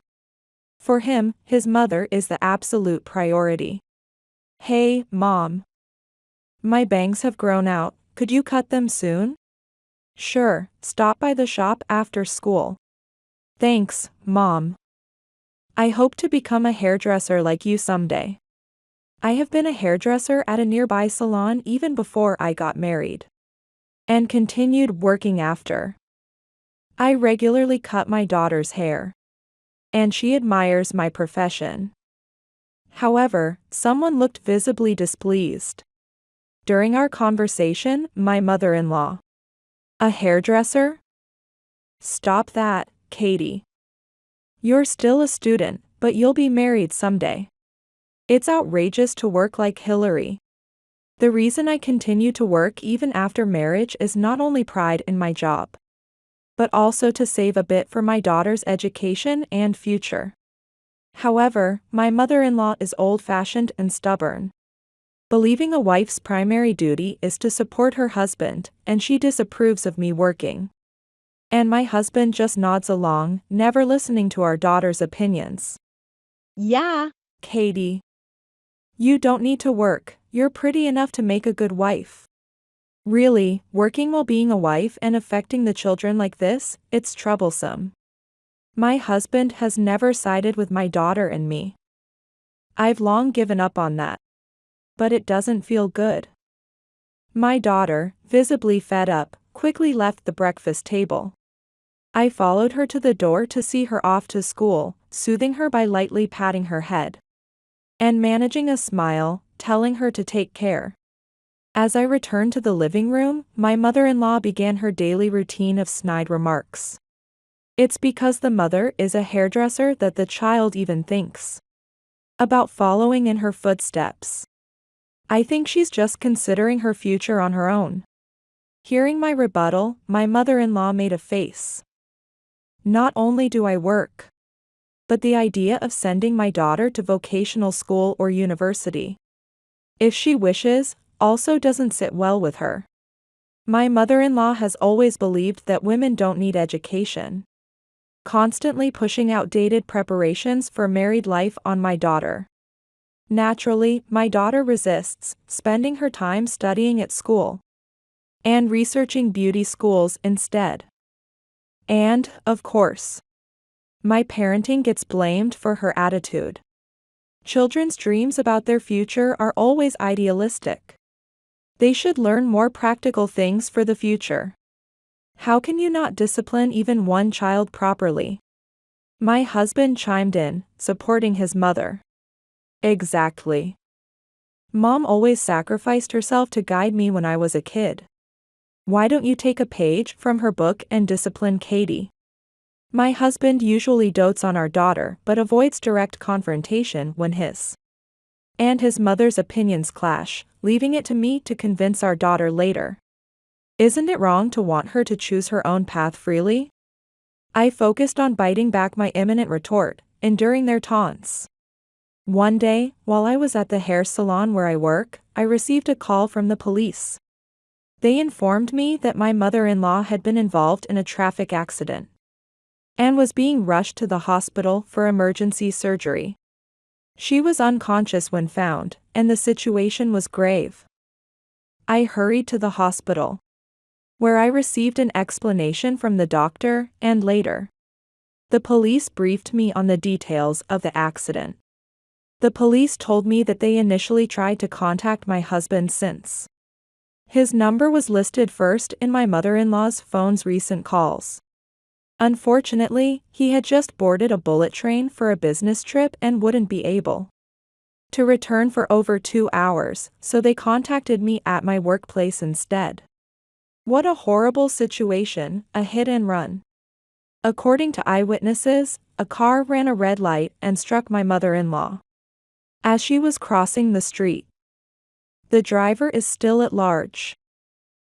For him, his mother is the absolute priority. "Hey, Mom. My bangs have grown out, could you cut them soon?" "Sure, stop by the shop after school." "Thanks, Mom. I hope to become a hairdresser like you someday." I have been a hairdresser at a nearby salon even before I got married, and continued working after. I regularly cut my daughter's hair, and she admires my profession. However, someone looked visibly displeased. During our conversation, my mother-in-law, "A hairdresser? Stop that, Katie. You're still a student, but you'll be married someday. It's outrageous to work like Hillary." The reason I continue to work even after marriage is not only pride in my job, but also to save a bit for my daughter's education and future. However, my mother-in-law is old-fashioned and stubborn, believing a wife's primary duty is to support her husband, and she disapproves of me working. And my husband just nods along, never listening to our daughter's opinions. "Yeah, Katie. You don't need to work, you're pretty enough to make a good wife." Really, working while being a wife and affecting the children like this, it's troublesome. My husband has never sided with my daughter and me. I've long given up on that. But it doesn't feel good. My daughter, visibly fed up, quickly left the breakfast table. I followed her to the door to see her off to school, soothing her by lightly patting her head and managing a smile, telling her to take care. As I returned to the living room, my mother-in-law began her daily routine of snide remarks. It's because the mother is a hairdresser that the child even thinks about following in her footsteps. I think she's just considering her future on her own. Hearing my rebuttal, my mother-in-law made a face. Not only do I work, but the idea of sending my daughter to vocational school or university, if she wishes, also doesn't sit well with her. My mother-in-law has always believed that women don't need education, constantly pushing outdated preparations for married life on my daughter. Naturally, my daughter resists, spending her time studying at school and researching beauty schools instead. And, of course, my parenting gets blamed for her attitude. Children's dreams about their future are always idealistic. They should learn more practical things for the future. How can you not discipline even one child properly? My husband chimed in, supporting his mother. Exactly. Mom always sacrificed herself to guide me when I was a kid. Why don't you take a page from her book and discipline Katie? My husband usually dotes on our daughter but avoids direct confrontation when his and his mother's opinions clash, leaving it to me to convince our daughter later. Isn't it wrong to want her to choose her own path freely? I focused on biting back my imminent retort, enduring their taunts. One day, while I was at the hair salon where I work, I received a call from the police. They informed me that my mother-in-law had been involved in a traffic accident and was being rushed to the hospital for emergency surgery. She was unconscious when found, and the situation was grave. I hurried to the hospital, where I received an explanation from the doctor, and later, the police briefed me on the details of the accident. The police told me that they initially tried to contact my husband since his number was listed first in my mother-in-law's phone's recent calls. Unfortunately, he had just boarded a bullet train for a business trip and wouldn't be able to return for over 2 hours, so they contacted me at my workplace instead. What a horrible situation, a hit and run. According to eyewitnesses, a car ran a red light and struck my mother-in-law as she was crossing the street. The driver is still at large.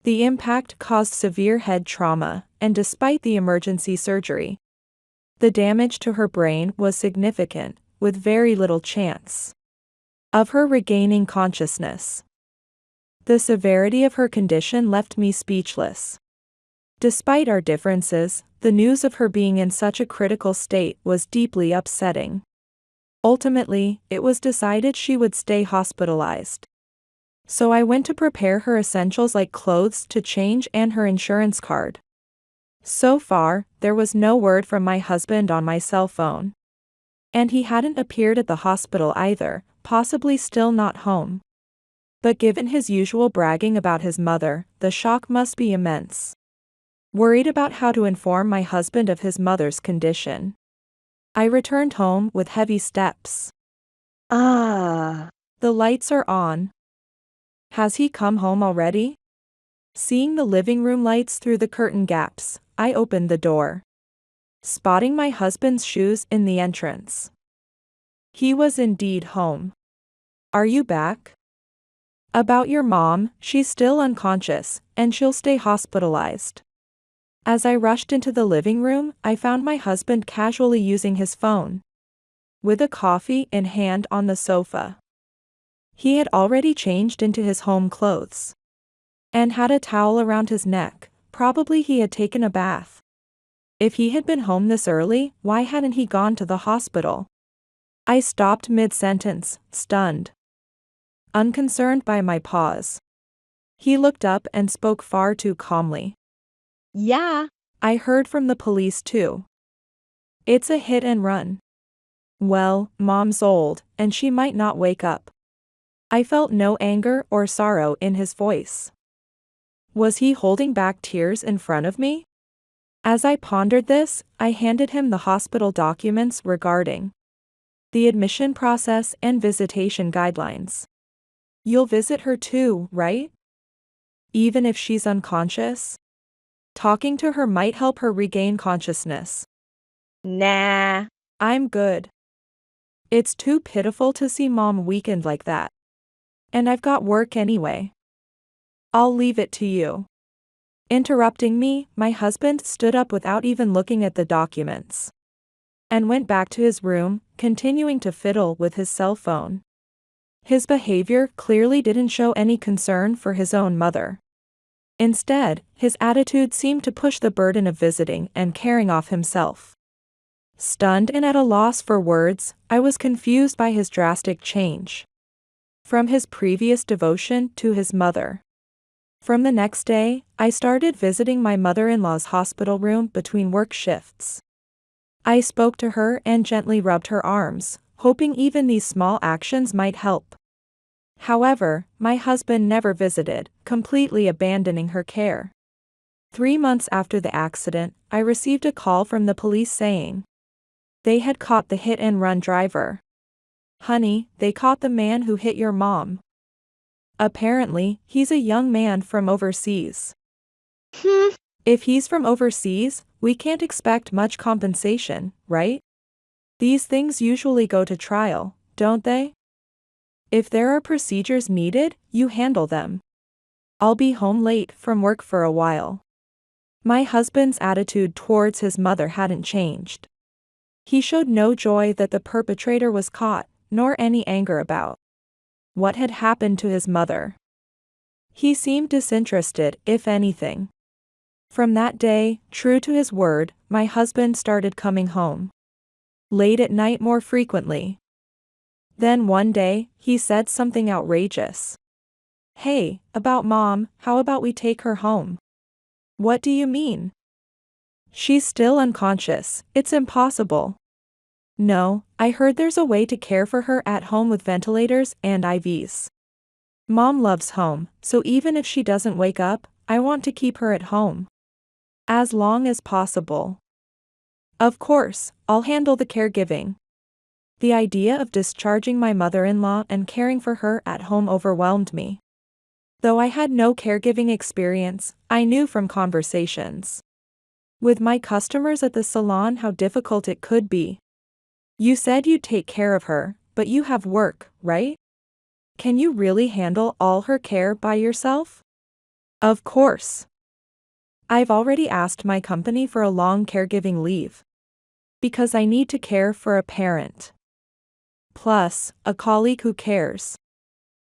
The impact caused severe head trauma, and despite the emergency surgery, the damage to her brain was significant, with very little chance of her regaining consciousness. The severity of her condition left me speechless. Despite our differences, the news of her being in such a critical state was deeply upsetting. Ultimately, it was decided she would stay hospitalized. So I went to prepare her essentials like clothes to change and her insurance card. So far, there was no word from my husband on my cell phone. And he hadn't appeared at the hospital either, possibly still not home. But given his usual bragging about his mother, the shock must be immense. Worried about how to inform my husband of his mother's condition, I returned home with heavy steps. The lights are on. Has he come home already? Seeing the living room lights through the curtain gaps, I opened the door, spotting my husband's shoes in the entrance. He was indeed home. Are you back? About your mom, she's still unconscious, and she'll stay hospitalized. As I rushed into the living room, I found my husband casually using his phone, with a coffee in hand on the sofa. He had already changed into his home clothes and had a towel around his neck. Probably he had taken a bath. If he had been home this early, why hadn't he gone to the hospital? I stopped mid-sentence, stunned, unconcerned by my pause. He looked up and spoke far too calmly. Yeah, I heard from the police too. It's a hit and run. Well, Mom's old, and she might not wake up. I felt no anger or sorrow in his voice. Was he holding back tears in front of me? As I pondered this, I handed him the hospital documents regarding the admission process and visitation guidelines. You'll visit her too, right? Even if she's unconscious? Talking to her might help her regain consciousness. nah. I'm good. It's too pitiful to see Mom weakened like that. And I've got work anyway. I'll leave it to you. Interrupting me, my husband stood up without even looking at the documents and went back to his room, continuing to fiddle with his cell phone. His behavior clearly didn't show any concern for his own mother. Instead, his attitude seemed to push the burden of visiting and caring off himself. Stunned and at a loss for words, I was confused by his drastic change from his previous devotion to his mother. From the next day, I started visiting my mother-in-law's hospital room between work shifts. I spoke to her and gently rubbed her arms, hoping even these small actions might help. However, my husband never visited, completely abandoning her care. 3 months after the accident, I received a call from the police saying they had caught the hit-and-run driver. Honey, they caught the man who hit your mom. Apparently, he's a young man from overseas. If he's from overseas, we can't expect much compensation, right? These things usually go to trial, don't they? If there are procedures needed, you handle them. I'll be home late from work for a while. My husband's attitude towards his mother hadn't changed. He showed no joy that the perpetrator was caught, nor any anger about what had happened to his mother. He seemed disinterested, if anything. From that day, true to his word, my husband started coming home late at night more frequently. Then one day, he said something outrageous. "Hey, about Mom, how about we take her home?" "What do you mean?" "She's still unconscious, it's impossible." "No, I heard there's a way to care for her at home with ventilators and IVs. Mom loves home, so even if she doesn't wake up, I want to keep her at home as long as possible. Of course, I'll handle the caregiving." The idea of discharging my mother-in-law and caring for her at home overwhelmed me. Though I had no caregiving experience, I knew from conversations with my customers at the salon how difficult it could be. "You said you'd take care of her, but you have work, right? Can you really handle all her care by yourself?" "Of course. I've already asked my company for a long caregiving leave because I need to care for a parent, plus a colleague who cares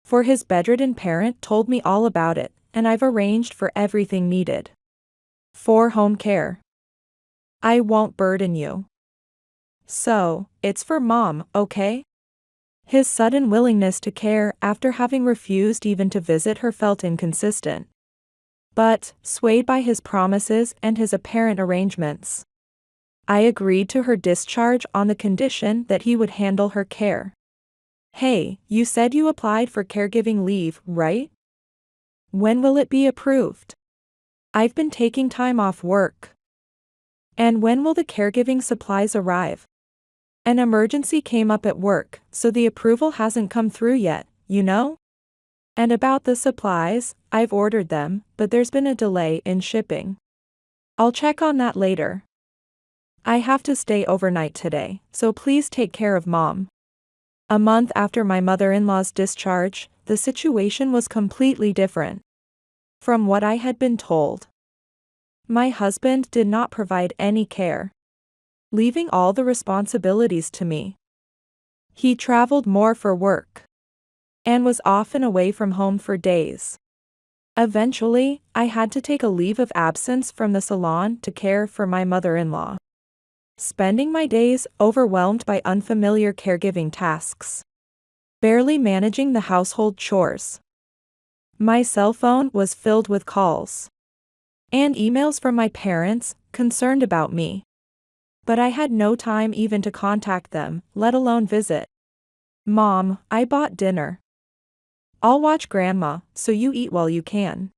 for his bedridden parent told me all about it, and I've arranged for everything needed for home care. I won't burden you. So, it's for Mom, okay?" His sudden willingness to care after having refused even to visit her felt inconsistent. But, swayed by his promises and his apparent arrangements, I agreed to her discharge on the condition that he would handle her care. "Hey, you said you applied for caregiving leave, right? When will it be approved? I've been taking time off work. And when will the caregiving supplies arrive? An emergency came up at work, so the approval hasn't come through yet, you know? And about the supplies, I've ordered them, but there's been a delay in shipping. I'll check on that later. I have to stay overnight today, so please take care of Mom." A month after my mother-in-law's discharge, the situation was completely different from what I had been told. My husband did not provide any care, leaving all the responsibilities to me. He traveled more for work and was often away from home for days. Eventually, I had to take a leave of absence from the salon to care for my mother-in-law, spending my days overwhelmed by unfamiliar caregiving tasks, barely managing the household chores. My cell phone was filled with calls and emails from my parents, concerned about me. But I had no time even to contact them, let alone visit. "Mom, I bought dinner. I'll watch Grandma, so you eat while you can."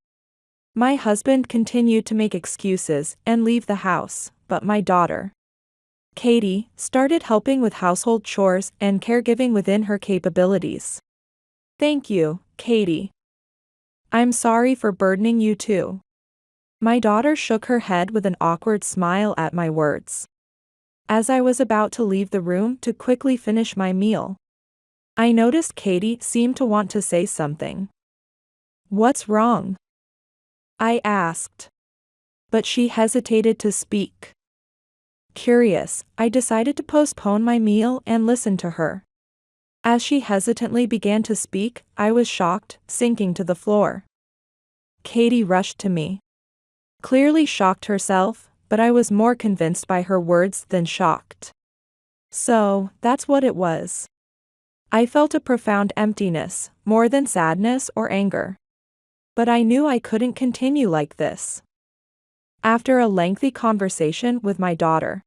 My husband continued to make excuses and leave the house, but my daughter, Katie, started helping with household chores and caregiving within her capabilities. "Thank you, Katie. I'm sorry for burdening you too." My daughter shook her head with an awkward smile at my words. As I was about to leave the room to quickly finish my meal, I noticed Katie seemed to want to say something. "What's wrong?" I asked. But she hesitated to speak. Curious, I decided to postpone my meal and listen to her. As she hesitantly began to speak, I was shocked, sinking to the floor. Katie rushed to me, clearly shocked herself, but I was more convinced by her words than shocked. So, that's what it was. I felt a profound emptiness, more than sadness or anger. But I knew I couldn't continue like this. After a lengthy conversation with my daughter,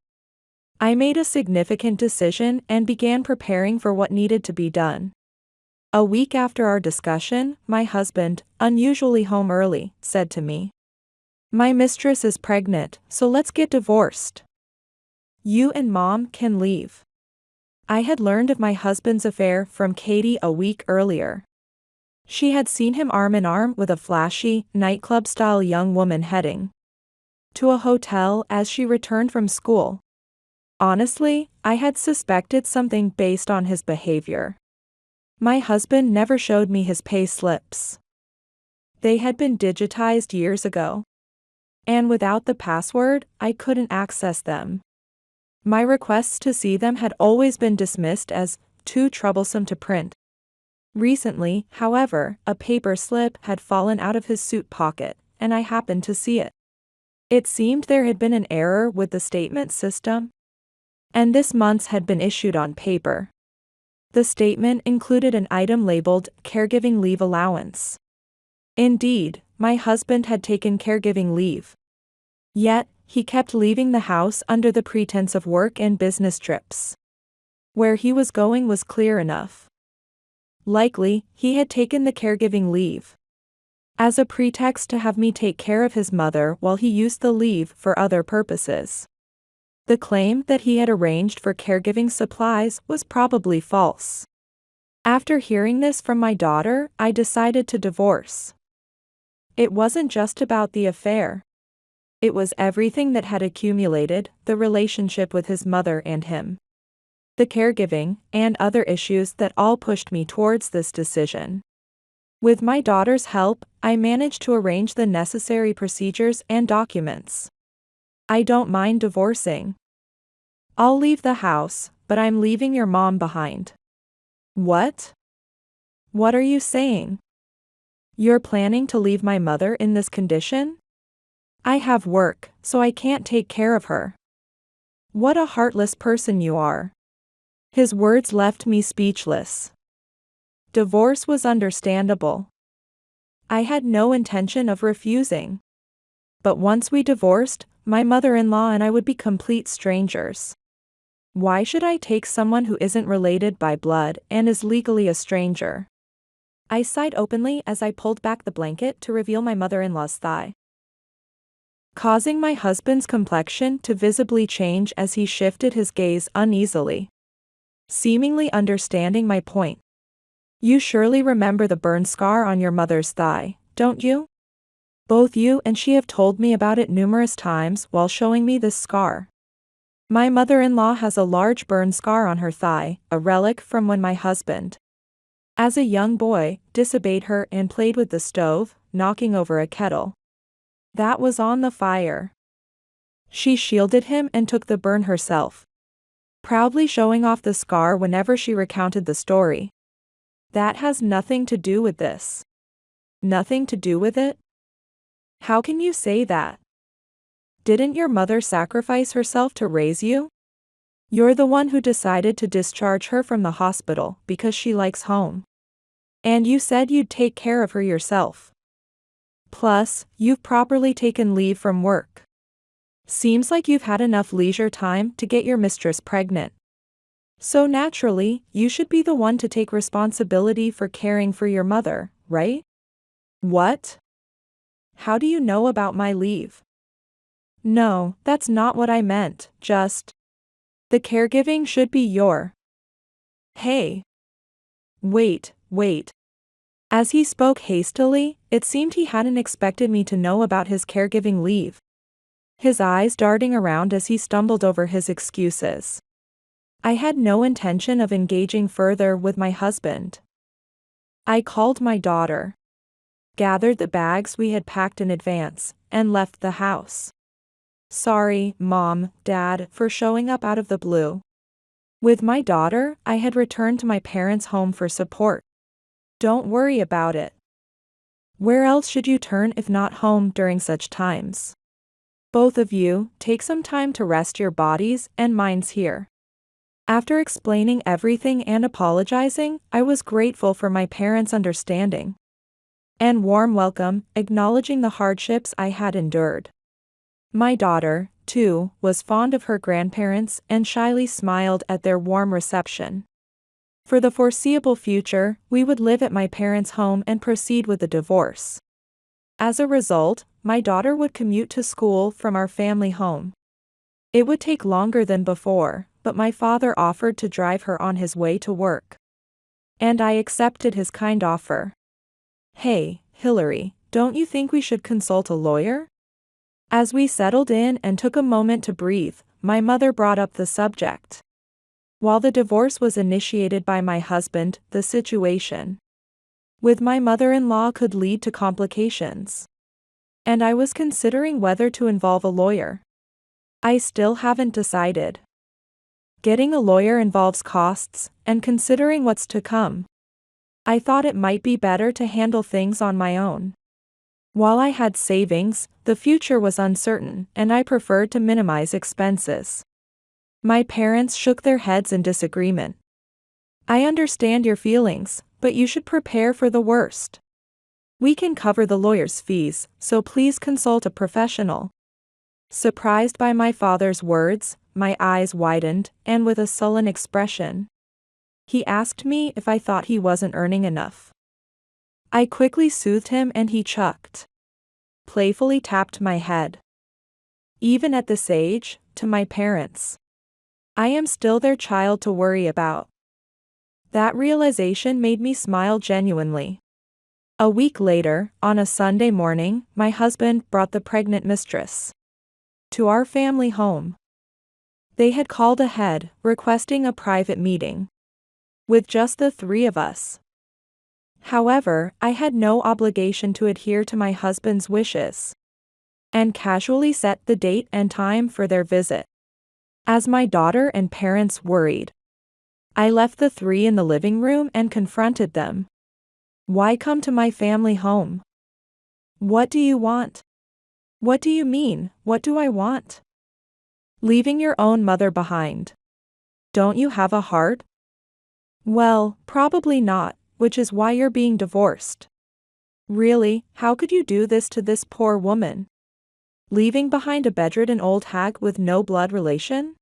I made a significant decision and began preparing for what needed to be done. A week after our discussion, my husband, unusually home early, said to me, "My mistress is pregnant, so let's get divorced. You and Mom can leave." I had learned of my husband's affair from Katie a week earlier. She had seen him arm in arm with a flashy, nightclub-style young woman heading to a hotel as she returned from school. Honestly, I had suspected something based on his behavior. My husband never showed me his pay slips. They had been digitized years ago. And without the password, I couldn't access them. My requests to see them had always been dismissed as too troublesome to print. Recently, however, a paper slip had fallen out of his suit pocket, and I happened to see it. It seemed there had been an error with the statement system, and this month's had been issued on paper. The statement included an item labeled caregiving leave allowance. Indeed, my husband had taken caregiving leave. Yet, he kept leaving the house under the pretense of work and business trips. Where he was going was clear enough. Likely, he had taken the caregiving leave as a pretext to have me take care of his mother while he used the leave for other purposes. The claim that he had arranged for caregiving supplies was probably false. After hearing this from my daughter, I decided to divorce. It wasn't just about the affair. It was everything that had accumulated, the relationship with his mother and him, the caregiving, and other issues that all pushed me towards this decision. With my daughter's help, I managed to arrange the necessary procedures and documents. I don't mind divorcing. I'll leave the house, but I'm leaving your mom behind. What? What are you saying? You're planning to leave my mother in this condition? I have work, so I can't take care of her. What a heartless person you are. His words left me speechless. Divorce was understandable. I had no intention of refusing. But once we divorced, my mother-in-law and I would be complete strangers. Why should I take someone who isn't related by blood and is legally a stranger? I sighed openly as I pulled back the blanket to reveal my mother-in-law's thigh, causing my husband's complexion to visibly change as he shifted his gaze uneasily, seemingly understanding my point. You surely remember the burn scar on your mother's thigh, don't you? Both you and she have told me about it numerous times while showing me this scar. My mother-in-law has a large burn scar on her thigh, a relic from when my husband, as a young boy, disobeyed her and played with the stove, knocking over a kettle that was on the fire. She shielded him and took the burn herself, proudly showing off the scar whenever she recounted the story. That has nothing to do with this. Nothing to do with it? How can you say that? Didn't your mother sacrifice herself to raise you? You're the one who decided to discharge her from the hospital because she likes home. And you said you'd take care of her yourself. Plus, you've properly taken leave from work. Seems like you've had enough leisure time to get your mistress pregnant. So naturally, you should be the one to take responsibility for caring for your mother, right? What? How do you know about my leave? No, that's not what I meant, just the caregiving should be your. Hey. Wait. As he spoke hastily, it seemed he hadn't expected me to know about his caregiving leave, his eyes darting around as he stumbled over his excuses. I had no intention of engaging further with my husband. I called my daughter, gathered the bags we had packed in advance, and left the house. Sorry, Mom, Dad, for showing up out of the blue. With my daughter, I had returned to my parents' home for support. Don't worry about it. Where else should you turn if not home during such times? Both of you, take some time to rest your bodies and minds here. After explaining everything and apologizing, I was grateful for my parents' understanding and warm welcome, acknowledging the hardships I had endured. My daughter, too, was fond of her grandparents and shyly smiled at their warm reception. For the foreseeable future, we would live at my parents' home and proceed with the divorce. As a result, my daughter would commute to school from our family home. It would take longer than before, but my father offered to drive her on his way to work. And I accepted his kind offer. Hey, Hillary, don't you think we should consult a lawyer? As we settled in and took a moment to breathe, my mother brought up the subject. While the divorce was initiated by my husband, the situation with my mother-in-law could lead to complications. and I was considering whether to involve a lawyer. I still haven't decided. Getting a lawyer involves costs, and considering what's to come, I thought it might be better to handle things on my own. While I had savings, the future was uncertain, and I preferred to minimize expenses. My parents shook their heads in disagreement. I understand your feelings, but you should prepare for the worst. We can cover the lawyer's fees, so please consult a professional. Surprised by my father's words, my eyes widened, and with a sullen expression, he asked me if I thought he wasn't earning enough. I quickly soothed him and he chucked. Playfully tapped my head. Even at this age, to my parents, I am still their child to worry about. That realization made me smile genuinely. A week later, on a Sunday morning, my husband brought the pregnant mistress to our family home. They had called ahead, requesting a private meeting with just the three of us. However, I had no obligation to adhere to my husband's wishes, and casually set the date and time for their visit. As my daughter and parents worried, I left the three in the living room and confronted them. Why come to my family home? What do you want? What do you mean, what do I want? Leaving your own mother behind. Don't you have a heart? Well, probably not, which is why you're being divorced. Really, how could you do this to this poor woman? Leaving behind a bedridden old hag with no blood relation?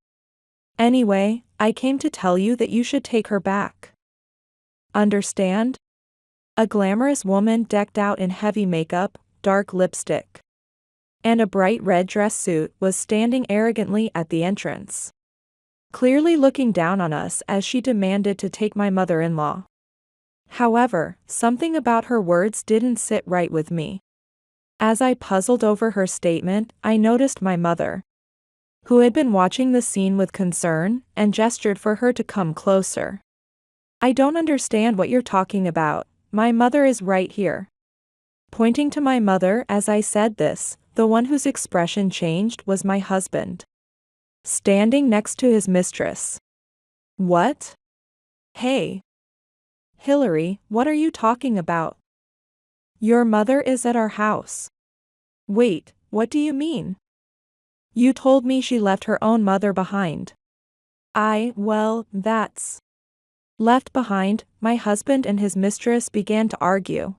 Anyway, I came to tell you that you should take her back. Understand? A glamorous woman decked out in heavy makeup, dark lipstick, and a bright red dress suit was standing arrogantly at the entrance, clearly looking down on us as she demanded to take my mother-in-law. However, something about her words didn't sit right with me. As I puzzled over her statement, I noticed my mother, who had been watching the scene with concern, and gestured for her to come closer. I don't understand what you're talking about. My mother is right here. Pointing to my mother as I said this, the one whose expression changed was my husband, standing next to his mistress. What? Hey, Hillary, what are you talking about? Your mother is at our house. Wait, what do you mean? You told me she left her own mother behind. Well, that's... Left behind, my husband and his mistress began to argue.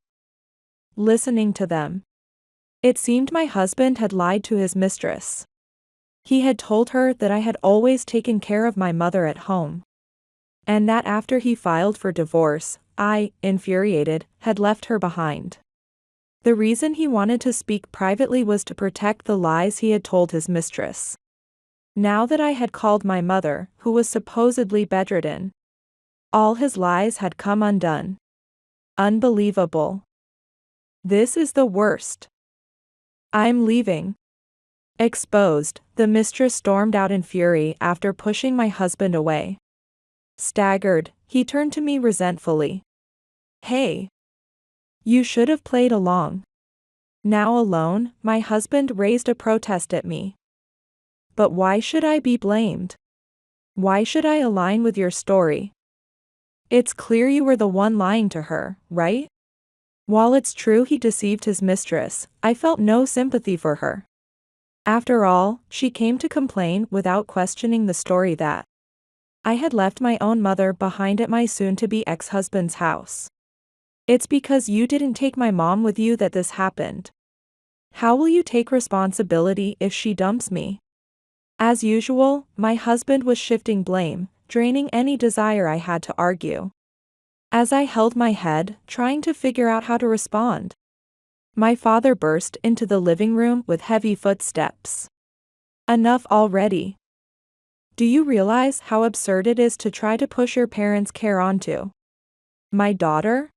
Listening to them, it seemed my husband had lied to his mistress. He had told her that I had always taken care of my mother at home, and that after he filed for divorce, I, infuriated, had left her behind. The reason he wanted to speak privately was to protect the lies he had told his mistress. Now that I had called my mother, who was supposedly bedridden, all his lies had come undone. Unbelievable. This is the worst. I'm leaving. Exposed, the mistress stormed out in fury after pushing my husband away. Staggered, he turned to me resentfully. Hey. You should have played along. Now alone, my husband raised a protest at me. But why should I be blamed? Why should I align with your story? It's clear you were the one lying to her, right? While it's true he deceived his mistress, I felt no sympathy for her. After all, she came to complain without questioning the story that I had left my own mother behind at my soon-to-be ex-husband's house. It's because you didn't take my mom with you that this happened. How will you take responsibility if she dumps me? As usual, my husband was shifting blame, draining any desire I had to argue. As I held my head, trying to figure out how to respond, my father burst into the living room with heavy footsteps. Enough already. Do you realize how absurd it is to try to push your parents' care onto my daughter?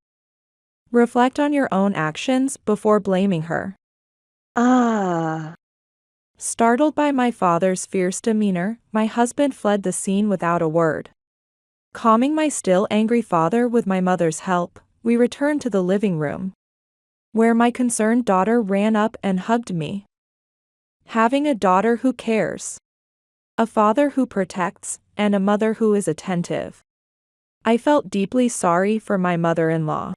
Reflect on your own actions before blaming her. Startled by my father's fierce demeanor, my husband fled the scene without a word. Calming my still angry father with my mother's help, we returned to the living room. where my concerned daughter ran up and hugged me. Having a daughter who cares, a father who protects, and a mother who is attentive. I felt deeply sorry for my mother-in-law,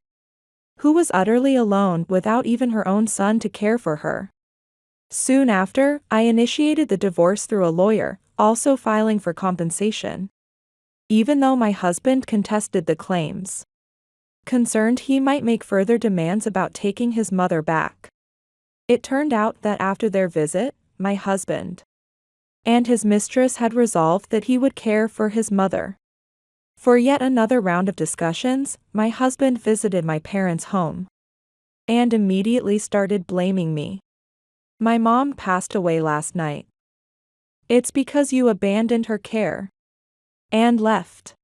who was utterly alone without even her own son to care for her. Soon after, I initiated the divorce through a lawyer, also filing for compensation, even though my husband contested the claims, concerned he might make further demands about taking his mother back. It turned out that after their visit, my husband and his mistress had resolved that he would care for his mother. For yet another round of discussions, my husband visited my parents' home and immediately started blaming me. My mom passed away last night. It's because you abandoned her care and left.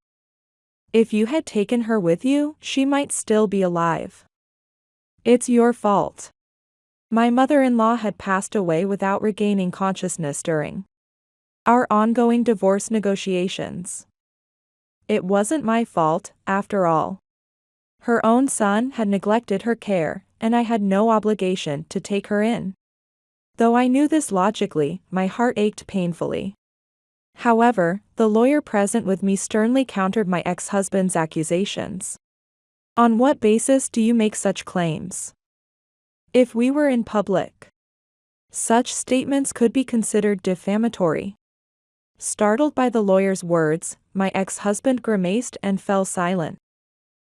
If you had taken her with you, she might still be alive. It's your fault. My mother-in-law had passed away without regaining consciousness during our ongoing divorce negotiations. It wasn't my fault, after all. Her own son had neglected her care, and I had no obligation to take her in. Though I knew this logically, my heart ached painfully. However, the lawyer present with me sternly countered my ex-husband's accusations. On what basis do you make such claims? If we were in public, such statements could be considered defamatory. Startled by the lawyer's words, my ex-husband grimaced and fell silent,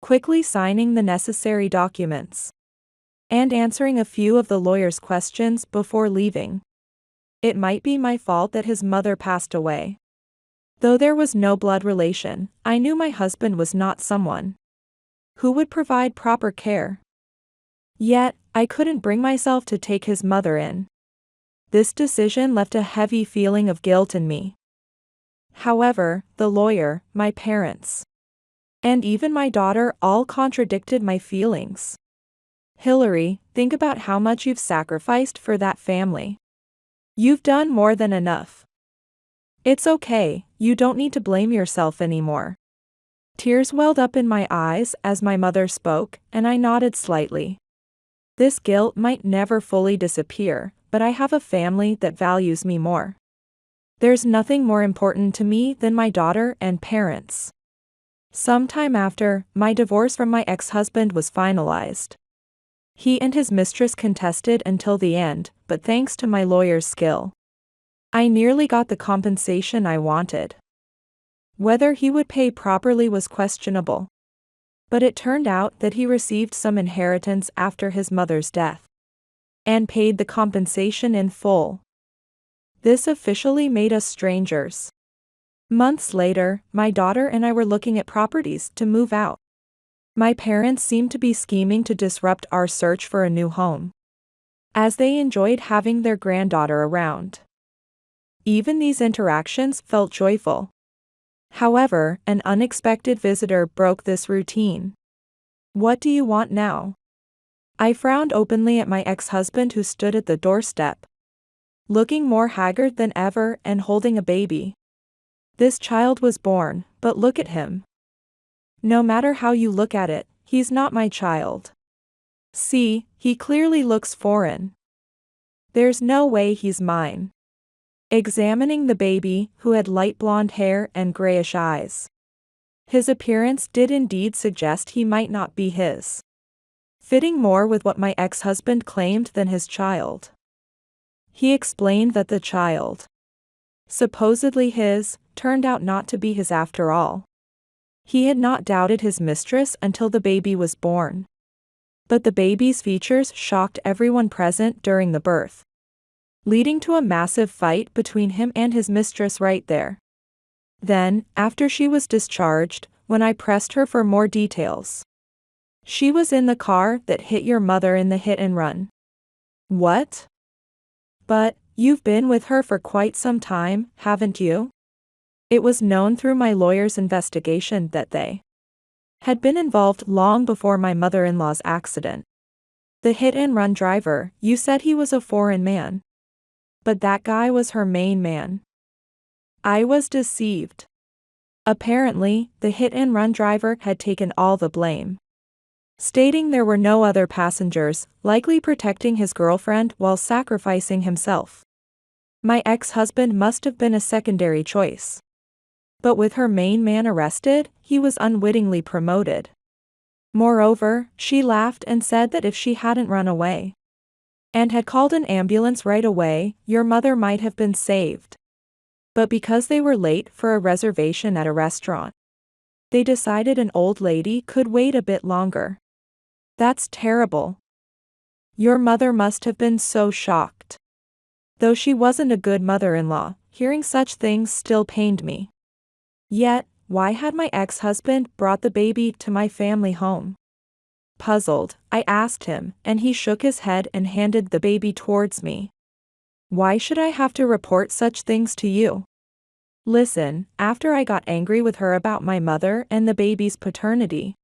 quickly signing the necessary documents and answering a few of the lawyer's questions before leaving. It might be my fault that his mother passed away. Though there was no blood relation, I knew my husband was not someone who would provide proper care. Yet, I couldn't bring myself to take his mother in. This decision left a heavy feeling of guilt in me. However, the lawyer, my parents, and even my daughter all contradicted my feelings. Hillary, think about how much you've sacrificed for that family. You've done more than enough. It's okay, you don't need to blame yourself anymore. Tears welled up in my eyes as my mother spoke, and I nodded slightly. This guilt might never fully disappear, but I have a family that values me more. There's nothing more important to me than my daughter and parents. Sometime after, my divorce from my ex-husband was finalized. He and his mistress contested until the end, but thanks to my lawyer's skill, I nearly got the compensation I wanted. Whether he would pay properly was questionable, but it turned out that he received some inheritance after his mother's death and paid the compensation in full. This officially made us strangers. Months later, my daughter and I were looking at properties to move out. My parents seemed to be scheming to disrupt our search for a new home, as they enjoyed having their granddaughter around. Even these interactions felt joyful. However, an unexpected visitor broke this routine. What do you want now? I frowned openly at my ex-husband who stood at the doorstep, looking more haggard than ever and holding a baby. This child was born, but look at him. No matter how you look at it, he's not my child. See, he clearly looks foreign. There's no way he's mine. Examining the baby, who had light blonde hair and grayish eyes, his appearance did indeed suggest he might not be his, fitting more with what my ex-husband claimed than his child. He explained that the child, supposedly his, turned out not to be his after all. He had not doubted his mistress until the baby was born. But the baby's features shocked everyone present during the birth, leading to a massive fight between him and his mistress right there. Then, after she was discharged, when I pressed her for more details, she was in the car that hit your mother in the hit and run. What? But, you've been with her for quite some time, haven't you? It was known through my lawyer's investigation that they had been involved long before my mother-in-law's accident. The hit-and-run driver, you said he was a foreign man. But that guy was her main man. I was deceived. Apparently, the hit-and-run driver had taken all the blame. stating there were no other passengers, likely protecting his girlfriend while sacrificing himself. My ex-husband must have been a secondary choice. But with her main man arrested, he was unwittingly promoted. Moreover, she laughed and said that if she hadn't run away and had called an ambulance right away, your mother might have been saved. But because they were late for a reservation at a restaurant, they decided an old lady could wait a bit longer. That's terrible. Your mother must have been so shocked. Though she wasn't a good mother-in-law, hearing such things still pained me. Yet, why had my ex-husband brought the baby to my family home? Puzzled, I asked him, and he shook his head and handed the baby towards me. Why should I have to report such things to you? Listen, after I got angry with her about my mother and the baby's paternity,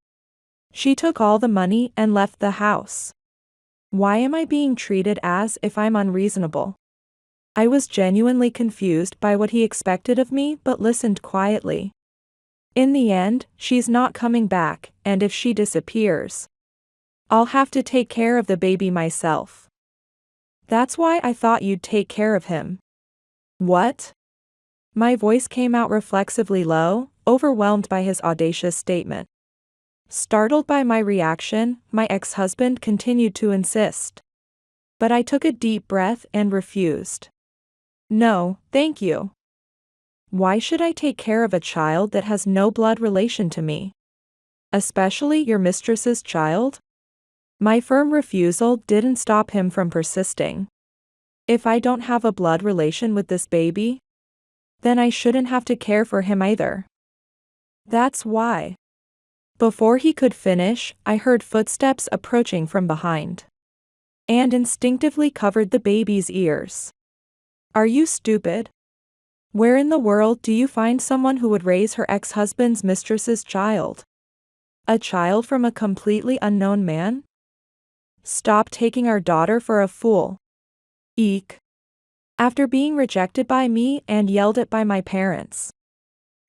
she took all the money and left the house. Why am I being treated as if I'm unreasonable? I was genuinely confused by what he expected of me but listened quietly. In the end, she's not coming back, and if she disappears, I'll have to take care of the baby myself. That's why I thought you'd take care of him. What? My voice came out reflexively low, overwhelmed by his audacious statement. Startled by my reaction, my ex-husband continued to insist. But I took a deep breath and refused. No, thank you. Why should I take care of a child that has no blood relation to me? Especially your mistress's child? My firm refusal didn't stop him from persisting. If I don't have a blood relation with this baby, then I shouldn't have to care for him either. That's why. Before he could finish, I heard footsteps approaching from behind, and instinctively covered the baby's ears. Are you stupid? Where in the world do you find someone who would raise her ex-husband's mistress's child? A child from a completely unknown man? Stop taking our daughter for a fool. Eek. After being rejected by me and yelled at by my parents,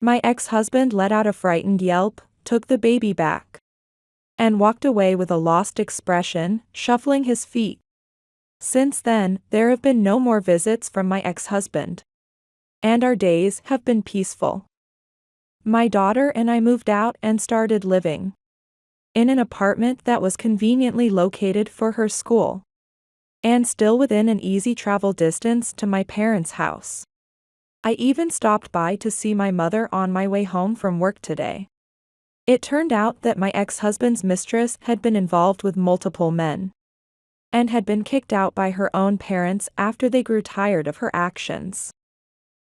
my ex-husband let out a frightened yelp, took the baby back, and walked away with a lost expression, shuffling his feet. Since then, there have been no more visits from my ex-husband, and our days have been peaceful. My daughter and I moved out and started living in an apartment that was conveniently located for her school, and still within an easy travel distance to my parents' house. I even stopped by to see my mother on my way home from work today. It turned out that my ex-husband's mistress had been involved with multiple men, and had been kicked out by her own parents after they grew tired of her actions.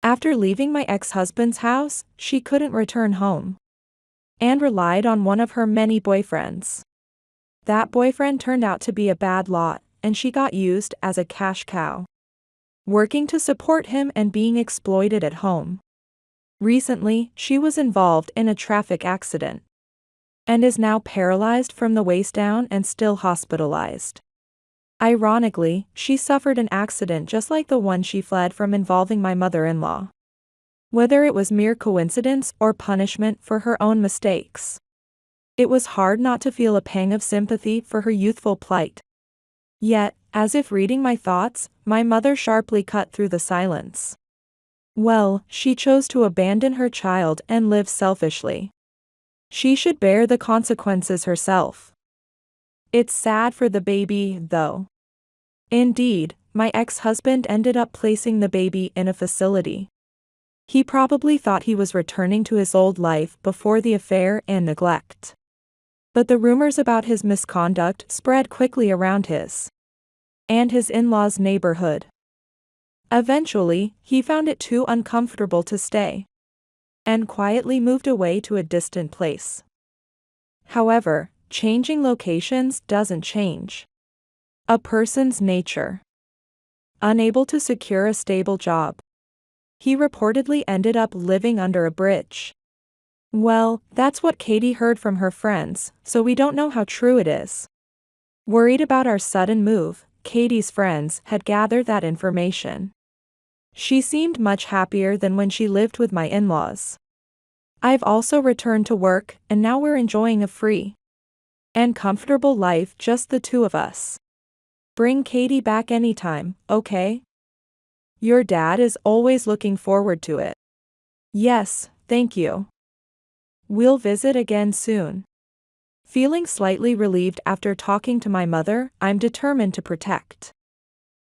After leaving my ex-husband's house, she couldn't return home, and relied on one of her many boyfriends. That boyfriend turned out to be a bad lot, and she got used as a cash cow, working to support him and being exploited at home. Recently, she was involved in a traffic accident, and is now paralyzed from the waist down and still hospitalized. Ironically, she suffered an accident just like the one she fled from involving my mother-in-law. Whether it was mere coincidence or punishment for her own mistakes, it was hard not to feel a pang of sympathy for her youthful plight. Yet, as if reading my thoughts, my mother sharply cut through the silence. Well, she chose to abandon her child and live selfishly. She should bear the consequences herself. It's sad for the baby, though. Indeed, my ex-husband ended up placing the baby in a facility. He probably thought he was returning to his old life before the affair and neglect. But the rumors about his misconduct spread quickly around his and his in-laws' neighborhood. Eventually, he found it too uncomfortable to stay, and quietly moved away to a distant place. However, changing locations doesn't change a person's nature. Unable to secure a stable job, he reportedly ended up living under a bridge. Well, that's what Katie heard from her friends, so we don't know how true it is. Worried about our sudden move, Katie's friends had gathered that information. She seemed much happier than when she lived with my in-laws. I've also returned to work, and now we're enjoying a free And comfortable life, just the two of us. Bring Katie back anytime, okay? Your dad is always looking forward to it. Yes, thank you. We'll visit again soon. Feeling slightly relieved after talking to my mother, I'm determined to protect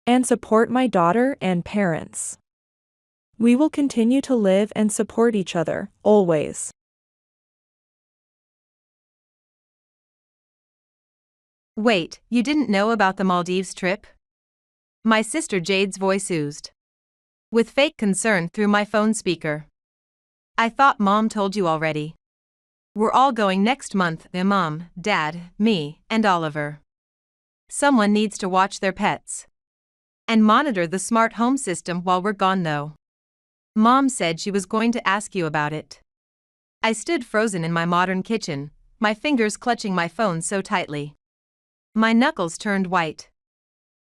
and support my daughter and parents. We will continue to live and support each other, always. Wait, you didn't know about the Maldives trip? My sister Jade's voice oozed with fake concern through my phone speaker. I thought Mom told you already. We're all going next month, Mom, Dad, me, and Oliver. Someone needs to watch their pets and monitor the smart home system while we're gone though. Mom said she was going to ask you about it. I stood frozen in my modern kitchen, my fingers clutching my phone so tightly. My knuckles turned white.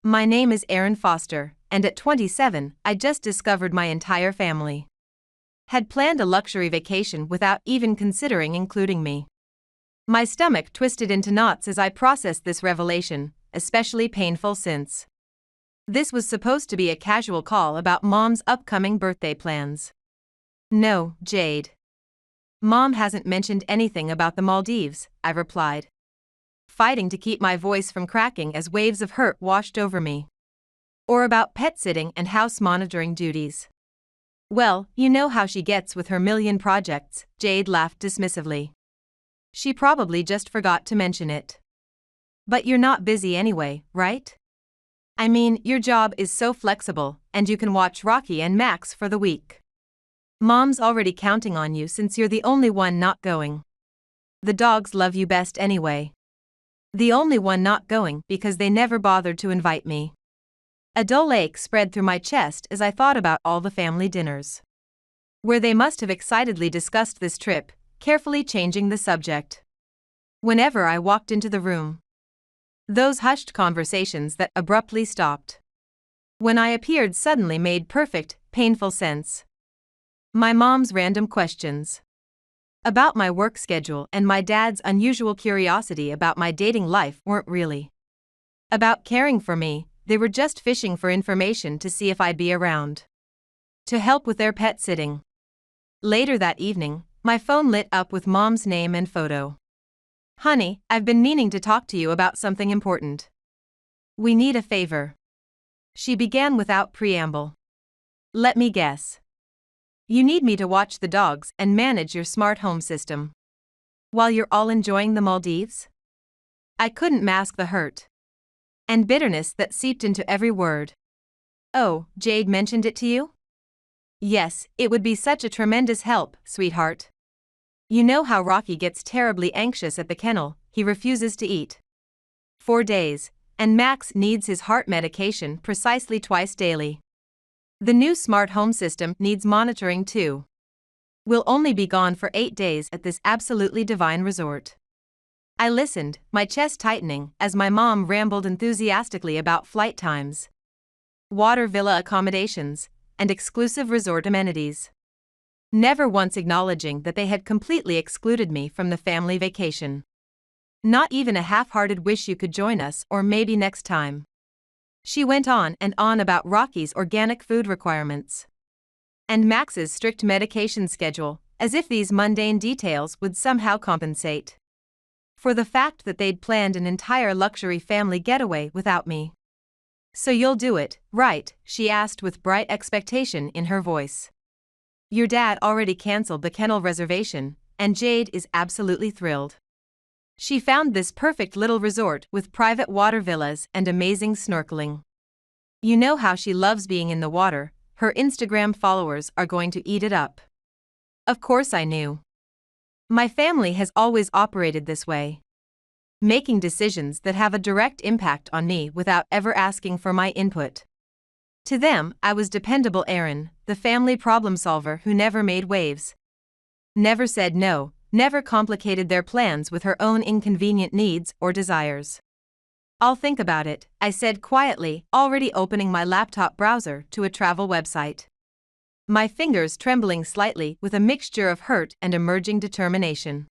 My name is Erin Foster, and at 27, I just discovered my entire family had planned a luxury vacation without even considering including me. My stomach twisted into knots as I processed this revelation, especially painful since this was supposed to be a casual call about Mom's upcoming birthday plans. No, Jade. Mom hasn't mentioned anything about the Maldives, I replied, fighting to keep my voice from cracking as waves of hurt washed over me. Or about pet sitting and house monitoring duties. Well, you know how she gets with her million projects, Jade laughed dismissively. She probably just forgot to mention it. But you're not busy anyway, right? I mean, your job is so flexible, and you can watch Rocky and Max for the week. Mom's already counting on you since you're the only one not going. The dogs love you best anyway. The only one not going because they never bothered to invite me. A dull ache spread through my chest as I thought about all the family dinners where they must have excitedly discussed this trip, carefully changing the subject whenever I walked into the room. Those hushed conversations that abruptly stopped when I appeared suddenly made perfect, painful sense. My mom's random questions about my work schedule and my dad's unusual curiosity about my dating life weren't really about caring for me. They were just fishing for information to see if I'd be around to help with their pet sitting. Later that evening, my phone lit up with Mom's name and photo. Honey, I've been meaning to talk to you about something important. We need a favor. She began without preamble. Let me guess. You need me to watch the dogs and manage your smart home system while you're all enjoying the Maldives? I couldn't mask the hurt and bitterness that seeped into every word. Oh, Jade mentioned it to you? Yes, it would be such a tremendous help, sweetheart. You know how Rocky gets terribly anxious at the kennel, he refuses to eat 4 days, and Max needs his heart medication precisely twice daily. The new smart home system needs monitoring too. We'll only be gone for 8 days at this absolutely divine resort. I listened, my chest tightening, as my mom rambled enthusiastically about flight times, water villa accommodations, and exclusive resort amenities, never once acknowledging that they had completely excluded me from the family vacation. Not even a half-hearted wish you could join us or maybe next time. She went on and on about Rocky's organic food requirements and Max's strict medication schedule, as if these mundane details would somehow compensate for the fact that they'd planned an entire luxury family getaway without me. So you'll do it, right? She asked with bright expectation in her voice. Your dad already canceled the kennel reservation, and Jade is absolutely thrilled. She found this perfect little resort with private water villas and amazing snorkeling. You know how she loves being in the water, her Instagram followers are going to eat it up. Of course I knew. My family has always operated this way, making decisions that have a direct impact on me without ever asking for my input. To them, I was dependable Erin, the family problem solver who never made waves, never said no, never complicated their plans with her own inconvenient needs or desires. I'll think about it, I said quietly, already opening my laptop browser to a travel website, my fingers trembling slightly with a mixture of hurt and emerging determination.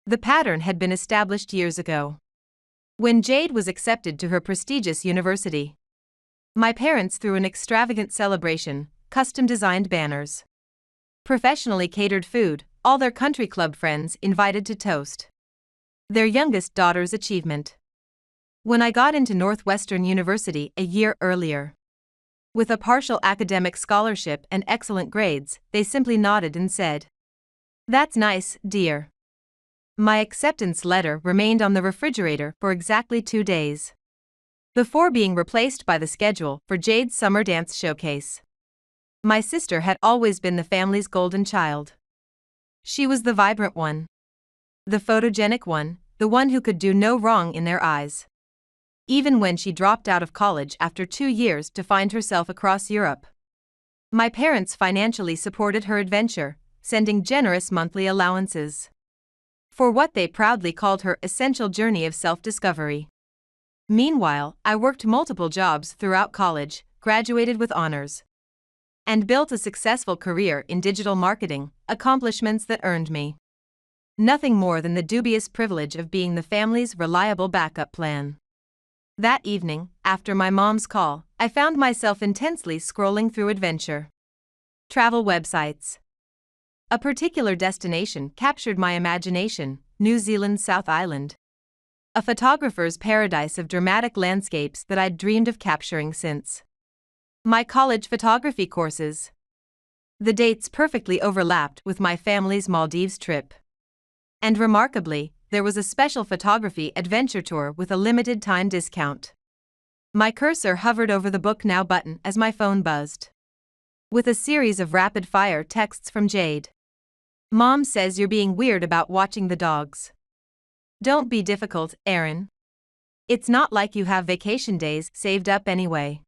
The pattern had been established years ago, when Jade was accepted to her prestigious university. My parents threw an extravagant celebration, custom-designed banners, professionally catered food, all their country club friends invited to toast their youngest daughter's achievement. When I got into Northwestern University a year earlier, with a partial academic scholarship and excellent grades, they simply nodded and said, "That's nice, dear." My acceptance letter remained on the refrigerator for exactly 2 days, before being replaced by the schedule for Jade's summer dance showcase. My sister had always been the family's golden child. She was the vibrant one, the photogenic one, the one who could do no wrong in their eyes. Even when she dropped out of college after 2 years to find herself across Europe, my parents financially supported her adventure, sending generous monthly allowances for what they proudly called her essential journey of self-discovery. Meanwhile, I worked multiple jobs throughout college, graduated with honors, and built a successful career in digital marketing, accomplishments that earned me nothing more than the dubious privilege of being the family's reliable backup plan. That evening, after my mom's call, I found myself intensely scrolling through adventure travel websites. A particular destination captured my imagination: New Zealand's South Island, a photographer's paradise of dramatic landscapes that I'd dreamed of capturing since my college photography courses. The dates perfectly overlapped with my family's Maldives trip. And remarkably, there was a special photography adventure tour with a limited time discount. My cursor hovered over the Book Now button as my phone buzzed with a series of rapid-fire texts from Jade. "Mom says you're being weird about watching the dogs. Don't be difficult, Erin. It's not like you have vacation days saved up anyway.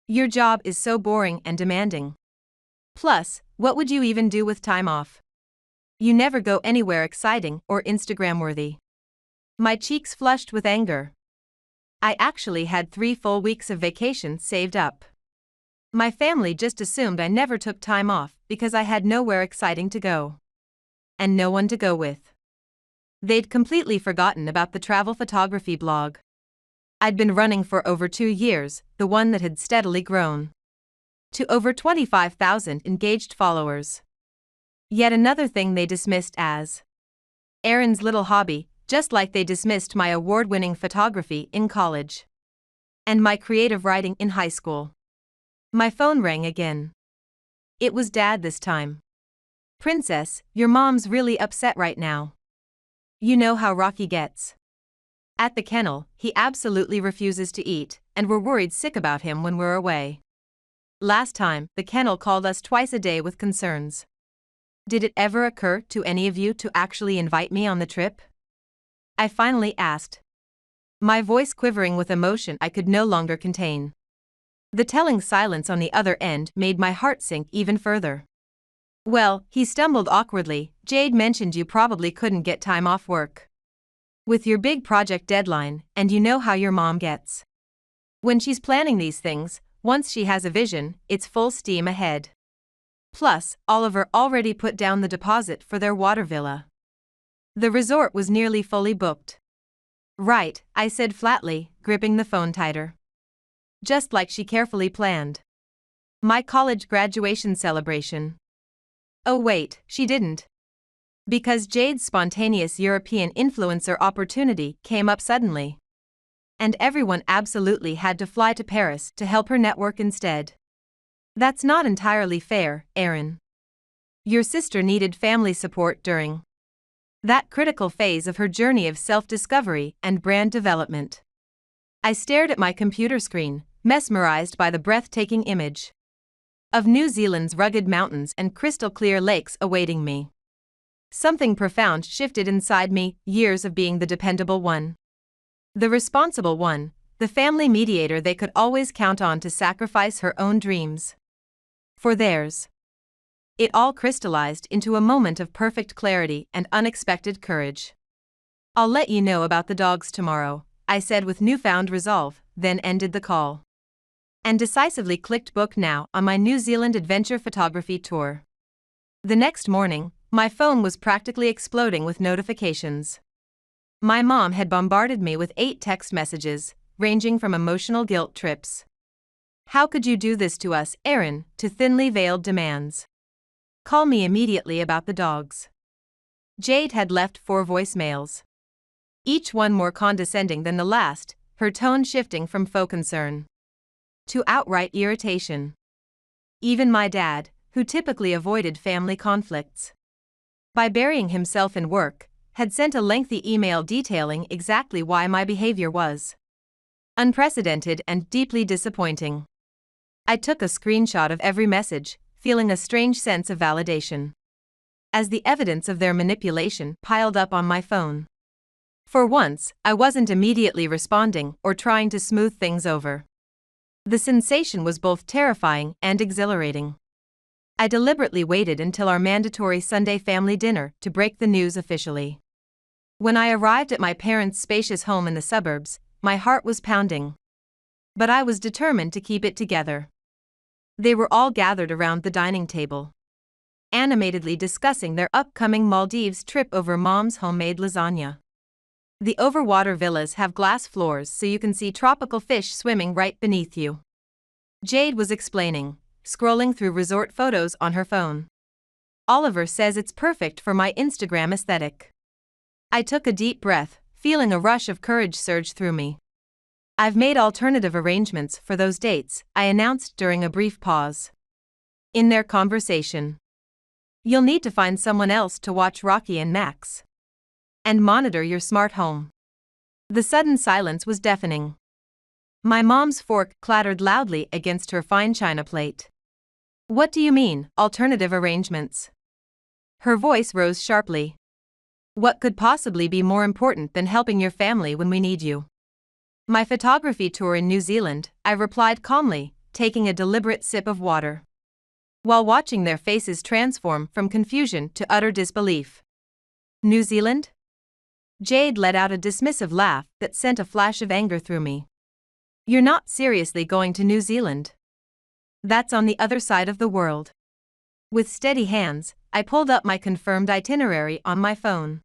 Your job is so boring and demanding. Plus, what would you even do with time off? You never go anywhere exciting or Instagram-worthy." My cheeks flushed with anger. I actually had 3 full weeks of vacation saved up. My family just assumed I never took time off because I had nowhere exciting to go. And no one to go with. They'd completely forgotten about the travel photography blog I'd been running for over 2 years, the one that had steadily grown to over 25,000 engaged followers. Yet another thing they dismissed as Erin's little hobby, just like they dismissed my award-winning photography in college and my creative writing in high school. My phone rang again. It was Dad this time. "Princess, your mom's really upset right now. You know how Rocky gets. At the kennel, he absolutely refuses to eat, and we're worried sick about him when we're away. Last time, the kennel called us twice a day with concerns. Did it ever occur to any of you to actually invite me on the trip?" I finally asked, my voice quivering with emotion I could no longer contain. The telling silence on the other end made my heart sink even further. "Well," he stumbled awkwardly, "Jade mentioned you probably couldn't get time off work with your big project deadline, and you know how your mom gets. When she's planning these things, once she has a vision, it's full steam ahead. Plus, Oliver already put down the deposit for their water villa. The resort was nearly fully booked." "Right," I said flatly, gripping the phone tighter. Just like she carefully planned my college graduation celebration. Oh wait, she didn't. Because Jade's spontaneous European influencer opportunity came up suddenly. And everyone absolutely had to fly to Paris to help her network instead. That's not entirely fair, Erin. Your sister needed family support during that critical phase of her journey of self-discovery and brand development. I stared at my computer screen, mesmerized by the breathtaking image of New Zealand's rugged mountains and crystal-clear lakes awaiting me. Something profound shifted inside me, years of being the dependable one, the responsible one, the family mediator they could always count on to sacrifice her own dreams for theirs. It all crystallized into a moment of perfect clarity and unexpected courage. "I'll let you know about the dogs tomorrow," I said with newfound resolve, then ended the call and decisively clicked Book Now on my New Zealand adventure photography tour. The next morning, my phone was practically exploding with notifications. My mom had bombarded me with 8 text messages, ranging from emotional guilt trips. "How could you do this to us, Erin?" to thinly veiled demands. "Call me immediately about the dogs." Jade had left 4 voicemails, each one more condescending than the last, her tone shifting from faux concern to outright irritation. Even my dad, who typically avoided family conflicts by burying himself in work, had sent a lengthy email detailing exactly why my behavior was unprecedented and deeply disappointing. I took a screenshot of every message, feeling a strange sense of validation as the evidence of their manipulation piled up on my phone. For once, I wasn't immediately responding or trying to smooth things over. The sensation was both terrifying and exhilarating. I deliberately waited until our mandatory Sunday family dinner to break the news officially. When I arrived at my parents' spacious home in the suburbs, my heart was pounding. But I was determined to keep it together. They were all gathered around the dining table, animatedly discussing their upcoming Maldives trip over Mom's homemade lasagna. The overwater villas have glass floors so you can see tropical fish swimming right beneath you, Jade was explaining, scrolling through resort photos on her phone. "Oliver says it's perfect for my Instagram aesthetic." I took a deep breath, feeling a rush of courage surge through me. "I've made alternative arrangements for those dates," I announced during a brief pause in their conversation. "You'll need to find someone else to watch Rocky and Max and monitor your smart home." The sudden silence was deafening. My mom's fork clattered loudly against her fine china plate. "What do you mean, alternative arrangements?" Her voice rose sharply. "What could possibly be more important than helping your family when we need you?" "My photography tour in New Zealand," I replied calmly, taking a deliberate sip of water, while watching their faces transform from confusion to utter disbelief. "New Zealand?" Jade let out a dismissive laugh that sent a flash of anger through me. "You're not seriously going to New Zealand? That's on the other side of the world." With steady hands, I pulled up my confirmed itinerary on my phone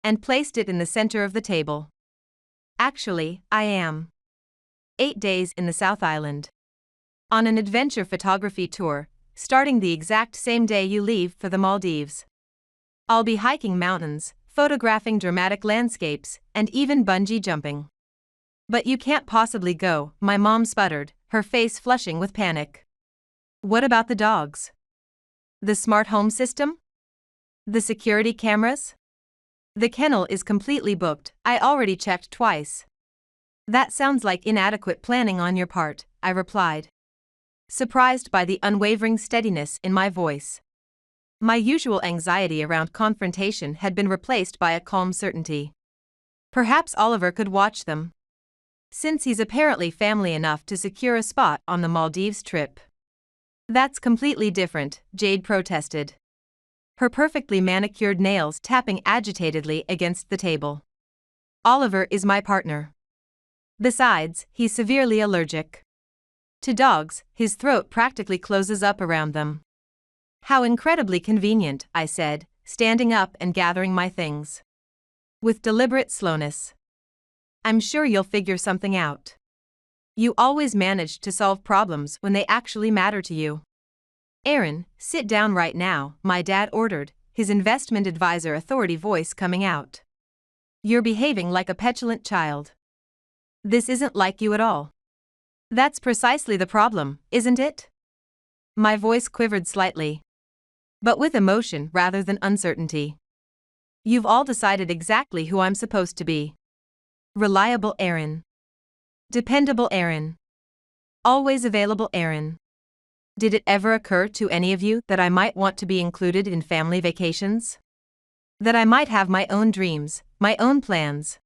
and placed it in the center of the table. "Actually, I am 8 days in the South Island on an adventure photography tour, starting the exact same day you leave for the Maldives. I'll be hiking mountains, photographing dramatic landscapes, and even bungee jumping." "But you can't possibly go," my mom sputtered, her face flushing with panic. "What about the dogs? The smart home system? The security cameras?" "The kennel is completely booked, I already checked twice." "That sounds like inadequate planning on your part," I replied, surprised by the unwavering steadiness in my voice. My usual anxiety around confrontation had been replaced by a calm certainty. "Perhaps Oliver could watch them, since he's apparently family enough to secure a spot on the Maldives trip." "That's completely different," Jade protested, her perfectly manicured nails tapping agitatedly against the table. "Oliver is my partner. Besides, he's severely allergic to dogs, his throat practically closes up around them." "How incredibly convenient," I said, standing up and gathering my things with deliberate slowness. "I'm sure you'll figure something out. You always manage to solve problems when they actually matter to you." "Erin, sit down right now," my dad ordered, his investment advisor authority voice coming out. "You're behaving like a petulant child. This isn't like you at all." "That's precisely the problem, isn't it?" My voice quivered slightly, but with emotion rather than uncertainty. "You've all decided exactly who I'm supposed to be. Reliable Erin. Dependable Erin. Always available Erin. Did it ever occur to any of you that I might want to be included in family vacations? That I might have my own dreams, my own plans,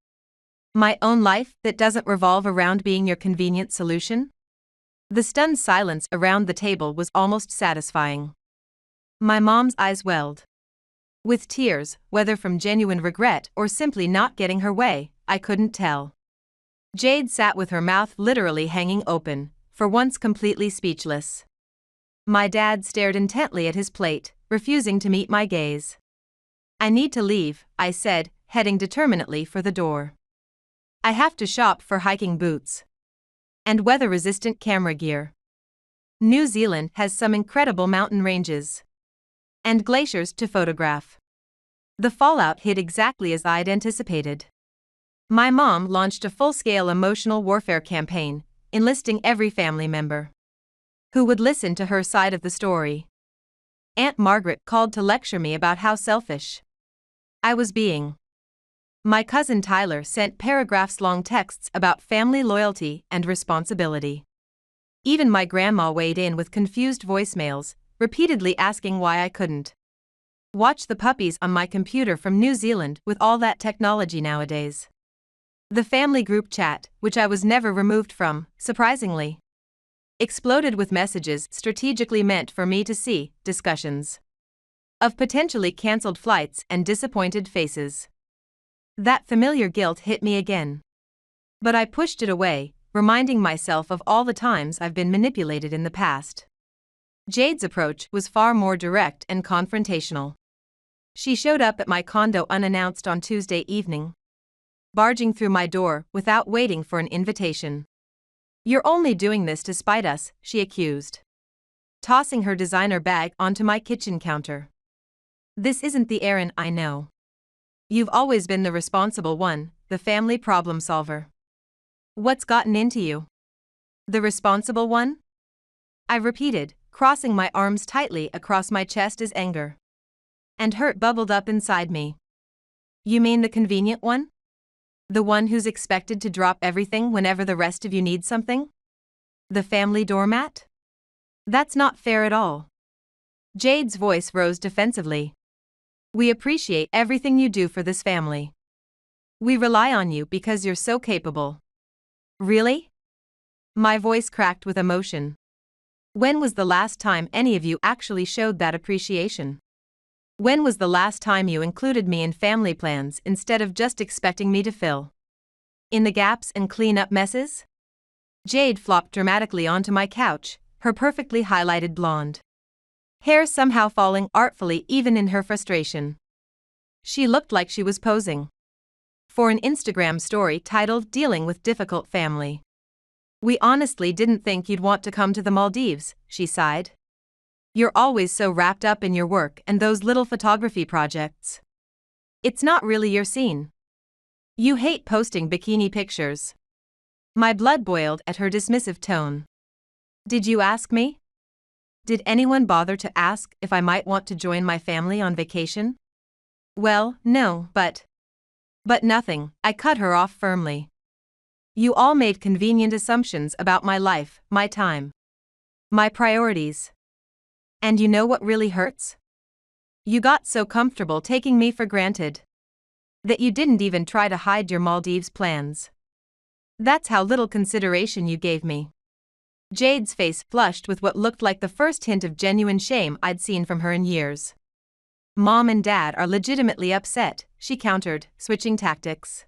my own life that doesn't revolve around being your convenient solution?" The stunned silence around the table was almost satisfying. My mom's eyes welled with tears, whether from genuine regret or simply not getting her way, I couldn't tell. Jade sat with her mouth literally hanging open, for once completely speechless. My dad stared intently at his plate, refusing to meet my gaze. I need to leave, I said, heading determinedly for the door. I have to shop for hiking boots and weather-resistant camera gear. New Zealand has some incredible mountain ranges and glaciers to photograph. The fallout hit exactly as I'd anticipated. My mom launched a full-scale emotional warfare campaign, enlisting every family member who would listen to her side of the story. Aunt Margaret called to lecture me about how selfish I was being. My cousin Tyler sent paragraphs-long texts about family loyalty and responsibility. Even my grandma weighed in with confused voicemails, repeatedly asking why I couldn't watch the puppies on my computer from New Zealand with all that technology nowadays. The family group chat, which I was never removed from, surprisingly, exploded with messages strategically meant for me to see, discussions of potentially cancelled flights and disappointed faces. That familiar guilt hit me again. But I pushed it away, reminding myself of all the times I've been manipulated in the past. Jade's approach was far more direct and confrontational. She showed up at my condo unannounced on Tuesday evening, barging through my door without waiting for an invitation. "You're only doing this to spite us," she accused, tossing her designer bag onto my kitchen counter. "This isn't the Erin I know. You've always been the responsible one, the family problem solver. What's gotten into you? The responsible one?" I repeated, crossing my arms tightly across my chest as anger and hurt bubbled up inside me. "You mean the convenient one? The one who's expected to drop everything whenever the rest of you need something? The family doormat? That's not fair at all." Jade's voice rose defensively. "We appreciate everything you do for this family. We rely on you because you're so capable." "Really?" My voice cracked with emotion. "When was the last time any of you actually showed that appreciation? When was the last time you included me in family plans instead of just expecting me to fill in the gaps and clean up messes?" Jade flopped dramatically onto my couch, her perfectly highlighted blonde hair somehow falling artfully even in her frustration. She looked like she was posing for an Instagram story titled "Dealing with Difficult Family." "We honestly didn't think you'd want to come to the Maldives," she sighed. "You're always so wrapped up in your work and those little photography projects. It's not really your scene. You hate posting bikini pictures." My blood boiled at her dismissive tone. "Did you ask me? Did anyone bother to ask if I might want to join my family on vacation?" "Well, no, but nothing," I cut her off firmly. "You all made convenient assumptions about my life, my time, my priorities. And you know what really hurts? You got so comfortable taking me for granted that you didn't even try to hide your Maldives plans. That's how little consideration you gave me." Jade's face flushed with what looked like the first hint of genuine shame I'd seen from her in years. "Mom and Dad are legitimately upset," she countered, switching tactics.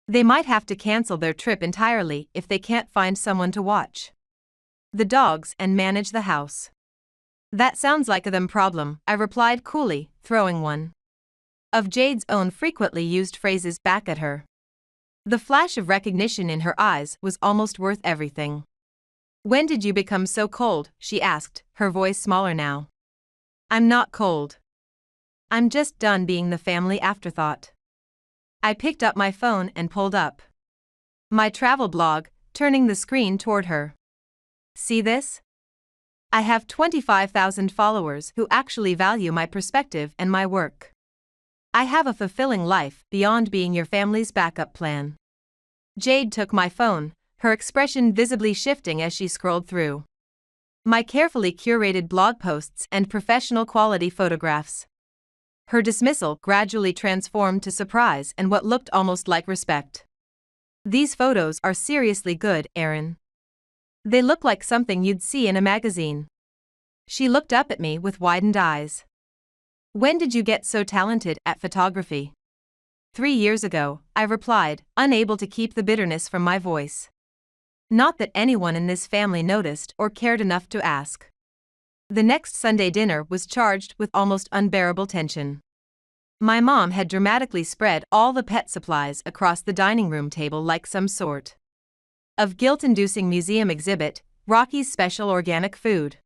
"They might have to cancel their trip entirely if they can't find someone to watch the dogs and manage the house." "That sounds like a them problem," I replied coolly, throwing one of Jade's own frequently used phrases back at her. The flash of recognition in her eyes was almost worth everything. "When did you become so cold?" she asked, her voice smaller now. "I'm not cold. I'm just done being the family afterthought." I picked up my phone and pulled up my travel blog, turning the screen toward her. "See this? I have 25,000 followers who actually value my perspective and my work. I have a fulfilling life beyond being your family's backup plan." Jade took my phone, her expression visibly shifting as she scrolled through my carefully curated blog posts and professional quality photographs. Her dismissal gradually transformed to surprise and what looked almost like respect. "These photos are seriously good, Erin. They look like something you'd see in a magazine." She looked up at me with widened eyes. "When did you get so talented at photography?" 3 years ago, I replied, unable to keep the bitterness from my voice. Not that anyone in this family noticed or cared enough to ask. The next Sunday dinner was charged with almost unbearable tension. My mom had dramatically spread all the pet supplies across the dining room table like some sort of guilt-inducing museum exhibit, Rocky's special organic food,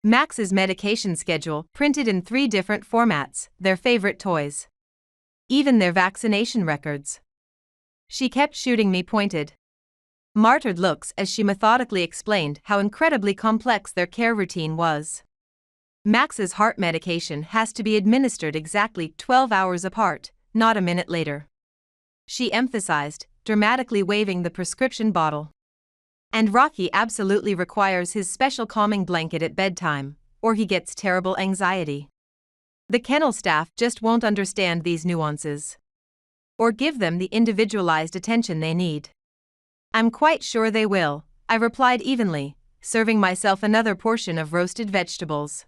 Max's medication schedule printed in 3 different formats, their favorite toys, even their vaccination records. She kept shooting me pointed, martyred looks as she methodically explained how incredibly complex their care routine was. Max's heart medication has to be administered exactly 12 hours apart, not a minute later, she emphasized, dramatically waving the prescription bottle. And Rocky absolutely requires his special calming blanket at bedtime, or he gets terrible anxiety. The kennel staff just won't understand these nuances, or give them the individualized attention they need. I'm quite sure they will, I replied evenly, serving myself another portion of roasted vegetables.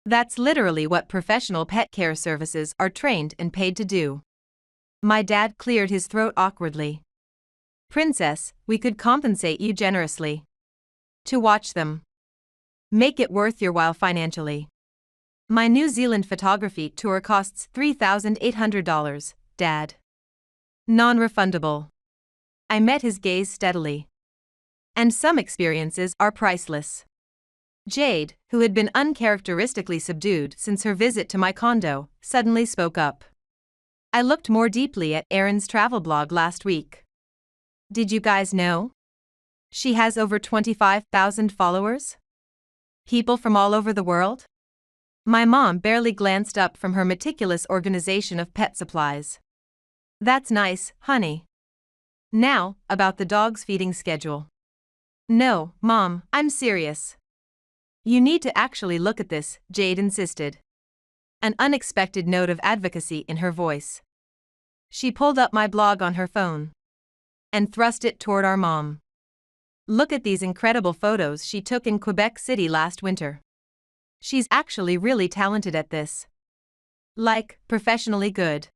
That's literally what professional pet care services are trained and paid to do. My dad cleared his throat awkwardly. Princess, we could compensate you generously to watch them. Make it worth your while financially. My New Zealand photography tour costs $3,800, Dad. Non-refundable. I met his gaze steadily. And some experiences are priceless. Jade, who had been uncharacteristically subdued since her visit to my condo, suddenly spoke up. I looked more deeply at Erin's travel blog last week. Did you guys know? She has over 25,000 followers? People from all over the world? My mom barely glanced up from her meticulous organization of pet supplies. That's nice, honey. Now, about the dog's feeding schedule. No, Mom, I'm serious. You need to actually look at this, Jade insisted. An unexpected note of advocacy in her voice. She pulled up my blog on her phone and thrust it toward our mom. Look at these incredible photos she took in Quebec City last winter. She's actually really talented at this. Like, professionally good.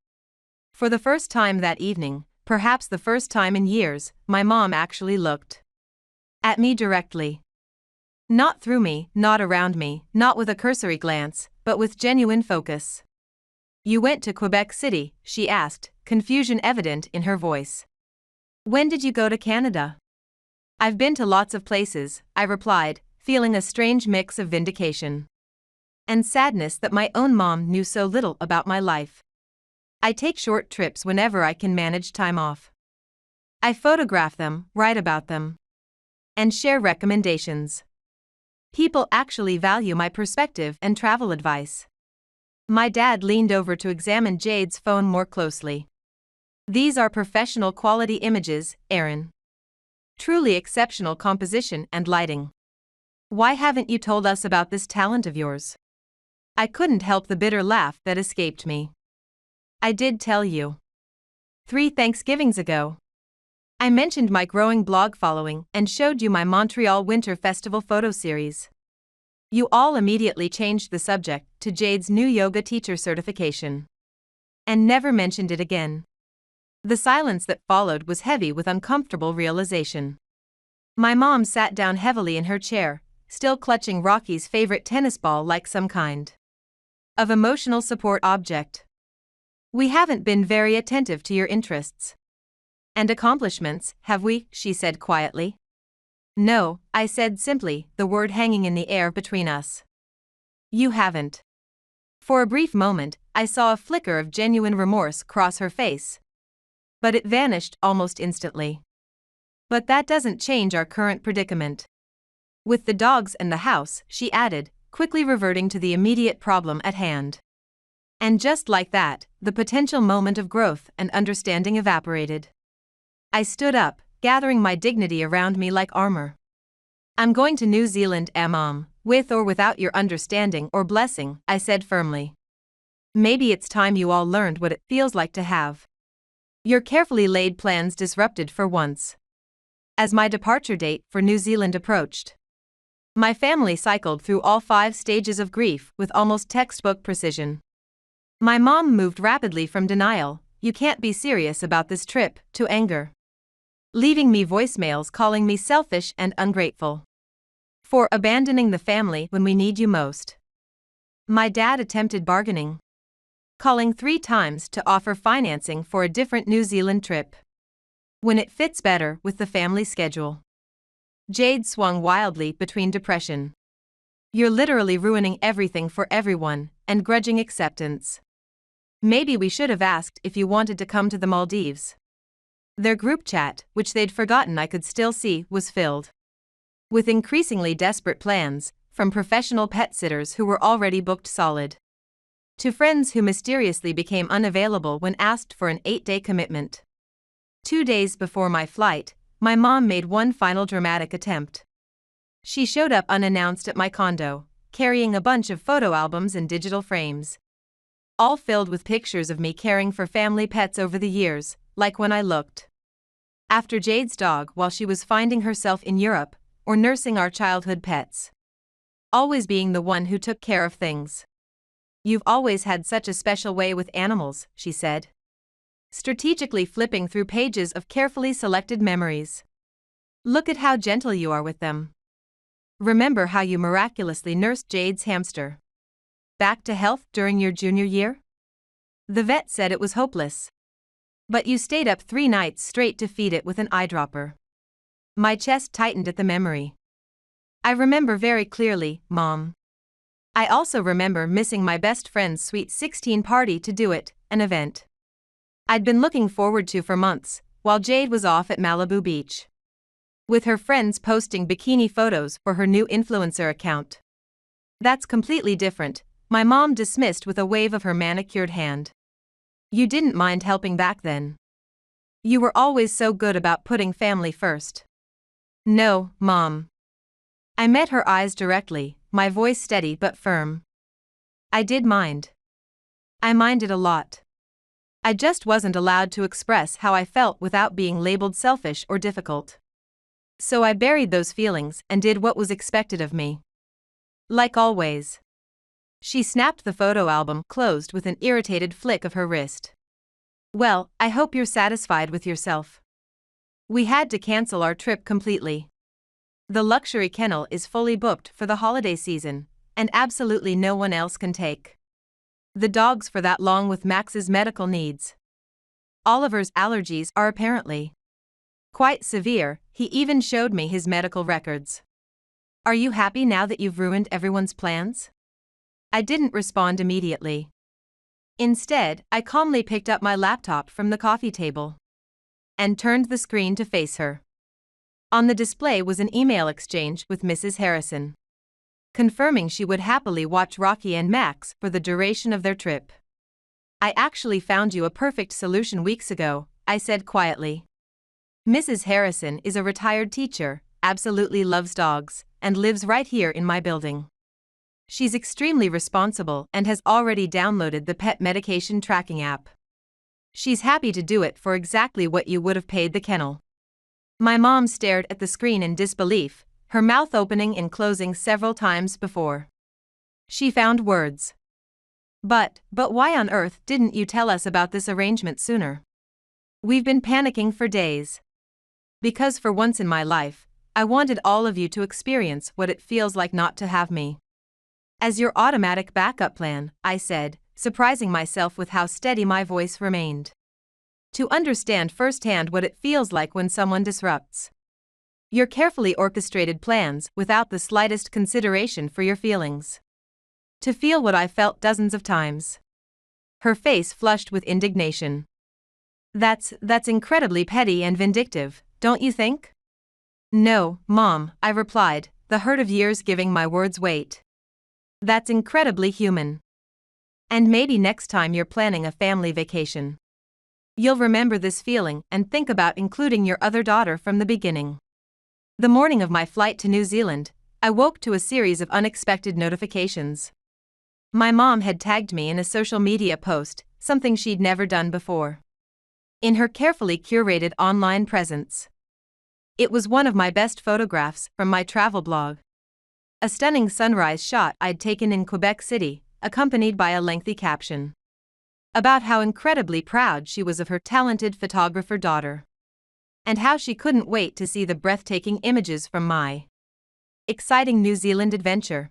For the first time that evening, perhaps the first time in years, my mom actually looked at me directly. Not through me, not around me, not with a cursory glance, but with genuine focus. You went to Quebec City, she asked, confusion evident in her voice. When did you go to Canada? I've been to lots of places, I replied, feeling a strange mix of vindication and sadness that my own mom knew so little about my life. I take short trips whenever I can manage time off. I photograph them, write about them, and share recommendations. People actually value my perspective and travel advice. My dad leaned over to examine Jade's phone more closely. These are professional quality images, Erin. Truly exceptional composition and lighting. Why haven't you told us about this talent of yours? I couldn't help the bitter laugh that escaped me. I did tell you. 3 Thanksgivings ago. I mentioned my growing blog following and showed you my Montreal Winter Festival photo series. You all immediately changed the subject to Jade's new yoga teacher certification and never mentioned it again. The silence that followed was heavy with uncomfortable realization. My mom sat down heavily in her chair, still clutching Rocky's favorite tennis ball like some kind of emotional support object. We haven't been very attentive to your interests and accomplishments, have we? She said quietly. No, I said simply, the word hanging in the air between us. You haven't. For a brief moment, I saw a flicker of genuine remorse cross her face. But it vanished almost instantly. But that doesn't change our current predicament. With the dogs and the house, she added, quickly reverting to the immediate problem at hand. And just like that, the potential moment of growth and understanding evaporated. I stood up, gathering my dignity around me like armor. I'm going to New Zealand, Mom, with or without your understanding or blessing, I said firmly. Maybe it's time you all learned what it feels like to have your carefully laid plans disrupted for once. As my departure date for New Zealand approached, my family cycled through all 5 stages of grief with almost textbook precision. My mom moved rapidly from denial, you can't be serious about this trip, to anger, leaving me voicemails calling me selfish and ungrateful For abandoning the family when we need you most. My dad attempted bargaining, calling 3 times to offer financing for a different New Zealand trip, when it fits better with the family schedule. Jade swung wildly between depression. You're literally ruining everything for everyone, and grudging acceptance. Maybe we should have asked if you wanted to come to the Maldives. Their group chat, which they'd forgotten I could still see, was filled with increasingly desperate plans, from professional pet sitters who were already booked solid, to friends who mysteriously became unavailable when asked for an 8-day commitment. 2 days before my flight, my mom made one final dramatic attempt. She showed up unannounced at my condo, carrying a bunch of photo albums and digital frames, all filled with pictures of me caring for family pets over the years, like when I looked after Jade's dog while she was finding herself in Europe, or nursing our childhood pets. Always being the one who took care of things. You've always had such a special way with animals, she said, strategically flipping through pages of carefully selected memories. Look at how gentle you are with them. Remember how you miraculously nursed Jade's hamster back to health during your junior year? The vet said it was hopeless, but you stayed up 3 nights straight to feed it with an eyedropper. My chest tightened at the memory. I remember very clearly, Mom. I also remember missing my best friend's sweet 16 party to do it, an event I'd been looking forward to for months, while Jade was off at Malibu Beach, with her friends posting bikini photos for her new influencer account. That's completely different, my mom dismissed with a wave of her manicured hand. You didn't mind helping back then. You were always so good about putting family first. No, Mom. I met her eyes directly, my voice steady but firm. I did mind. I minded a lot. I just wasn't allowed to express how I felt without being labeled selfish or difficult. So I buried those feelings and did what was expected of me. Like always. She snapped the photo album closed with an irritated flick of her wrist. Well, I hope you're satisfied with yourself. We had to cancel our trip completely. The luxury kennel is fully booked for the holiday season, and absolutely no one else can take the dogs for that long with Max's medical needs. Oliver's allergies are apparently quite severe, he even showed me his medical records. Are you happy now that you've ruined everyone's plans? I didn't respond immediately. Instead, I calmly picked up my laptop from the coffee table and turned the screen to face her. On the display was an email exchange with Mrs. Harrison, confirming she would happily watch Rocky and Max for the duration of their trip. I actually found you a perfect solution weeks ago, I said quietly. Mrs. Harrison is a retired teacher, absolutely loves dogs, and lives right here in my building. She's extremely responsible and has already downloaded the pet medication tracking app. She's happy to do it for exactly what you would have paid the kennel. My mom stared at the screen in disbelief, her mouth opening and closing several times before she found words. But why on earth didn't you tell us about this arrangement sooner? We've been panicking for days. Because for once in my life, I wanted all of you to experience what it feels like not to have me as your automatic backup plan, I said, surprising myself with how steady my voice remained. To understand firsthand what it feels like when someone disrupts your carefully orchestrated plans without the slightest consideration for your feelings. To feel what I felt dozens of times. Her face flushed with indignation. That's incredibly petty and vindictive, don't you think? No, Mom, I replied, the hurt of years giving my words weight. That's incredibly human. And maybe next time you're planning a family vacation, you'll remember this feeling and think about including your other daughter from the beginning. The morning of my flight to New Zealand, I woke to a series of unexpected notifications. My mom had tagged me in a social media post, something she'd never done before. In her carefully curated online presence. It was one of my best photographs from my travel blog. A stunning sunrise shot I'd taken in Quebec City, accompanied by a lengthy caption about how incredibly proud she was of her talented photographer daughter, and how she couldn't wait to see the breathtaking images from my exciting New Zealand adventure.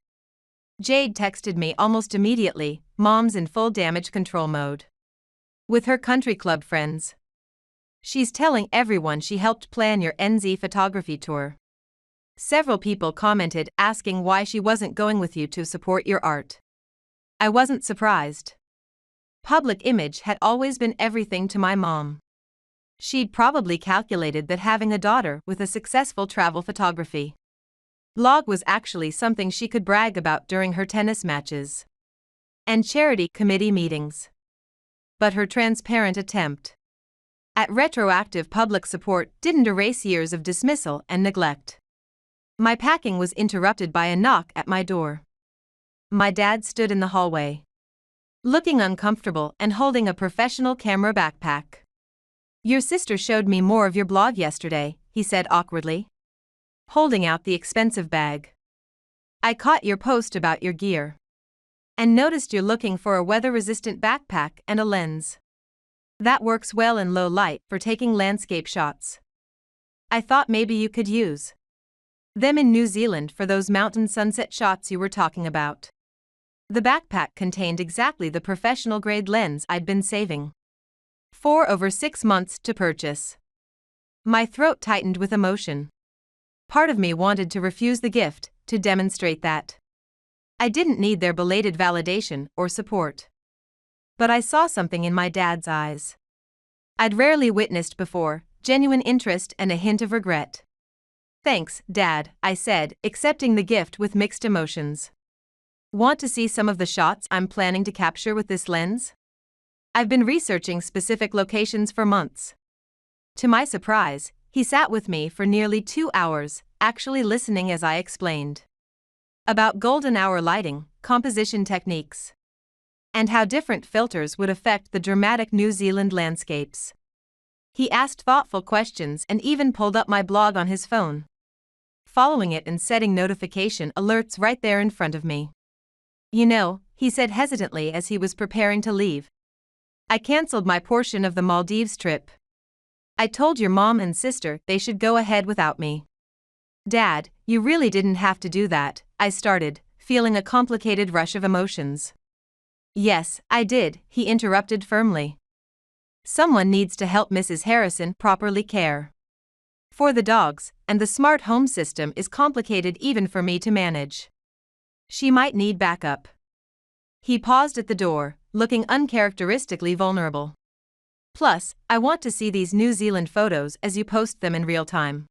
Jade texted me almost immediately, mom's in full damage control mode. With her country club friends. She's telling everyone she helped plan your NZ photography tour. Several people commented asking why she wasn't going with you to support your art. I wasn't surprised. Public image had always been everything to my mom. She'd probably calculated that having a daughter with a successful travel photography blog was actually something she could brag about during her tennis matches and charity committee meetings. But her transparent attempt at retroactive public support didn't erase years of dismissal and neglect. My packing was interrupted by a knock at my door. My dad stood in the hallway, looking uncomfortable and holding a professional camera backpack. "Your sister showed me more of your blog yesterday," he said awkwardly, holding out the expensive bag. "I caught your post about your gear and noticed you're looking for a weather-resistant backpack and a lens that works well in low light for taking landscape shots. I thought maybe you could use them in New Zealand for those mountain sunset shots you were talking about." The backpack contained exactly the professional-grade lens I'd been saving for over 6 months to purchase. My throat tightened with emotion. Part of me wanted to refuse the gift, to demonstrate that I didn't need their belated validation or support. But I saw something in my dad's eyes I'd rarely witnessed before, genuine interest and a hint of regret. "Thanks, Dad," I said, accepting the gift with mixed emotions. "Want to see some of the shots I'm planning to capture with this lens? I've been researching specific locations for months." To my surprise, he sat with me for nearly 2 hours, actually listening as I explained about golden hour lighting, composition techniques, and how different filters would affect the dramatic New Zealand landscapes. He asked thoughtful questions and even pulled up my blog on his phone, following it and setting notification alerts right there in front of me. "You know," he said hesitantly as he was preparing to leave, "I canceled my portion of the Maldives trip. I told your mom and sister they should go ahead without me." "Dad, you really didn't have to do that," I started, feeling a complicated rush of emotions. "Yes, I did," he interrupted firmly. "Someone needs to help Mrs. Harrison properly care for the dogs, and the smart home system is complicated even for me to manage. She might need backup." He paused at the door, looking uncharacteristically vulnerable. "Plus, I want to see these New Zealand photos as you post them in real time.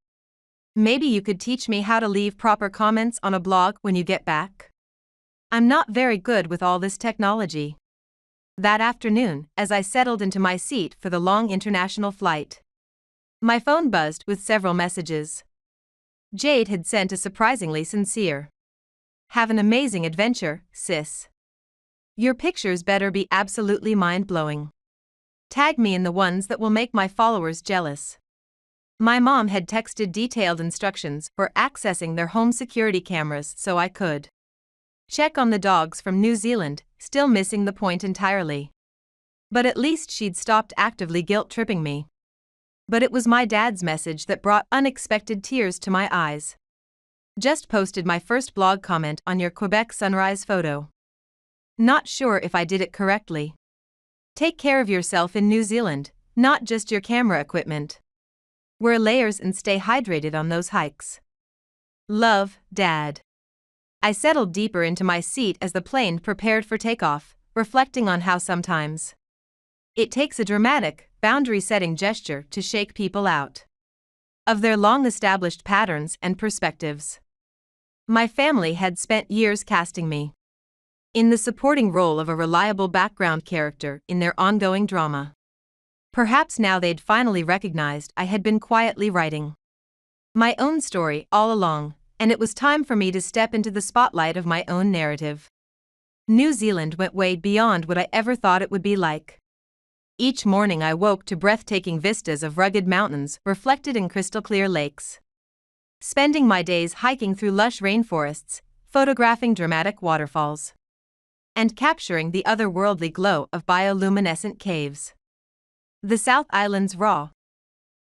Maybe you could teach me how to leave proper comments on a blog when you get back? I'm not very good with all this technology." That afternoon, as I settled into my seat for the long international flight, my phone buzzed with several messages. Jade had sent a surprisingly sincere, "Have an amazing adventure, sis. Your pictures better be absolutely mind-blowing. Tag me in the ones that will make my followers jealous." My mom had texted detailed instructions for accessing their home security cameras so I could check on the dogs from New Zealand, still missing the point entirely. But at least she'd stopped actively guilt-tripping me. But it was my dad's message that brought unexpected tears to my eyes. "Just posted my first blog comment on your Quebec sunrise photo. Not sure if I did it correctly. Take care of yourself in New Zealand, not just your camera equipment. Wear layers and stay hydrated on those hikes. Love, Dad." I settled deeper into my seat as the plane prepared for takeoff, reflecting on how sometimes it takes a dramatic, boundary-setting gesture to shake people out of their long-established patterns and perspectives. My family had spent years casting me in the supporting role of a reliable background character in their ongoing drama. Perhaps now they'd finally recognized I had been quietly writing my own story all along, and it was time for me to step into the spotlight of my own narrative. New Zealand went way beyond what I ever thought it would be like. Each morning I woke to breathtaking vistas of rugged mountains reflected in crystal-clear lakes, spending my days hiking through lush rainforests, photographing dramatic waterfalls, and capturing the otherworldly glow of bioluminescent caves. The South Island's raw,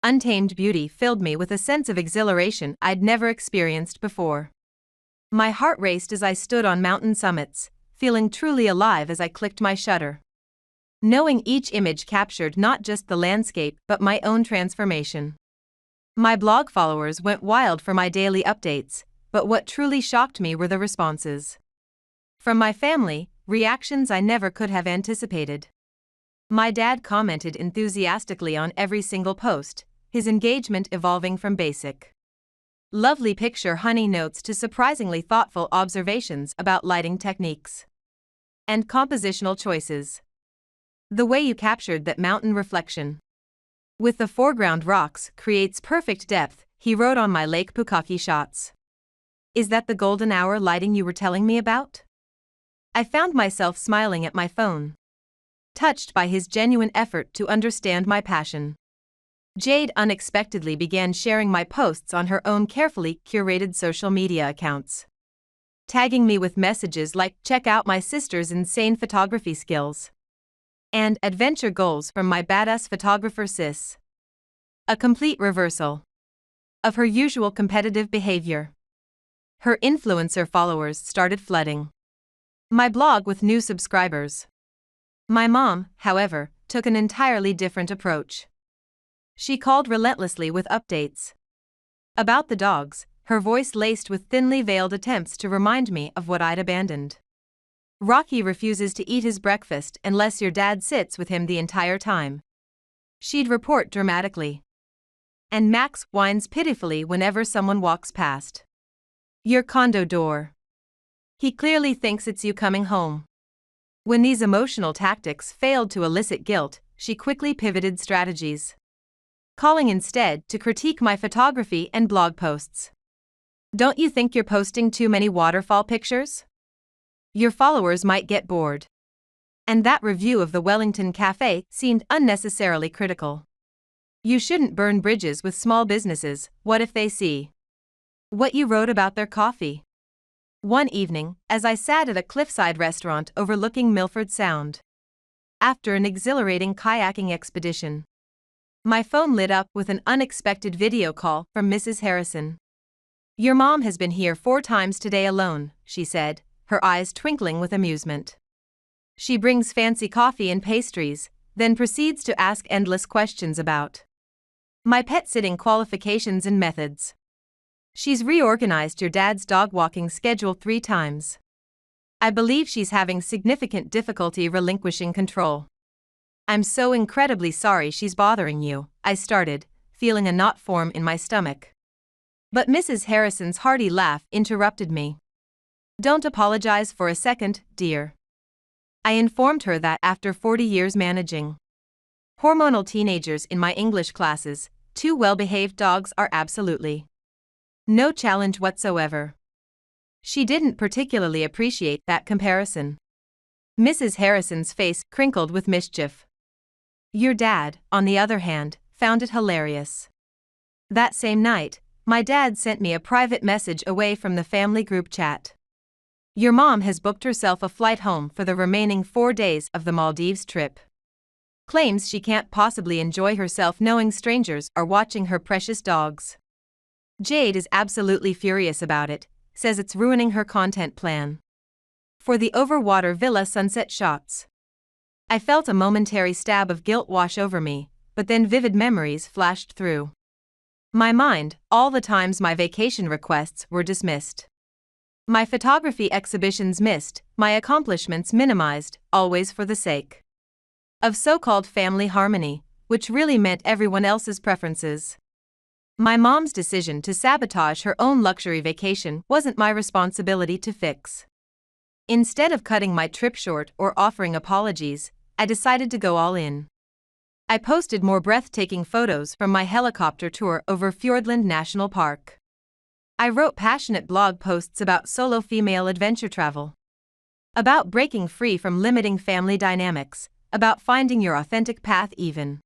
untamed beauty filled me with a sense of exhilaration I'd never experienced before. My heart raced as I stood on mountain summits, feeling truly alive as I clicked my shutter. Knowing each image captured not just the landscape but my own transformation. My blog followers went wild for my daily updates, but what truly shocked me were the responses. From my family, reactions I never could have anticipated. My dad commented enthusiastically on every single post, his engagement evolving from basic "lovely picture honey" notes to surprisingly thoughtful observations about lighting techniques and compositional choices. The way you captured that mountain reflection with the foreground rocks creates perfect depth, he wrote on my Lake Pukaki shots. Is that the golden hour lighting you were telling me about? I found myself smiling at my phone, touched by his genuine effort to understand my passion. Jade unexpectedly began sharing my posts on her own carefully curated social media accounts, tagging me with messages like "check out my sister's insane photography skills" and "adventure goals from my badass photographer sis." A complete reversal of her usual competitive behavior. Her influencer followers started flooding my blog with new subscribers. My mom, however, took an entirely different approach. She called relentlessly with updates about the dogs, her voice laced with thinly veiled attempts to remind me of what I'd abandoned. Rocky refuses to eat his breakfast unless your dad sits with him the entire time, she'd report dramatically. And Max whines pitifully whenever someone walks past your condo door. He clearly thinks it's you coming home. When these emotional tactics failed to elicit guilt, she quickly pivoted strategies, calling instead to critique my photography and blog posts. Don't you think you're posting too many waterfall pictures? Your followers might get bored. And that review of the Wellington Cafe seemed unnecessarily critical. You shouldn't burn bridges with small businesses. What if they see what you wrote about their coffee? One evening, as I sat at a cliffside restaurant overlooking Milford Sound, after an exhilarating kayaking expedition, my phone lit up with an unexpected video call from Mrs. Harrison. Your mom has been here 4 times today alone, she said, her eyes twinkling with amusement. She brings fancy coffee and pastries, then proceeds to ask endless questions about my pet sitting qualifications and methods. She's reorganized your dad's dog walking schedule 3 times. I believe she's having significant difficulty relinquishing control. I'm so incredibly sorry she's bothering you, I started, feeling a knot form in my stomach. But Mrs. Harrison's hearty laugh interrupted me. Don't apologize for a second, dear. I informed her that after 40 years managing hormonal teenagers in my English classes, 2 well-behaved dogs are absolutely no challenge whatsoever. She didn't particularly appreciate that comparison. Mrs. Harrison's face crinkled with mischief. Your dad, on the other hand, found it hilarious. That same night, my dad sent me a private message away from the family group chat. Your mom has booked herself a flight home for the remaining 4 days of the Maldives trip. Claims she can't possibly enjoy herself knowing strangers are watching her precious dogs. Jade is absolutely furious about it, says it's ruining her content plan for the overwater villa sunset shots. I felt a momentary stab of guilt wash over me, but then vivid memories flashed through my mind, all the times my vacation requests were dismissed, my photography exhibitions missed, my accomplishments minimized, always for the sake of so-called family harmony, which really meant everyone else's preferences. My mom's decision to sabotage her own luxury vacation wasn't my responsibility to fix. Instead of cutting my trip short or offering apologies, I decided to go all in. I posted more breathtaking photos from my helicopter tour over Fjordland National Park. I wrote passionate blog posts about solo female adventure travel, about breaking free from limiting family dynamics, about finding your authentic path even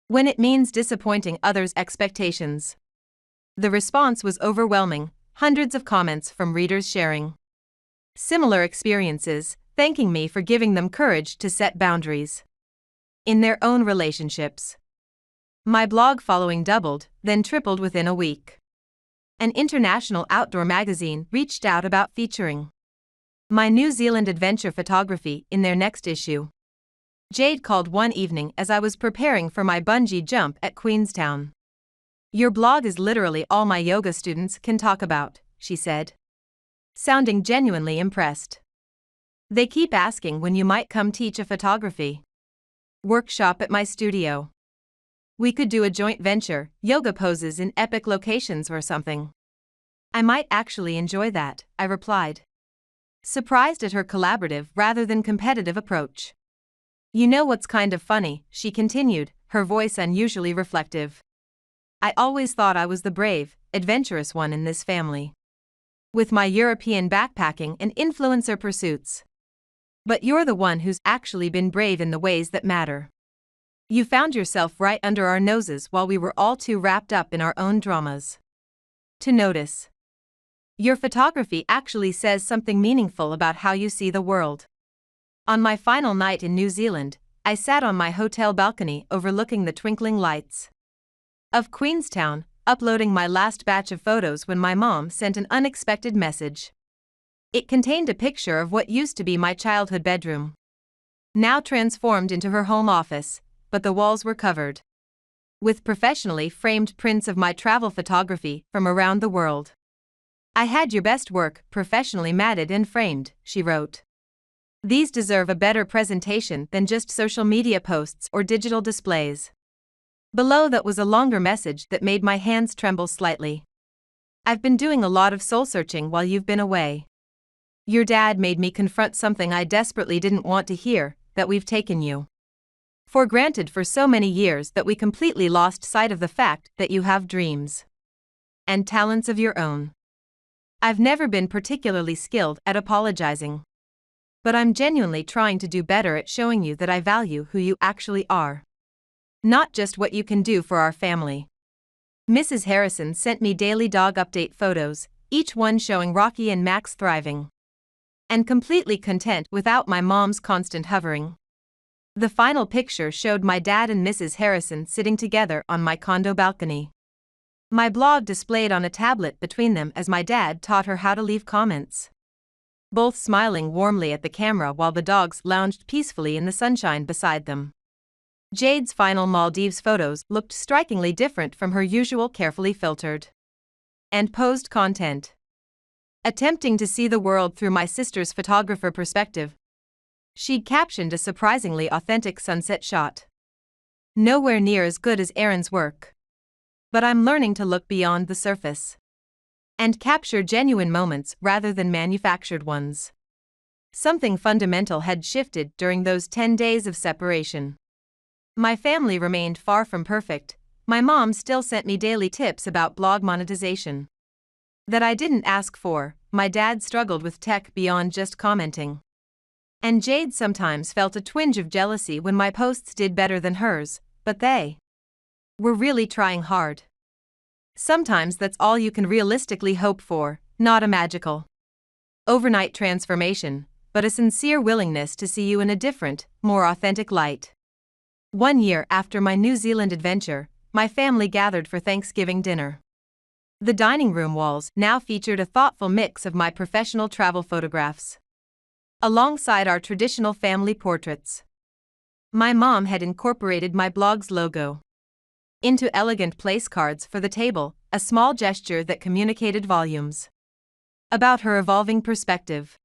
when it means disappointing others' expectations. The response was overwhelming, hundreds of comments from readers sharing similar experiences, thanking me for giving them courage to set boundaries in their own relationships. My blog following doubled, then tripled within a week. An international outdoor magazine reached out about featuring my New Zealand adventure photography in their next issue. Jade called one evening as I was preparing for my bungee jump at Queenstown. "Your blog is literally all my yoga students can talk about," she said, sounding genuinely impressed. "They keep asking when you might come teach a photography workshop at my studio. We could do a joint venture, yoga poses in epic locations or something." "I might actually enjoy that," I replied, surprised at her collaborative rather than competitive approach. "You know what's kind of funny," she continued, her voice unusually reflective. "I always thought I was the brave, adventurous one in this family, with my European backpacking and influencer pursuits. But you're the one who's actually been brave in the ways that matter. You found yourself right under our noses while we were all too wrapped up in our own dramas to notice. Your photography actually says something meaningful about how you see the world." On my final night in New Zealand, I sat on my hotel balcony overlooking the twinkling lights of Queenstown, uploading my last batch of photos when my mom sent an unexpected message. It contained a picture of what used to be my childhood bedroom, now transformed into her home office, but the walls were covered with professionally framed prints of my travel photography from around the world. "I had your best work professionally matted and framed," she wrote. "These deserve a better presentation than just social media posts or digital displays." Below that was a longer message that made my hands tremble slightly. "I've been doing a lot of soul-searching while you've been away. Your dad made me confront something I desperately didn't want to hear, that we've taken you for granted for so many years that we completely lost sight of the fact that you have dreams and talents of your own. I've never been particularly skilled at apologizing, but I'm genuinely trying to do better at showing you that I value who you actually are, not just what you can do for our family." Mrs. Harrison sent me daily dog update photos, each one showing Rocky and Max thriving and completely content without my mom's constant hovering. The final picture showed my dad and Mrs. Harrison sitting together on my condo balcony. My blog displayed on a tablet between them as my dad taught her how to leave comments, both smiling warmly at the camera while the dogs lounged peacefully in the sunshine beside them. Jade's final Maldives photos looked strikingly different from her usual carefully filtered and posed content. Attempting to see the world through my sister's photographer perspective, she'd captioned a surprisingly authentic sunset shot. "Nowhere near as good as Aaron's work, but I'm learning to look beyond the surface and capture genuine moments rather than manufactured ones." Something fundamental had shifted during those 10 days of separation. My family remained far from perfect. My mom still sent me daily tips about blog monetization that I didn't ask for. My dad struggled with tech beyond just commenting, and Jade sometimes felt a twinge of jealousy when my posts did better than hers, but they were really trying hard. Sometimes that's all you can realistically hope for, not a magical overnight transformation, but a sincere willingness to see you in a different, more authentic light. 1 year after my New Zealand adventure, my family gathered for Thanksgiving dinner. The dining room walls now featured a thoughtful mix of my professional travel photographs alongside our traditional family portraits. My mom had incorporated my blog's logo into elegant place cards for the table, a small gesture that communicated volumes about her evolving perspective.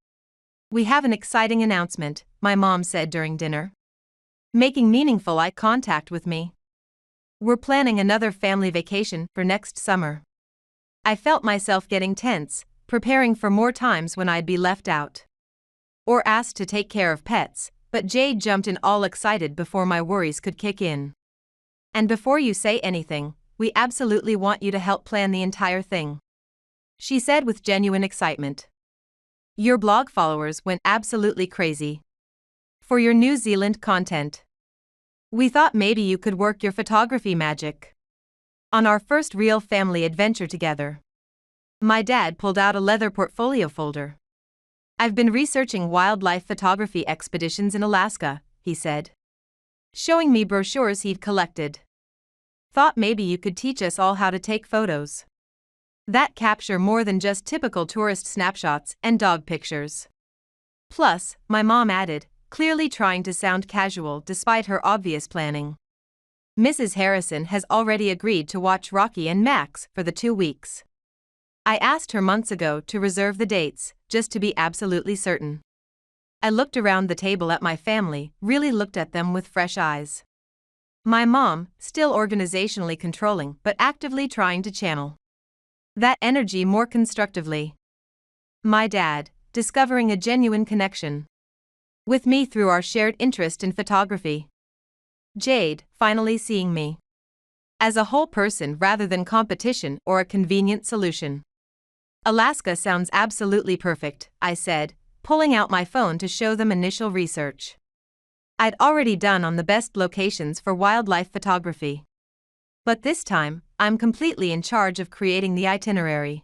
"We have an exciting announcement," my mom said during dinner, making meaningful eye contact with me. "We're planning another family vacation for next summer." I felt myself getting tense, preparing for more times when I'd be left out or asked to take care of pets, but Jade jumped in all excited before my worries could kick in. "And before you say anything, we absolutely want you to help plan the entire thing," she said with genuine excitement. "Your blog followers went absolutely crazy for your New Zealand content. We thought maybe you could work your photography magic on our first real family adventure together." My dad pulled out a leather portfolio folder. "I've been researching wildlife photography expeditions in Alaska," he said, showing me brochures he'd collected. "Thought maybe you could teach us all how to take photos." that capture more than just typical tourist snapshots and dog pictures. Plus, my mom added, clearly trying to sound casual despite her obvious planning. Mrs. Harrison has already agreed to watch Rocky and Max for the 2 weeks. I asked her months ago to reserve the dates, just to be absolutely certain. I looked around the table at my family, really looked at them with fresh eyes. My mom, still organizationally controlling but actively trying to channel that energy more constructively. My dad, discovering a genuine connection with me through our shared interest in photography. Jade, finally seeing me as a whole person rather than competition or a convenient solution. Alaska sounds absolutely perfect, I said, pulling out my phone to show them initial research I'd already done on the best locations for wildlife photography. But this time, I'm completely in charge of creating the itinerary.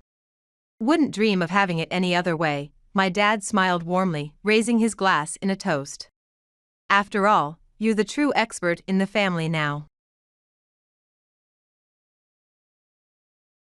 Wouldn't dream of having it any other way, my dad smiled warmly, raising his glass in a toast. After all, you're the true expert in the family now.